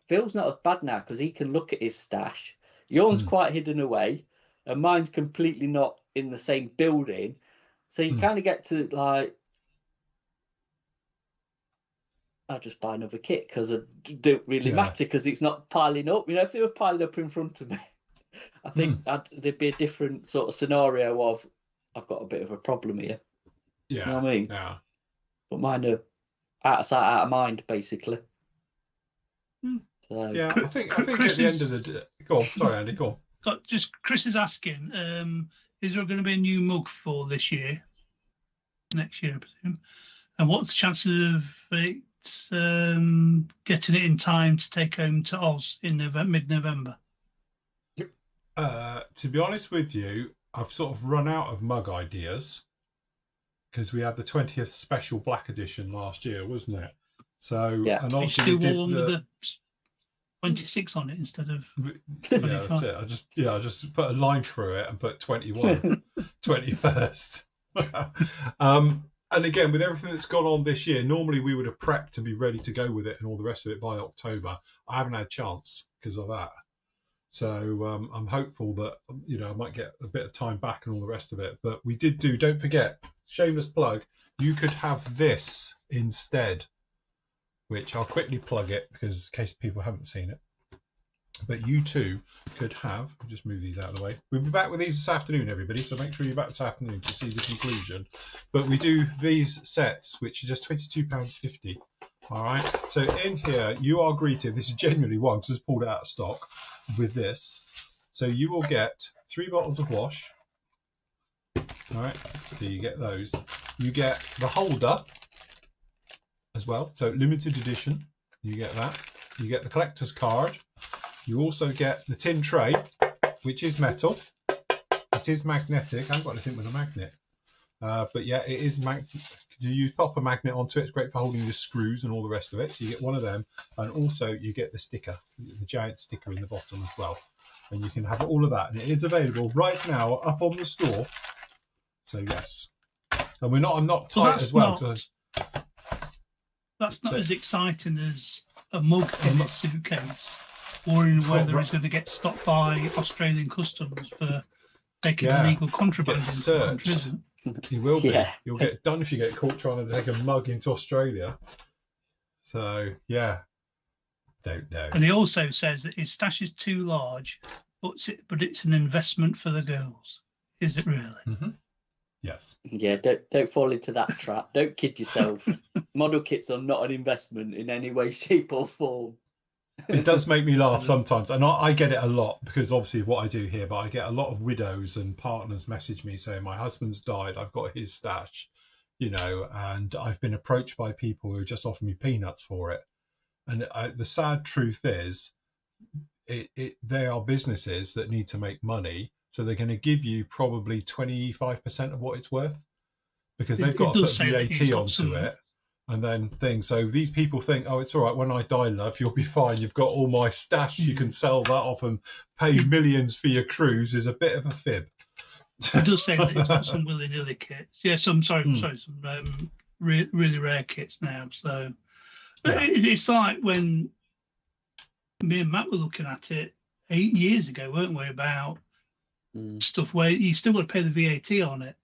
Phil's not as bad now because he can look at his stash. Yours quite hidden away, and mine's completely not in the same building. So you kind of get to, like, I'll just buy another kit because it don't really matter because it's not piling up. You know, if they were piling up in front of me, I think there'd be a different sort of scenario of, I've got a bit of a problem here. Yeah. You know what I mean? Yeah. But mine are out of sight, out of mind, basically. So, Yeah, I think Chris at the end of the day, go on. Sorry, Andy, go on. Just Chris is asking, is there going to be a new mug for this year? Next year, I presume. And what's the chances of it getting it in time to take home to Oz in mid-November? To be honest with you, I've sort of run out of mug ideas because we had the 20th special black edition last year, wasn't it? So, yeah. and You obviously still we did one with the 26 on it instead of yeah, that's it. I just put a line through it and put 21, 21st. And again, with everything that's gone on this year, normally we would have prepped to be ready to go with it and all the rest of it by October. I haven't had a chance because of that. So I'm hopeful that, you know, I might get a bit of time back and all the rest of it. But we did do, don't forget, shameless plug, you could have this instead, which I'll quickly plug it because in case people haven't seen it. But you too could have, I'll just move these out of the way. We'll be back with these this afternoon, everybody. So make sure you're back this afternoon to see the conclusion. But we do these sets, which are just £22.50. All right. So in here, you are greeted. This is genuinely one because I just pulled it out of stock with this. So you will get 3 bottles of wash. All right. So you get those. You get the holder as well. So limited edition. You get that. You get the collector's card. You also get the tin tray, which is metal. It is magnetic. I haven't got anything with a magnet. But yeah, it is you pop a magnet onto it. It's great for holding your screws and all the rest of it. So you get one of them. And also you get the sticker, the giant sticker in the bottom as well. And you can have all of that. And it is available right now up on the store. So yes. And I'm not tight as well. That's not as exciting as a mug in a suitcase, worrying whether it's going to get stopped by Australian customs for taking illegal contraband into the country, isn't it? You will be. Yeah. You'll get done if you get caught trying to take a mug into Australia. So yeah, don't know. And he also says that his stash is too large, but it's an investment for the girls. Is it really? Mm-hmm. Yes. Yeah, don't fall into that trap. Don't kid yourself. Model kits are not an investment in any way, shape, or form. It does make me laugh sometimes, and I get it a lot because obviously of what I do here, but I get a lot of widows and partners message me saying my husband's died, I've got his stash, you know, and I've been approached by people who just offer me peanuts for it. And the sad truth is they are businesses that need to make money, so they're going to give you probably 25% of what it's worth because they've got to put VAT onto it. And then things. So these people think, oh, it's all right. When I die, love, you'll be fine. You've got all my stash. You can sell that off and pay millions for your cruise. Is a bit of a fib. It does say that it's got some willy-nilly kits. Yeah, some really rare kits now. So it's like when me and Matt were looking at it 8 years ago, weren't we? About stuff where you still got to pay the VAT on it.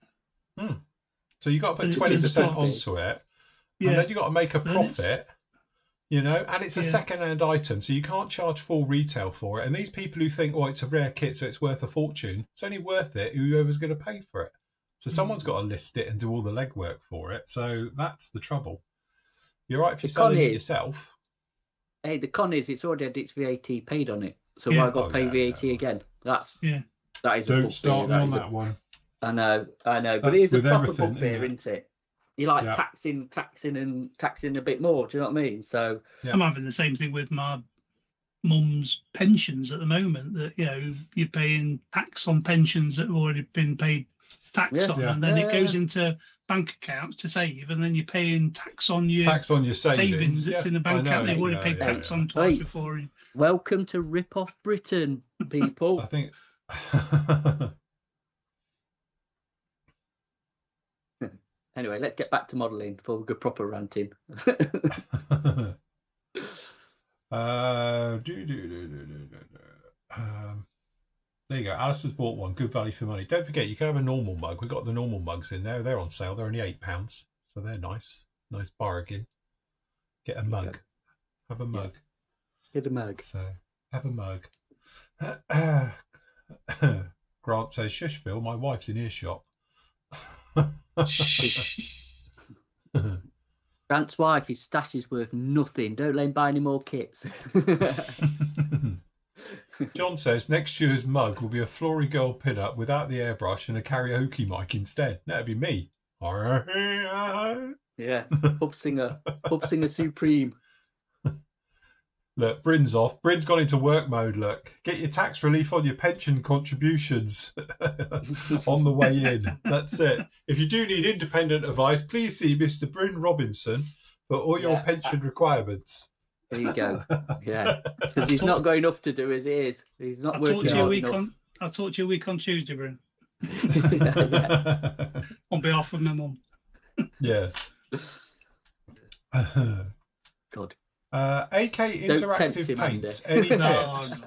So you got to put 20% onto it. Yeah. And then you've got to make a profit, you know, and it's a second-hand item, so you can't charge full retail for it. And these people who think, oh, it's a rare kit, so it's worth a fortune, it's only worth it whoever's going to pay for it. So someone's got to list it and do all the legwork for it. So that's the trouble. You're right if you're selling it yourself. Hey, the con is it's already had its VAT paid on it, so why got to pay VAT again? That is. Don't start me on that one. I know, but it is a proper bugbear, isn't it? You like taxing a bit more. Do you know what I mean? So I'm having the same thing with my mum's pensions at the moment. That you're paying tax on pensions that have already been paid tax on, and then it goes into bank accounts to save, and then you're paying tax on your savings that's in the bank account. They've already paid tax on twice before. Welcome to Rip Off Britain, people. I think. Anyway, let's get back to modelling before we go proper ranting. There you go. Alistair's bought one. Good value for money. Don't forget, you can have a normal mug. We've got the normal mugs in there. They're on sale. They're only £8. So they're nice. Nice bargain. Get a mug. Have a mug. Get a mug. So, have a mug. Grant says, shush, Phil, my wife's in earshot. Grant's wife, his stash is worth nothing. Don't let him buy any more kits. John says next year's mug will be a Flory Girl pin-up without the airbrush and a karaoke mic instead. That'd be me. Yeah, pub singer supreme. Look, Bryn's off. Bryn's gone into work mode. Look, get your tax relief on your pension contributions on the way in. That's it. If you do need independent advice, please see Mr. Bryn Robinson for all your pension requirements. There you go. Yeah, because he's not got enough to do as it is. He's not working enough. I'll talk to you a week on Tuesday, Bryn. Yeah. On behalf of my mum. Yes. God. AK Interactive Paints. Any tips?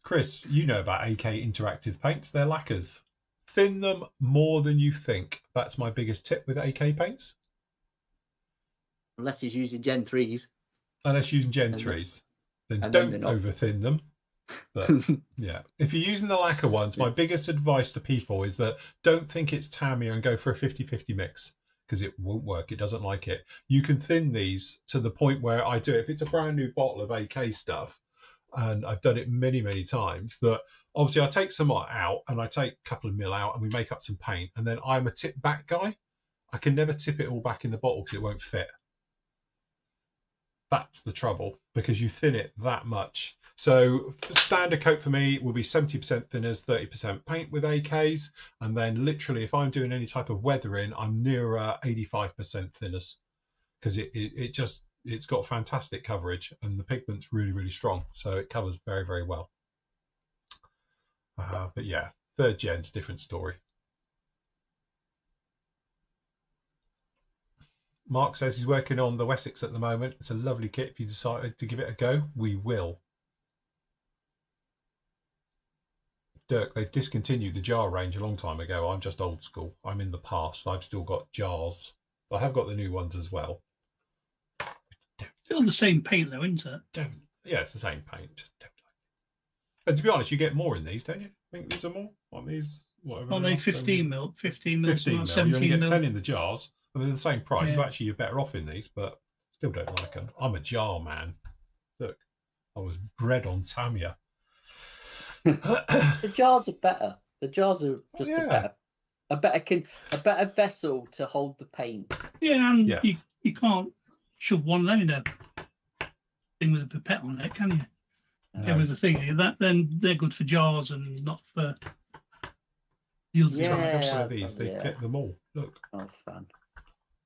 Chris, you know about AK Interactive Paints. They're lacquers. Thin them more than you think. That's my biggest tip with AK paints. Unless he's using Gen 3s. Unless you're using Gen 3s. Then don't over thin them. But yeah, if you're using the lacquer ones, my biggest advice to people is that don't think it's Tamiya and go for a 50-50 mix, because it won't work. It doesn't like it. You can thin these to the point where I do it. If it's a brand new bottle of AK stuff, and I've done it many, many times, that obviously I take some out and I take a couple of mil out and we make up some paint. And then I'm a tip back guy. I can never tip it all back in the bottle because it won't fit. That's the trouble, because you thin it that much. So the standard coat for me will be 70% thinners, 30% paint with AKs. And then literally, if I'm doing any type of weathering, I'm nearer 85% thinners, because it's got fantastic coverage and the pigment's really, really strong. So it covers very, very well. But yeah, third gen's different story. Mark says he's working on the Wessex at the moment. It's a lovely kit. If you decided to give it a go, we will. Dirk, they've discontinued the jar range a long time ago. I'm just old school. I'm in the past. I've still got jars. I have got the new ones as well. Still the same paint though, isn't it? Yeah, it's the same paint. And to be honest, you get more in these, don't you? I think these are more. Aren't these? Whatever. Aren't they 15 mil? 15 mil. 15 mil. 17 you only get mil. 10 in the jars. And they're the same price. Yeah. So actually, you're better off in these, but still don't like them. I'm a jar man. Look, I was bred on Tamiya. The jars are better. The jars are just a better vessel to hold the paint. Yeah, and you can't shove one of them in a thing with a pipette on it, can you? No. Yeah, with the thing then they're good for jars and not for the other types. One of these, they fit them all. Look. Oh, fun.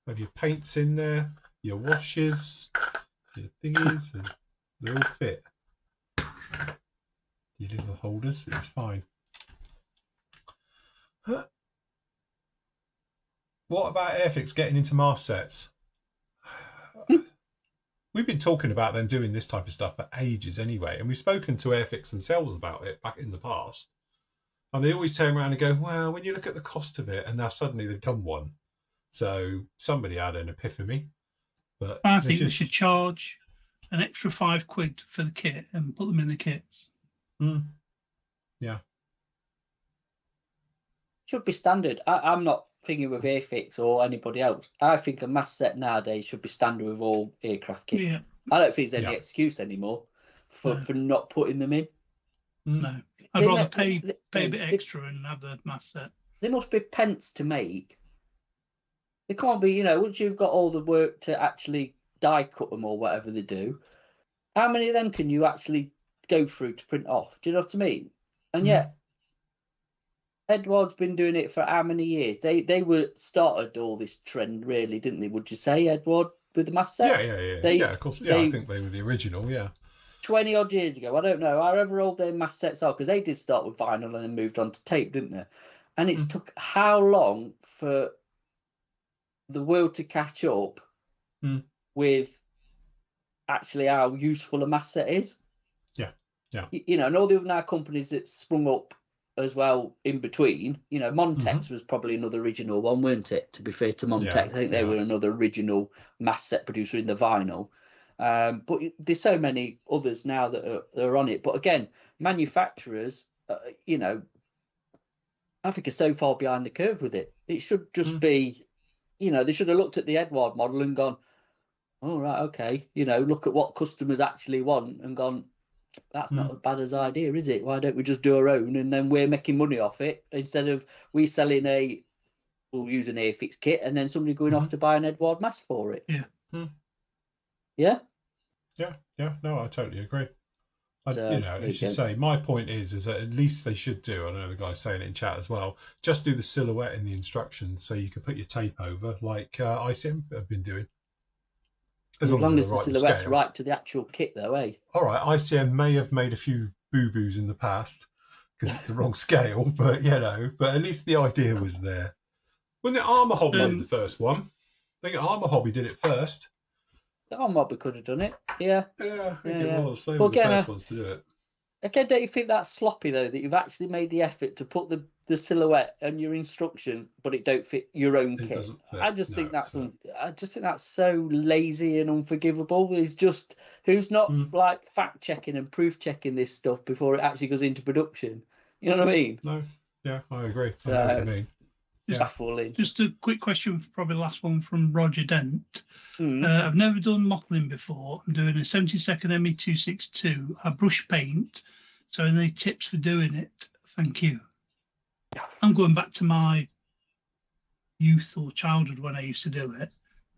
Have your paints in there, your washes, your thingies, and they all fit. Your little holders, it's fine. What about Airfix getting into mask sets? We've been talking about them doing this type of stuff for ages anyway, and we've spoken to Airfix themselves about it back in the past. And they always turn around and go, well, when you look at the cost of it, and now suddenly they've done one. So somebody had an epiphany. But I think they should charge an extra £5 for the kit and put them in the kits. Yeah. Should be standard. I'm not thinking with Airfix or anybody else. I think a mask set nowadays should be standard with all aircraft kits. Yeah. I don't think there's any excuse anymore for not putting them in. No. I'd rather pay a bit extra and have the mask set. They must be pence to make. They can't be, once you've got all the work to actually die cut them or whatever they do, how many of them can you actually go through to print off? Do you know what I mean? And yet, Edward's been doing it for how many years? They were started all this trend, really, didn't they? Would you say, Edward, with the mask sets? Yeah, of course. Yeah, I think they were the original, 20 odd years ago, I don't know, however old their mask sets are, because they did start with vinyl and then moved on to tape, didn't they? And it's took how long for the world to catch up with actually how useful a mask set is? Yeah. And all the other now companies that sprung up as well in between, Montex was probably another original one, weren't it? To be fair to Montex, I think they were another original mask set producer in the vinyl. But there's so many others now that are on it. But again, manufacturers, I think are so far behind the curve with it. It should just be, you know, they should have looked at the Edward model and gone, oh, right, okay, you know, look at what customers actually want and gone, that's not as bad as idea, is it? Why don't we just do our own and then we're making money off it instead of we selling we'll use an Airfix kit and then somebody going off to buy an Edward mask for it. Yeah. Yeah? Yeah, no, I totally agree. So, you know, as you say, my point is that at least they should do, I know the guy's saying it in chat as well, just do the silhouette in the instructions so you can put your tape over like ICM have been doing. As long as the silhouette's right to the actual kit though, eh? All right, ICM may have made a few boo-boos in the past because it's the wrong scale, but, you know, but at least the idea was there. Wasn't it Armour Hobby did the first one? I think Armour Hobby did it first. Our Mobby could have done it. Yeah. Yeah, I think it was. They Well, were the first ones to do it. Again, don't you think that's sloppy though, that you've actually made the effort to put the silhouette and your instructions, but it don't fit your own kit? I just think that's so lazy and unforgivable. It's just who's not like fact checking and proof checking this stuff before it actually goes into production. You know what I mean? No, yeah, I agree. So, I know what you mean. Baffling. Just a quick question, for probably the last one from Roger Dent. I've never done modelling before. I'm doing a 70-second ME262. I brush paint. So any tips for doing it? Thank you. I'm going back to my youth or childhood when I used to do it.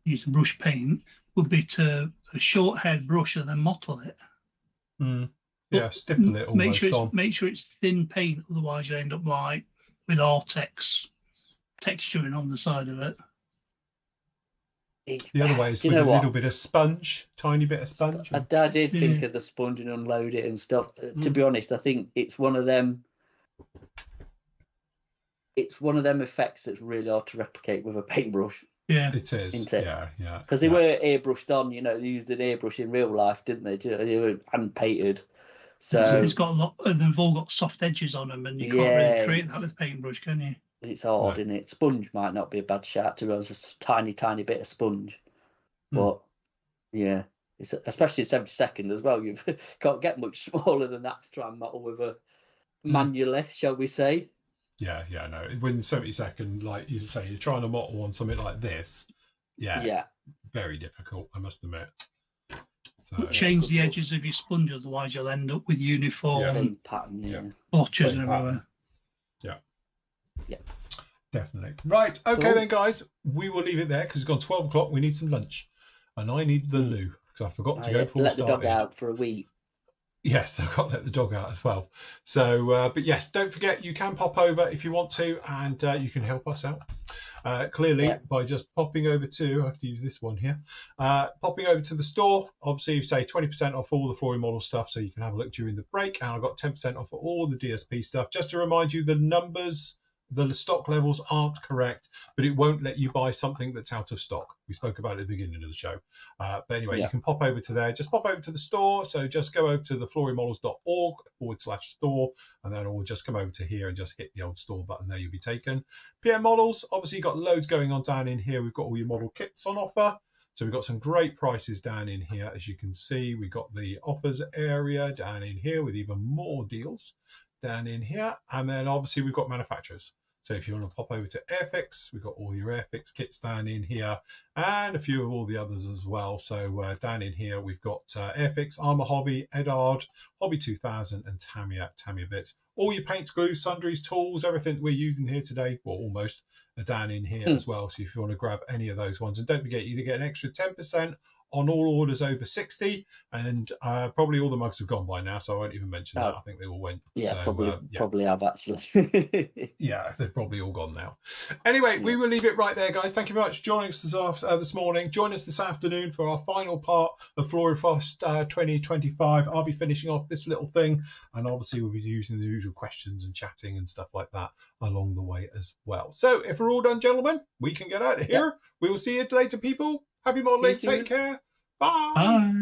Use a brush paint would be to a short-haired brush and then mottle it. Yeah, stipple it almost Make sure it's thin paint, otherwise you end up like with Artex texturing on the side of it. The other way is with a little bit of sponge, tiny bit of sponge. I did think of the sponge and unload it and stuff. To be honest, I think it's one of them. It's one of them effects that's really hard to replicate with a paintbrush. Yeah, it is. Isn't it? Yeah. Because they were airbrushed on. You know, they used an airbrush in real life, didn't they? They were hand painted. So it's got a lot. They've all got soft edges on them, and you can't really create that with paintbruch, can you? It's hard, isn't it? Sponge might not be a bad shout, to be honest. A tiny bit of sponge. But, yeah, it's especially 70-second as well. You can't get much smaller than that to try and model with a manually, shall we say. Yeah, no. When 70-second, like you say, you're trying to model on something like this, it's very difficult, I must admit. So, change the edges of your sponge, otherwise you'll end up with uniform pattern, blotches everywhere. Yeah. Definitely. Right. Okay, then, guys, we will leave it there because it's gone 12 o'clock. We need some lunch. And I need the loo because I forgot to go before we started. Let the dog out for a week. Yes, I've got to let the dog out as well. So, but yes, don't forget, you can pop over if you want to, and you can help us out. Clearly, by just popping over to, I have to use this one here, popping over to the store. Obviously, you say 20% off all the Flory model stuff, so you can have a look during the break. And I've got 10% off all the DSP stuff. Just to remind you, the numbers, the stock levels aren't correct, but it won't let you buy something that's out of stock. We spoke about it at the beginning of the show. But anyway, you can pop over to there. Just pop over to the store. So just go over to the florymodels.org/store, and then we'll just come over to here and just hit the old store button there. You'll be taken. PM Models, obviously you've got loads going on down in here. We've got all your model kits on offer. So we've got some great prices down in here. As you can see, we've got the offers area down in here with even more deals down in here. And then obviously we've got manufacturers. So if you want to pop over to Airfix, we've got all your Airfix kits down in here and a few of all the others as well. So down in here, we've got Airfix, Armour Hobby, Edard, Hobby 2000 and Tamiya Bits. All your paints, glues, sundries, tools, everything that we're using here today, well, almost, are down in here as well. So if you want to grab any of those ones, and don't forget, you get an extra 10% on all orders over 60, and probably all the mugs have gone by now, so I won't even mention that. I think they all went. Yeah, so, probably have actually. Yeah, they've probably all gone now. Anyway, we will leave it right there, guys. Thank you very much for joining us this morning. Join us this afternoon for our final part of Floryfrost 2025. I'll be finishing off this little thing, and obviously we'll be using the usual questions and chatting and stuff like that along the way as well. So if we're all done, gentlemen, we can get out of here. We will see you later, people. Happy modeling. Take care. Bye. Bye.